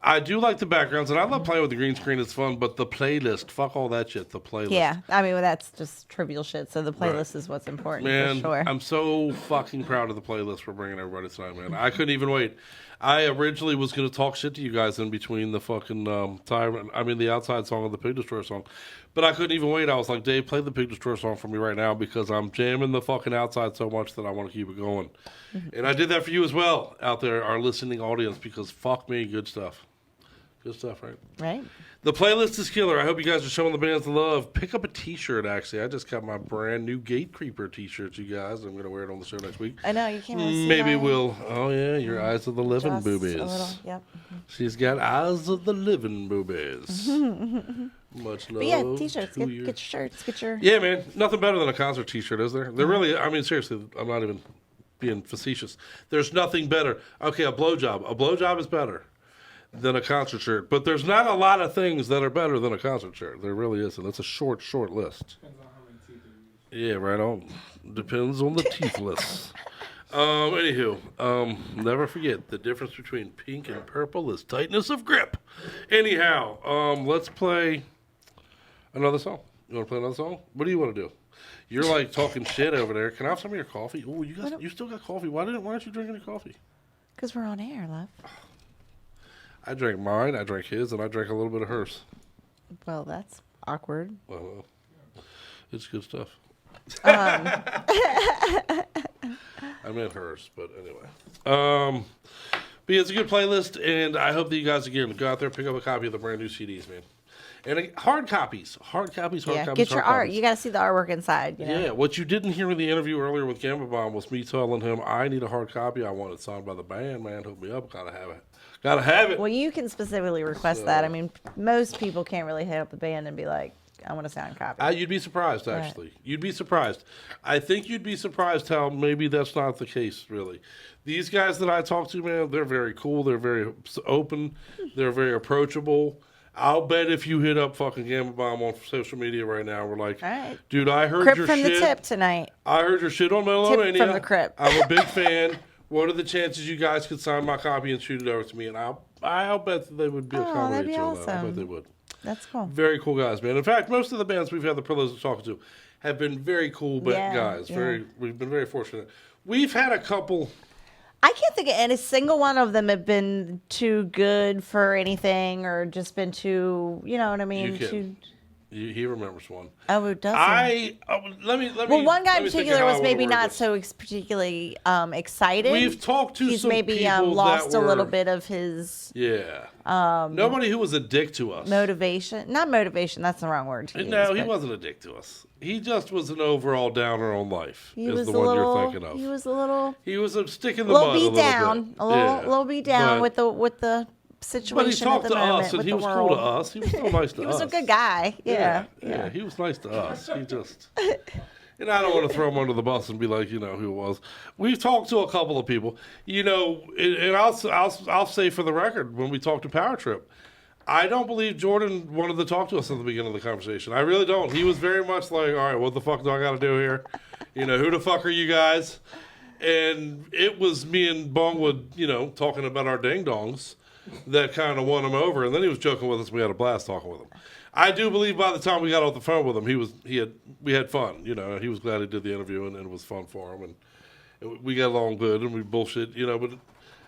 [SPEAKER 14] I do like the backgrounds, and I love playing with the green screen. It's fun, but the playlist, fuck all that shit. The playlist.
[SPEAKER 15] Yeah, I mean, well, that's just trivial shit. So the playlist is what's important,
[SPEAKER 14] man,
[SPEAKER 15] for sure.
[SPEAKER 14] I'm so fucking proud of the playlist we're bringing everybody tonight, man. I couldn't even wait. I originally was going to talk shit to you guys in between the fucking the outside song and the Pig Destroyer song. But I couldn't even wait. I was like, Dave, play the Pig Destroyer song for me right now because I'm jamming the fucking outside so much that I want to keep it going. And I did that for you as well out there, our listening audience, because fuck me, good stuff. Good stuff, right?
[SPEAKER 15] Right.
[SPEAKER 14] The playlist is killer. I hope you guys are showing the bands the love. Pick up a t-shirt, actually. I just got my brand new Gate Creeper t-shirt, you guys. I'm going to wear it on the show next week.
[SPEAKER 15] I know, you can't really see
[SPEAKER 14] Maybe
[SPEAKER 15] mine.
[SPEAKER 14] we'll. Oh, yeah, your eyes of the living
[SPEAKER 15] Just
[SPEAKER 14] boobies.
[SPEAKER 15] a little, yep.
[SPEAKER 14] She's got eyes of the living boobies. Much love.
[SPEAKER 15] But yeah, t-shirts.
[SPEAKER 14] to
[SPEAKER 15] Get
[SPEAKER 14] you.
[SPEAKER 15] your shirts. Get your...
[SPEAKER 14] Yeah, man. Nothing better than a concert t-shirt, is there? They're really, I mean, seriously, I'm not even being facetious. There's nothing better. Okay, a blowjob. A blowjob is better than a concert shirt. But there's not a lot of things that are better than a concert shirt. There really isn't. It's a short list. Yeah, right on. Depends on the teeth list. Anywho, never forget the difference between pink and purple is tightness of grip. Anyhow, let's play another song. You want to play another song? What do you want to do? You're like talking shit over there. Can I have some of your coffee? Oh, you still got coffee. Why aren't you drinking your coffee?
[SPEAKER 15] Because we're on air, love.
[SPEAKER 14] I drank mine, I drank his, and I drank a little bit of hers.
[SPEAKER 15] Well, that's awkward.
[SPEAKER 14] Well, it's good stuff.
[SPEAKER 15] Um.
[SPEAKER 14] I meant hers, but anyway. But yeah, it's a good playlist, and I hope that you guys, again, go out there and pick up a copy of the brand new CDs, man. And hard copies.
[SPEAKER 15] Get your art. You got to see the artwork inside. You know?
[SPEAKER 14] Yeah, what you didn't hear in the interview earlier with Gama Bomb was me telling him I need a hard copy. I want it signed by the band, man. Hook me up. Gotta have it.
[SPEAKER 15] Well, you can specifically request that. I mean, most people can't really hit up the band and be like, I want a signed copy.
[SPEAKER 14] You'd be surprised, actually. Right. You'd be surprised. I think you'd be surprised how maybe that's not the case, really. These guys that I talk to, man, they're very cool. They're very open. They're very approachable. I'll bet if you hit up fucking Gama Bomb on social media right now, we're like,
[SPEAKER 15] right.
[SPEAKER 14] Dude, I heard
[SPEAKER 15] Crypt
[SPEAKER 14] your
[SPEAKER 15] from
[SPEAKER 14] shit.
[SPEAKER 15] The tip tonight.
[SPEAKER 14] I heard your shit on Metal-O-Mania.
[SPEAKER 15] Tip from the Crypt.
[SPEAKER 14] I'm a big fan. What are the chances you guys could sign my copy and shoot it over to me? And I'll bet that they would be accommodated to
[SPEAKER 15] awesome.
[SPEAKER 14] that. I bet they would.
[SPEAKER 15] That's cool.
[SPEAKER 14] Very cool guys, man. In fact, most of the bands we've had the privilege of talking to have been very cool guys. Yeah. We've been very fortunate. We've had a couple.
[SPEAKER 15] I can't think of any single one of them have been too good for anything or just been too, you know what I mean?
[SPEAKER 14] He remembers one.
[SPEAKER 15] Oh, it does.
[SPEAKER 14] Let me.
[SPEAKER 15] Well, one guy in particular was maybe not so particularly excited.
[SPEAKER 14] We've talked to
[SPEAKER 15] He's
[SPEAKER 14] some
[SPEAKER 15] maybe
[SPEAKER 14] people
[SPEAKER 15] lost
[SPEAKER 14] that
[SPEAKER 15] a little bit of his.
[SPEAKER 14] Yeah. Nobody who was a dick to us.
[SPEAKER 15] Motivation, not motivation. That's the wrong word to use.
[SPEAKER 14] No, he wasn't a dick to us. He just was an overall downer on life. He was the one you're thinking of.
[SPEAKER 15] He was a little.
[SPEAKER 14] He was a stick in the mud.
[SPEAKER 15] Beat down. A little beat down with the situation.
[SPEAKER 14] But he talked
[SPEAKER 15] at the
[SPEAKER 14] to
[SPEAKER 15] moment
[SPEAKER 14] us, and
[SPEAKER 15] with
[SPEAKER 14] he
[SPEAKER 15] the
[SPEAKER 14] was
[SPEAKER 15] world.
[SPEAKER 14] cool to us. He was still nice to us.
[SPEAKER 15] He was a good guy. Yeah.
[SPEAKER 14] He was nice to us. He just. And I don't want to throw him under the bus and be like, who it was. We've talked to a couple of people, and I'll say for the record, when we talked to Power Trip, I don't believe Jordan wanted to talk to us at the beginning of the conversation. I really don't. He was very much like, all right, what the fuck do I got to do here? Who the fuck are you guys? And it was me and Bongwood, talking about our ding-dongs that kind of won him over. And then he was joking with us. We had a blast talking with him. I do believe by the time we got off the phone with him, we had fun. He was glad he did the interview and it was fun for him. And we got along good and we bullshit, but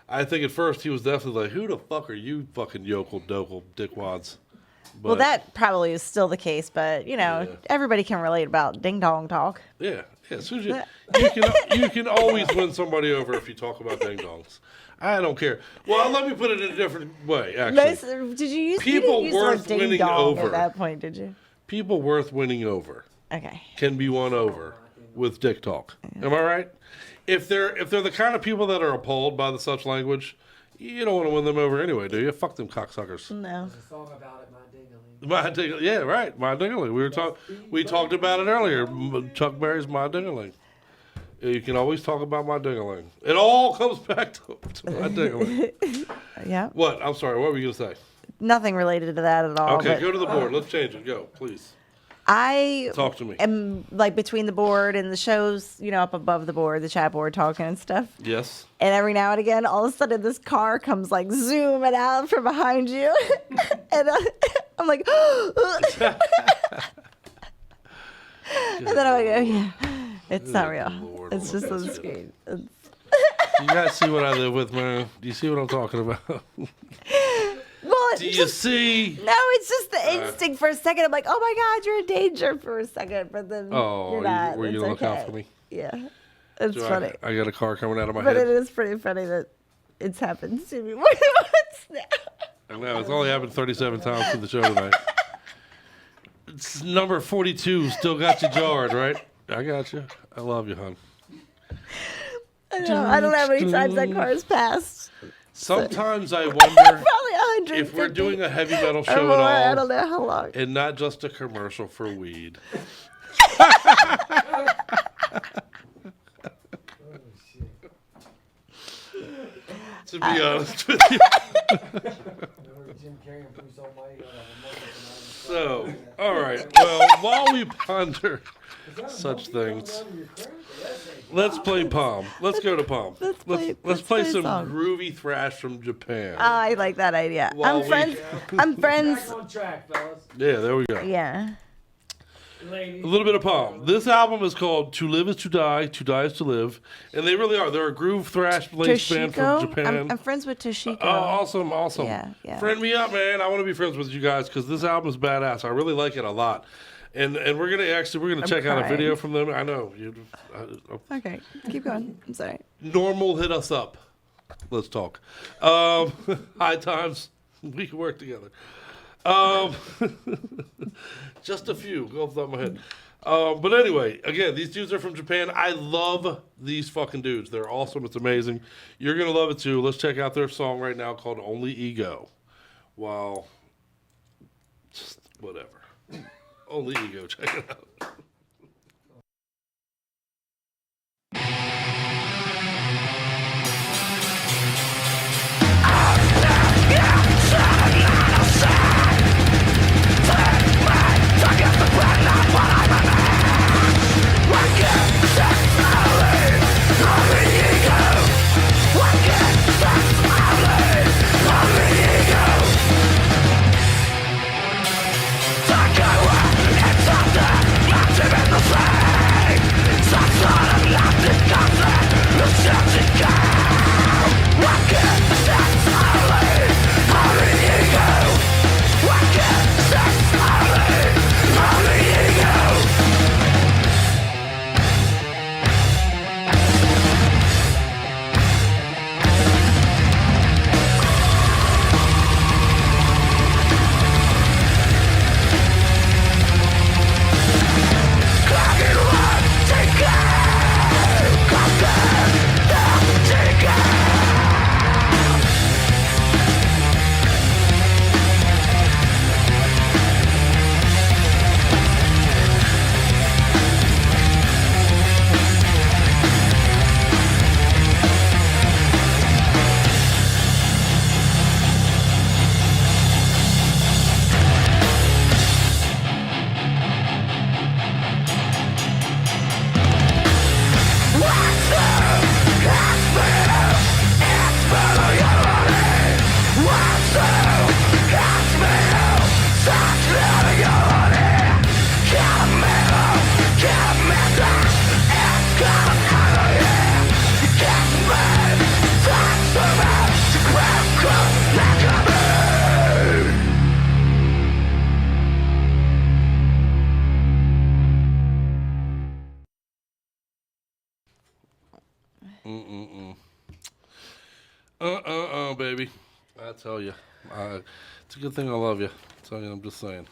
[SPEAKER 14] I think at first he was definitely like, who the fuck are you fucking yokel dickwads? But,
[SPEAKER 15] well, that probably is still the case, but everybody can relate about ding dong talk.
[SPEAKER 14] Yeah. As soon as you can always win somebody over if you talk about ding dongs. I don't care. Well, let me put it in a different way. Actually,
[SPEAKER 15] did you use
[SPEAKER 14] people
[SPEAKER 15] you
[SPEAKER 14] worth
[SPEAKER 15] ding
[SPEAKER 14] winning
[SPEAKER 15] dong
[SPEAKER 14] over
[SPEAKER 15] at that point? Did you?
[SPEAKER 14] People worth winning over.
[SPEAKER 15] Okay.
[SPEAKER 14] Can be won over with dick talk. Am I right? If they're the kind of people that are appalled by such language, you don't want to win them over anyway, do you? Fuck them cocksuckers.
[SPEAKER 15] No.
[SPEAKER 21] There's a song about it,
[SPEAKER 14] My Dingaling. Yeah, right. My Dingaling. We talked about it earlier. Chuck Berry's My Dingaling. You can always talk about My Dingaling. It all comes back to My Dingaling.
[SPEAKER 15] Yeah.
[SPEAKER 14] What? I'm sorry. What were you going to say?
[SPEAKER 15] Nothing related to that at all.
[SPEAKER 14] Okay, go to the board. Let's change it. Go, please.
[SPEAKER 15] I
[SPEAKER 14] talk to me.
[SPEAKER 15] Am like between the board and the shows, up above the board, the chat board, talking and stuff.
[SPEAKER 14] Yes.
[SPEAKER 15] And every now and again, all of a sudden, this car comes like zooming out from behind you, and I'm like, and then I'm like, oh yeah, it's not real.
[SPEAKER 14] Lord,
[SPEAKER 15] it's just on the screen.
[SPEAKER 14] You guys see what I live with, man? Do you see what I'm talking about?
[SPEAKER 15] Well,
[SPEAKER 14] do you see?
[SPEAKER 15] No, it's just the instinct for a second. I'm like, oh my God, you're in danger for a second. But then you're not.
[SPEAKER 14] Were you
[SPEAKER 15] it's
[SPEAKER 14] look
[SPEAKER 15] okay.
[SPEAKER 14] out for me?
[SPEAKER 15] Yeah. It's funny.
[SPEAKER 14] I got a car coming out of my
[SPEAKER 15] head. But it is pretty funny that it's happened to me more than once now.
[SPEAKER 14] I know. It's only happened 37 times to the show tonight. It's number 42. Still got you jarred, right? I got you. I love you, hon.
[SPEAKER 15] I don't know how many times that car has passed.
[SPEAKER 14] Sometimes I wonder
[SPEAKER 15] if
[SPEAKER 14] we're doing a heavy metal show at all.
[SPEAKER 15] I don't know how long.
[SPEAKER 14] And not just a commercial for weed. To be honest with you. So, all right. Well, while we ponder such things, let's play Palm. Let's go to Palm. Let's play some groovy thrash from Japan.
[SPEAKER 15] I like that idea. I'm friends.
[SPEAKER 21] Back on track, fellas.
[SPEAKER 14] Yeah, there we go.
[SPEAKER 15] Yeah.
[SPEAKER 21] Ladies.
[SPEAKER 14] A little bit of Palm. This album is called To Live Is To Die Is To Live. And they really are. They're a groove thrash bass band from Japan.
[SPEAKER 15] I'm friends with Toshiko.
[SPEAKER 14] Awesome.
[SPEAKER 15] Yeah.
[SPEAKER 14] Friend me up, man. I want to be friends with you guys because this album is badass. I really like it a lot. And we're gonna check out a video from them. I know.
[SPEAKER 15] Okay, keep going. I'm sorry.
[SPEAKER 14] Normal, hit us up. Let's talk. High times. We can work together. Just a few. Go off the top of my head. But anyway, again, these dudes are from Japan. I love these fucking dudes. They're awesome. It's amazing. You're going to love it too. Let's check out their song right now called Only Ego. Wow. Just whatever. Only Ego. Check it out. Baby. I tell you. It's a good thing I love you. I'm just saying.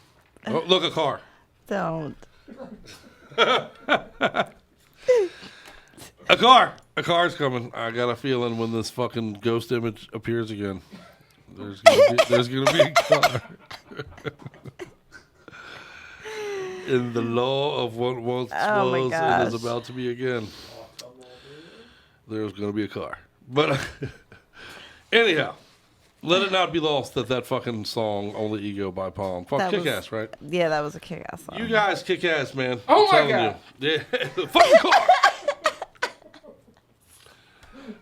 [SPEAKER 14] Oh, look, a car.
[SPEAKER 15] Don't.
[SPEAKER 14] A car. A car's coming. I got a feeling when this fucking ghost image appears again, there's gonna be a car. In the law of what once was, it is about to be again. There's gonna be a car. But anyhow, let it not be lost that fucking song, Only Ego by Palm. Fuck, kick-ass, right?
[SPEAKER 15] Yeah, that was a kick-ass song.
[SPEAKER 14] You guys kick-ass, man.
[SPEAKER 11] Oh, my God.
[SPEAKER 14] You. Yeah, fucking car.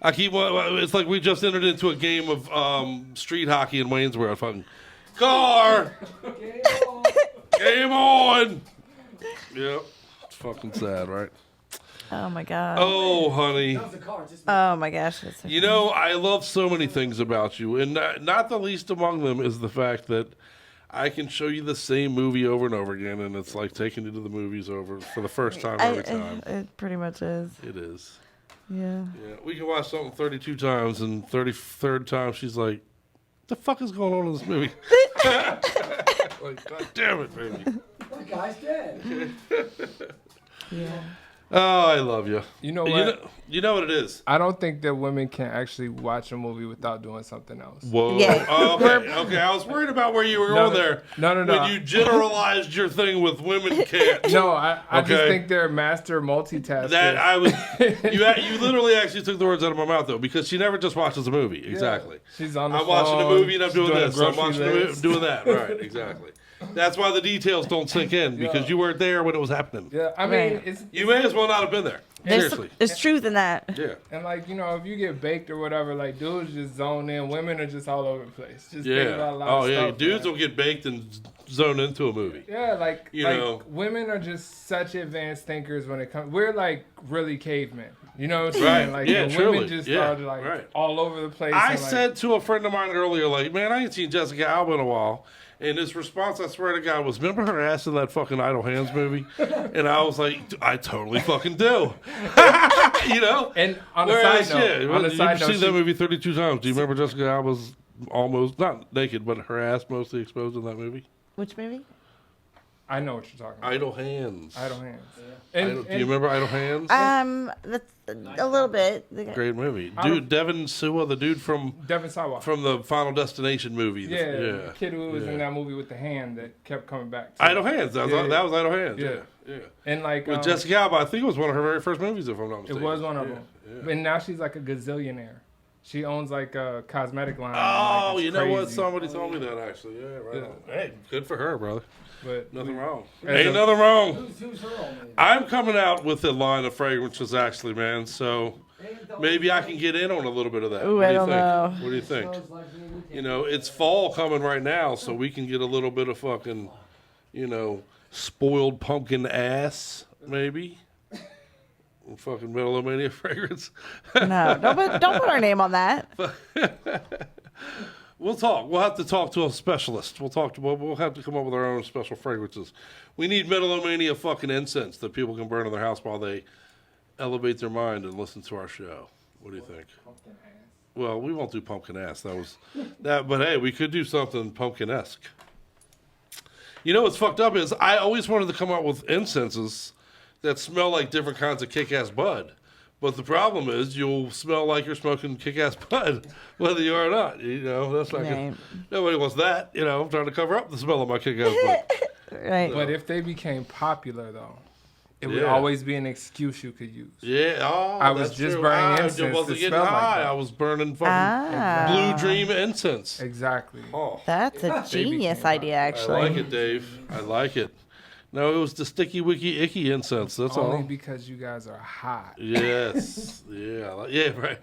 [SPEAKER 14] It's like we just entered into a game of street hockey in Waynesboro. Fucking car. Game on. Yep. It's fucking sad, right?
[SPEAKER 15] Oh my God.
[SPEAKER 14] Oh, honey.
[SPEAKER 15] Oh my gosh.
[SPEAKER 14] You know, I love so many things about you, and not the least among them is the fact that I can show you the same movie over and over again, and it's like taking you to the movies over for the first time every time.
[SPEAKER 15] It pretty much is.
[SPEAKER 14] It is.
[SPEAKER 15] Yeah.
[SPEAKER 14] Yeah. We can watch something 32 times, and 33rd time she's like, "The fuck is going on in this movie?" Like, God damn it, baby.
[SPEAKER 21] That guy's dead.
[SPEAKER 15] Yeah.
[SPEAKER 14] Oh, I love you.
[SPEAKER 11] You know what?
[SPEAKER 14] You know what it is.
[SPEAKER 11] I don't think that women can actually watch a movie without doing something else.
[SPEAKER 14] Whoa.
[SPEAKER 15] Yeah.
[SPEAKER 14] Okay. I was worried about where you were going there.
[SPEAKER 11] No.
[SPEAKER 14] When you generalized your thing with women can't.
[SPEAKER 11] No, I just think they're master multitaskers.
[SPEAKER 14] You literally actually took the words out of my mouth though, because she never just watches a movie. Exactly.
[SPEAKER 11] She's on the
[SPEAKER 14] I'm
[SPEAKER 11] phone,
[SPEAKER 14] watching a movie and I'm doing this. I'm
[SPEAKER 11] grocery
[SPEAKER 14] watching a movie, doing that. Right. Exactly. That's why the details don't sink in, because you weren't there when it was happening.
[SPEAKER 11] Yeah, I mean,
[SPEAKER 14] you may as well not have been there. Seriously.
[SPEAKER 15] There's truth in that.
[SPEAKER 14] Yeah.
[SPEAKER 11] And like, you know, if you get baked or whatever, like dudes just zone in, women are just all over the place. Just thinking about a lot of stuff,
[SPEAKER 14] dudes will get baked and zone into a movie.
[SPEAKER 11] Yeah, like
[SPEAKER 14] you know,
[SPEAKER 11] women are just such advanced thinkers when it comes. We're like really cavemen. You know what I'm saying? Like women just are like all over the place.
[SPEAKER 14] I said to a friend of mine earlier, like, man, I ain't seen Jessica Alba in a while. And his response, I swear to God, was, remember her ass in that fucking Idle Hands movie? And I was like, I totally fucking do. You know?
[SPEAKER 11] And on a side note,
[SPEAKER 14] you've seen that movie 32 times. Do you remember Jessica Alba's almost, not naked, but her ass mostly exposed in that movie?
[SPEAKER 15] Which movie?
[SPEAKER 11] I know what you're talking about.
[SPEAKER 14] Idle Hands.
[SPEAKER 11] Idle Hands.
[SPEAKER 14] Yeah. Do you remember Idle Hands?
[SPEAKER 15] That's a little bit.
[SPEAKER 14] Great movie. Dude, Devin Sawa, the dude from the Final Destination movie.
[SPEAKER 11] The kid who was in that movie with the hand that kept coming back.
[SPEAKER 14] Idle Hands. That was Idle Hands. Yeah.
[SPEAKER 11] And like
[SPEAKER 14] with Jessica Alba, I think it was one of her very first movies, if I'm not mistaken.
[SPEAKER 11] It was one of them. Yeah. And now she's like a gazillionaire. She owns like a cosmetic line.
[SPEAKER 14] Oh,
[SPEAKER 11] like,
[SPEAKER 14] you know what? Somebody told me that actually. Yeah, right. Yeah. Hey, good for her, brother.
[SPEAKER 11] But
[SPEAKER 14] nothing wrong. Ain't nothing wrong. Who's her old man? I'm coming out with a line of fragrances, actually, man. So maybe I can get in on a little bit of that.
[SPEAKER 15] Ooh, I don't know.
[SPEAKER 14] What do you think? You know, it's fall coming right now, so we can get a little bit of fucking, spoiled pumpkin ass, maybe. Fucking Metal-O-Mania fragrance.
[SPEAKER 15] No, don't put our name on that.
[SPEAKER 14] We'll talk. We'll have to talk to a specialist. We'll have to come up with our own special fragrances. We need Metal-O-Mania fucking incense that people can burn in their house while they elevate their mind and listen to our show. What do you think? Well, we won't do pumpkin ass. That was that. But hey, we could do something pumpkin-esque. You know what's fucked up is I always wanted to come up with incenses that smell like different kinds of kick-ass bud. But the problem is you'll smell like you're smoking kick-ass bud, whether you are or not. That's not good. Nobody wants that. I'm trying to cover up the smell of my kick-ass bud.
[SPEAKER 15] Right.
[SPEAKER 11] But if they became popular, though, it would always be an excuse you could use.
[SPEAKER 14] Yeah. Oh,
[SPEAKER 11] I was just burning incense.
[SPEAKER 14] I wasn't getting high. I was burning fucking Blue Dream incense.
[SPEAKER 11] Exactly.
[SPEAKER 14] Oh.
[SPEAKER 15] That's a genius idea, actually.
[SPEAKER 14] I like it, Dave. I like it. No, it was the sticky, wicky, icky incense. That's all.
[SPEAKER 11] Only because you guys are hot.
[SPEAKER 14] Yes. Yeah, right.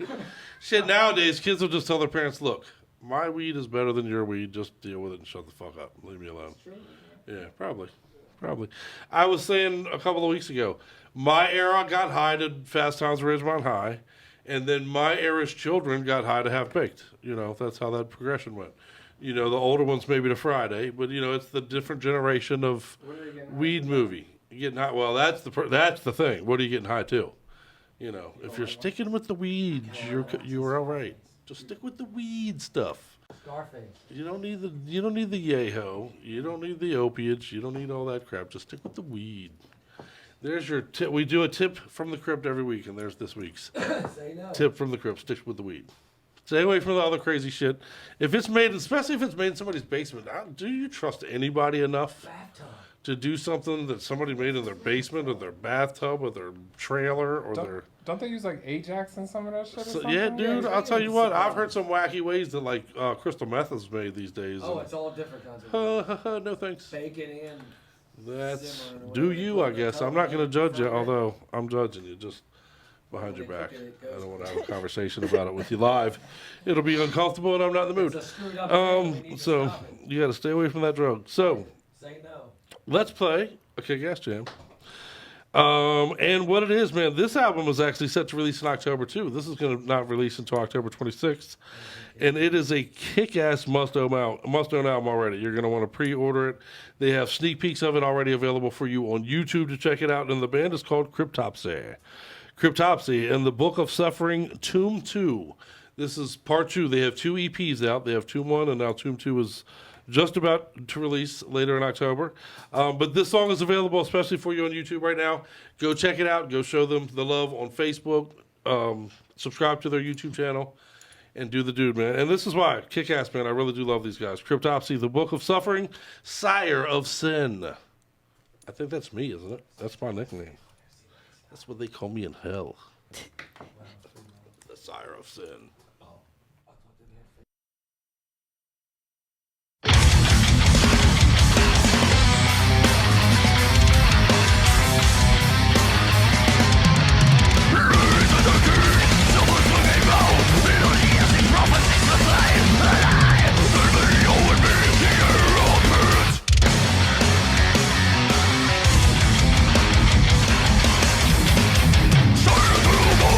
[SPEAKER 14] Shit, nowadays, kids will just tell their parents, look, my weed is better than your weed. Just deal with it and shut the fuck up. Leave me alone. Yeah, probably. I was saying a couple of weeks ago, my era got high to Fast Times at Ridgemont High, and then my era's children got high to Half Baked. That's how that progression went. The older ones maybe to Friday, but it's the different generation of weed movie. You getting high? Well, that's the thing. What are you getting high to? If you're sticking with the weeds, you're all right. Just stick with the weed stuff.
[SPEAKER 21] Scarface.
[SPEAKER 14] You don't need the yaho. You don't need the opiates. You don't need all that crap. Just stick with the weed. There's your tip. We do a tip from the Crypt every week, and there's this week's tip from the Crypt. Stick with the weed. Stay away from the other crazy shit. If it's made, especially if it's made in somebody's basement, do you trust anybody enough to do something that somebody made in their basement or their bathtub or their trailer or their...
[SPEAKER 11] Don't they use like Ajax in some of that shit or something?
[SPEAKER 14] Yeah, dude, I'll tell you what. I've heard some wacky ways that like crystal meth is made these days.
[SPEAKER 21] Oh, it's all different kinds of
[SPEAKER 14] no thanks.
[SPEAKER 21] bacon and
[SPEAKER 14] that's... Do you, I guess. I'm not going to judge you, although I'm judging you just behind your back. I don't want to have a conversation about it with you live. It'll be uncomfortable and I'm not in the mood. So you got to stay away from that drug. So let's play a kick-ass jam. And what it is, man, this album was actually set to release in October too. This is going to not release until October 26th. And it is a kick-ass must-own album already. You're going to want to pre-order it. They have sneak peeks of it already available for you on YouTube to check it out. And the band is called Cryptopsy. And the Book of Suffering, Tomb 2. This is part 2. They have 2 EPs out. They have Tomb 1, and now Tomb 2 is just about to release later in October. But this song is available especially for you on YouTube right now. Go check it out. Go show them the love on Facebook. Subscribe to their YouTube channel. And do the dude, man. And this is why. Kick-ass, man. I really do love these guys. Cryptopsy, the Book of Suffering, Sire of Sin. I think that's me, isn't it? That's my nickname. That's what they call me in hell. The Sire of Sin.
[SPEAKER 1] Fire through the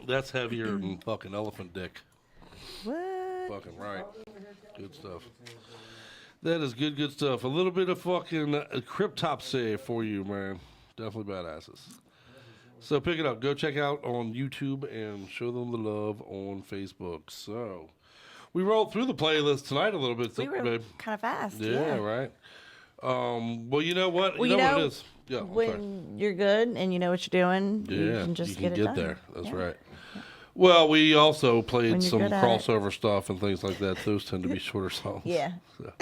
[SPEAKER 14] That's heavier than fucking elephant dick.
[SPEAKER 15] What?
[SPEAKER 14] Fucking right. Good stuff. That is good stuff. A little bit of fucking Crypt top save for you, man. Definitely badasses. So pick it up. Go check out on YouTube and show them the love on Facebook. So we rolled through the playlist tonight a little bit.
[SPEAKER 15] We were
[SPEAKER 14] babe.
[SPEAKER 15] kind of fast.
[SPEAKER 14] Yeah, right. Well, you know what?
[SPEAKER 15] Well,
[SPEAKER 14] you know what it is. Yeah,
[SPEAKER 15] when you're good and you know what you're doing, you can just get it done.
[SPEAKER 14] There. That's right. Well, we also played some
[SPEAKER 15] good at
[SPEAKER 14] crossover stuff and things like that. Those tend to be shorter songs.
[SPEAKER 15] Yeah.
[SPEAKER 14] So,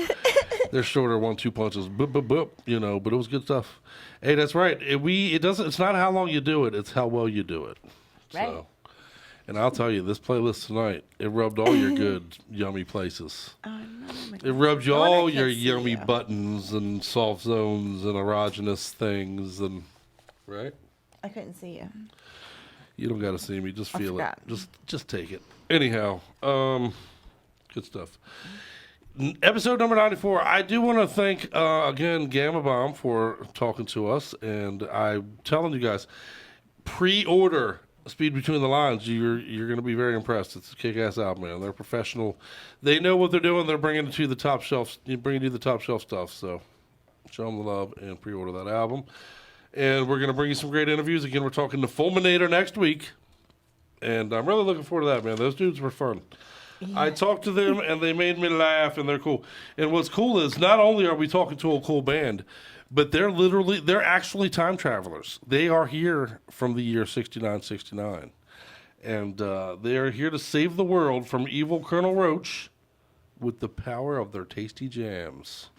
[SPEAKER 14] they're shorter 1-2 punches, boop, boop, boop, you know, but it was good stuff. Hey, that's right. It's not how long you do it, it's how well you do it.
[SPEAKER 15] Right.
[SPEAKER 14] So, and I'll tell you, this playlist tonight, it rubbed all your good, yummy places.
[SPEAKER 15] Oh, no,
[SPEAKER 14] it rubbed you all your yummy buttons and soft zones and erogenous things and, right?
[SPEAKER 15] I couldn't see you.
[SPEAKER 14] You don't got to see me. Just feel it.
[SPEAKER 15] forgot.
[SPEAKER 14] Just take it. Anyhow, good stuff. Episode number 94. I do want to thank, again, Gama Bomb for talking to us. And I'm telling you guys, pre-order Speed Between the Lines. You're going to be very impressed. It's a kick-ass album, man. They're professional. They know what they're doing. They're bringing it to the top shelf. Bringing you the top shelf stuff. So show them the love and pre-order that album. And we're going to bring you some great interviews. Again, we're talking to Fulminator next week. And I'm really looking forward to that, man. Those dudes were fun. Yeah. I talked to them, and they made me laugh, and they're cool. And what's cool is not only are we talking to a cool band, but they're actually time travelers. They are here from the year 69. And they are here to save the world from evil Colonel Roach with the power of their tasty jams.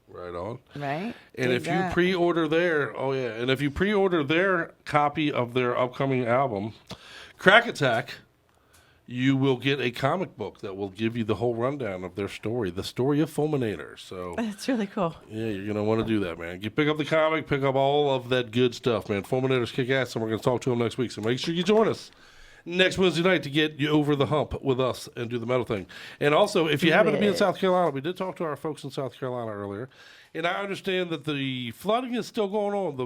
[SPEAKER 14] Right on.
[SPEAKER 15] Right.
[SPEAKER 14] And if you pre-order their copy of their upcoming album, Crack Attack, you will get a comic book that will give you the whole rundown of their story, the story of Fulminator. So
[SPEAKER 15] that's really cool.
[SPEAKER 14] Yeah, you're going to want to do that, man. You pick up the comic, pick up all of that good stuff, man. Fulminator's kick ass, and we're going to talk to them next week. So make sure you join us next Wednesday night to get you over the hump with us and do the metal thing. And also, if you happen to be in South Carolina, we did talk to our folks in South Carolina earlier, and I understand that the flooding is still going on.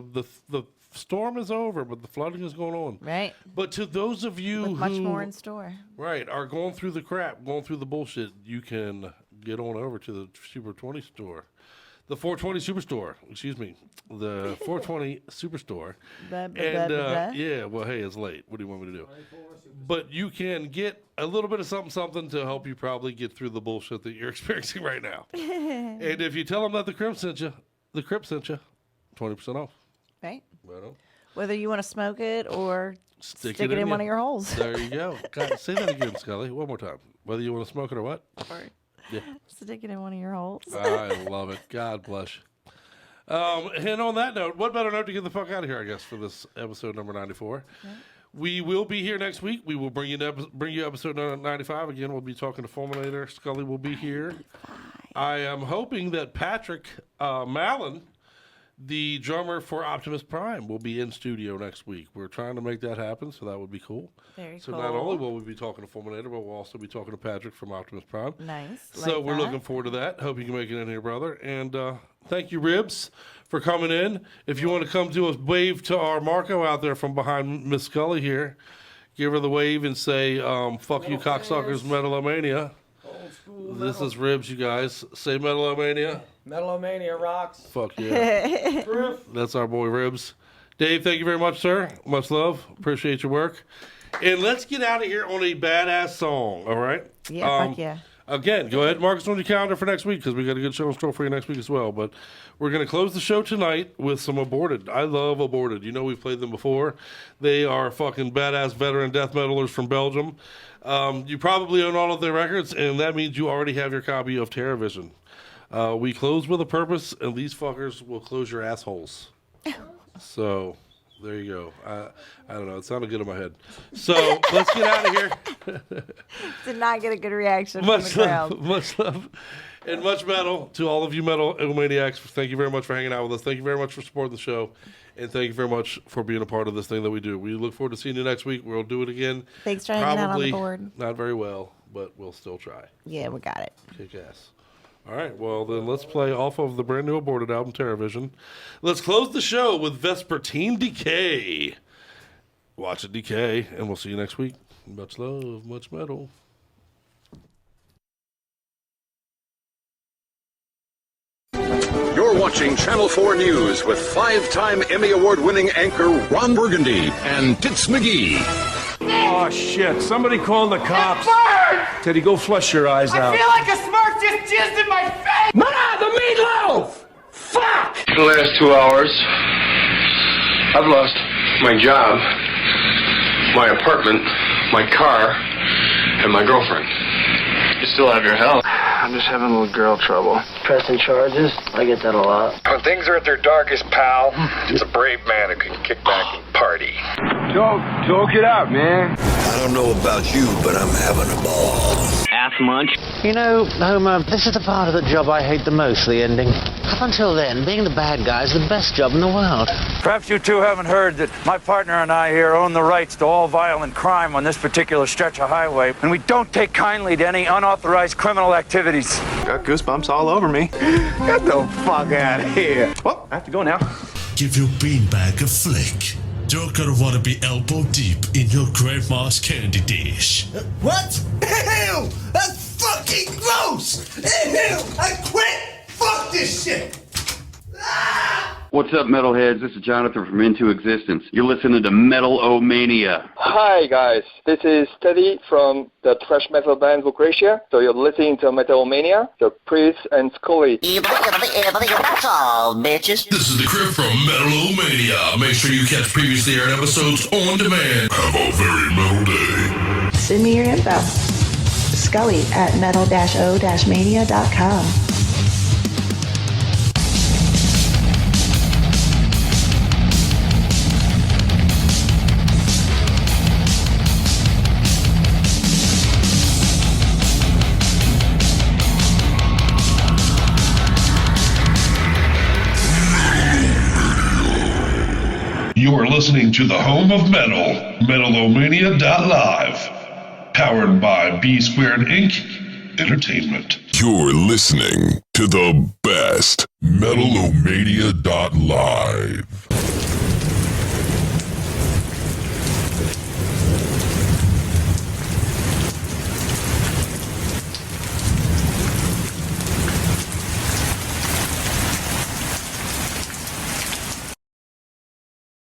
[SPEAKER 14] The storm is over, but the flooding is going on.
[SPEAKER 15] Right.
[SPEAKER 14] But to those of you
[SPEAKER 15] with much more in store,
[SPEAKER 14] right, are going through the crap, going through the bullshit, you can get on over to the Super 20 store. The 420 Superstore, excuse me, the 420 Superstore. Yeah, well, hey, it's late. What do you want me to do? But you can get a little bit of something to help you probably get through the bullshit that you're experiencing right now. And if you tell them that the Crypt sent you, 20% off.
[SPEAKER 15] Right.
[SPEAKER 14] Right on.
[SPEAKER 15] Whether you want to smoke it or stick it in one of your holes.
[SPEAKER 14] There you go. God, say that again, Scully. One more time. Whether you want to smoke it or what? Yeah.
[SPEAKER 15] Stick it in one of your holes.
[SPEAKER 14] I love it. God bless you. And on that note, what better note to get the fuck out of here, I guess, for this episode number 94. Okay. We will be here next week. We will bring you episode 95. Again, we'll be talking to Fulminator. Scully will be here. I am hoping that Patrick Mallon, the drummer for Optimus Prime, will be in studio next week. We're trying to make that happen, so that would be cool.
[SPEAKER 15] Very
[SPEAKER 14] so
[SPEAKER 15] cool.
[SPEAKER 14] Not only will we be talking to Fulminator, but we'll also be talking to Patrick from Optimus Prime.
[SPEAKER 15] Nice.
[SPEAKER 14] So we're looking forward to that. Hope you can make it in here, brother. And thank you, Ribs, for coming in. If you want to come do a wave to our Marco out there from behind Miss Scully here, give her the wave and say, fuck you, cocksuckers, Metal-O-Mania. This is Ribs, you guys. Say Metal-O-Mania.
[SPEAKER 21] Metal-O-Mania rocks.
[SPEAKER 14] Fuck yeah. That's our boy Ribs. Dave, thank you very much, sir. Much love. Appreciate your work. And let's get out of here on a badass song, all right?
[SPEAKER 15] Yeah, fuck yeah.
[SPEAKER 14] Again, go ahead and mark us on your calendar for next week because we got a good show in store for you next week as well. But we're going to close the show tonight with some Aborted. I love Aborted. You know we've played them before. They are fucking badass veteran death metalers from Belgium. You probably own all of their records, and that means you already have your copy of TerrorVision. We close with a purpose, and these fuckers will close your assholes. So, there you go. I don't know. It sounded good in my head. So, let's get out of here.
[SPEAKER 15] Did not get a good reaction from the crowd.
[SPEAKER 14] Much love and much metal to all of you Metal-O-Maniacs. Thank you very much for hanging out with us. Thank you very much for supporting the show. And thank you very much for being a part of this thing that we do. We look forward to seeing you next week. We'll do it again.
[SPEAKER 15] Thanks for hanging out on the board.
[SPEAKER 14] Not very well, but we'll still try.
[SPEAKER 15] Yeah, we got it.
[SPEAKER 14] Kick ass. All right, well, then let's play off of the brand new Aborted album, TerrorVision. Let's close the show with Vespertine Decay. watch it decay, and we'll see you next week. Much love, much metal.
[SPEAKER 1] You're watching Channel 4 News with 5-time Emmy Award-winning anchor Ron Burgundy and Tits McGee.
[SPEAKER 22] Oh, shit. Somebody call the cops. Teddy, go flush your eyes out.
[SPEAKER 12] I feel like a Smurf just jizzed in my face! Mana, the meatloaf! Fuck!
[SPEAKER 23] For the last 2 hours, I've lost my job, my apartment, my car, and my girlfriend. You still have your health. I'm just having a little girl trouble.
[SPEAKER 21] Pressing charges? I get that a lot.
[SPEAKER 23] When things are at their darkest, pal, it's a brave man who can kick back and party.
[SPEAKER 21] Talk it out, man.
[SPEAKER 24] I don't know about you, but I'm having a ball.
[SPEAKER 21] Ass munch.
[SPEAKER 25] You know, Homer, this is the part of the job I hate the most, the ending. Up until then, being the bad guy is the best job in the world.
[SPEAKER 26] Perhaps you two haven't heard that my partner and I here own the rights to all violent crime on this particular stretch of highway, and we don't take kindly to any unauthorized criminal activities.
[SPEAKER 23] Got goosebumps all over me.
[SPEAKER 21] Get the fuck out of here.
[SPEAKER 23] Well, I have to go now.
[SPEAKER 27] Give your beanbag a flick. You're gonna want to be elbow deep in your grandma's candy dish.
[SPEAKER 12] What? Ew! That's fucking gross! Ew! I quit! Fuck this shit!
[SPEAKER 28] What's up, metalheads? This is Jonathan from Into Existence. You're listening to Metal-O-Mania.
[SPEAKER 29] Hi, guys. This is Teddy from the thrash metal band Lucretia. So you're listening to Metal-O-Mania, the Priest and Scully.
[SPEAKER 30] That's all, bitches.
[SPEAKER 27] This is the Crypt from Metal-O-Mania. Make sure you catch previously aired episodes on demand. Have a very metal day.
[SPEAKER 3] Send me your info. Scully at metal-o-mania.com.
[SPEAKER 31] You are listening to the home of metal, Metal-O-Mania.live, powered by B Squared Inc. Entertainment.
[SPEAKER 32] You're listening to the best, Metal-O-Mania.live.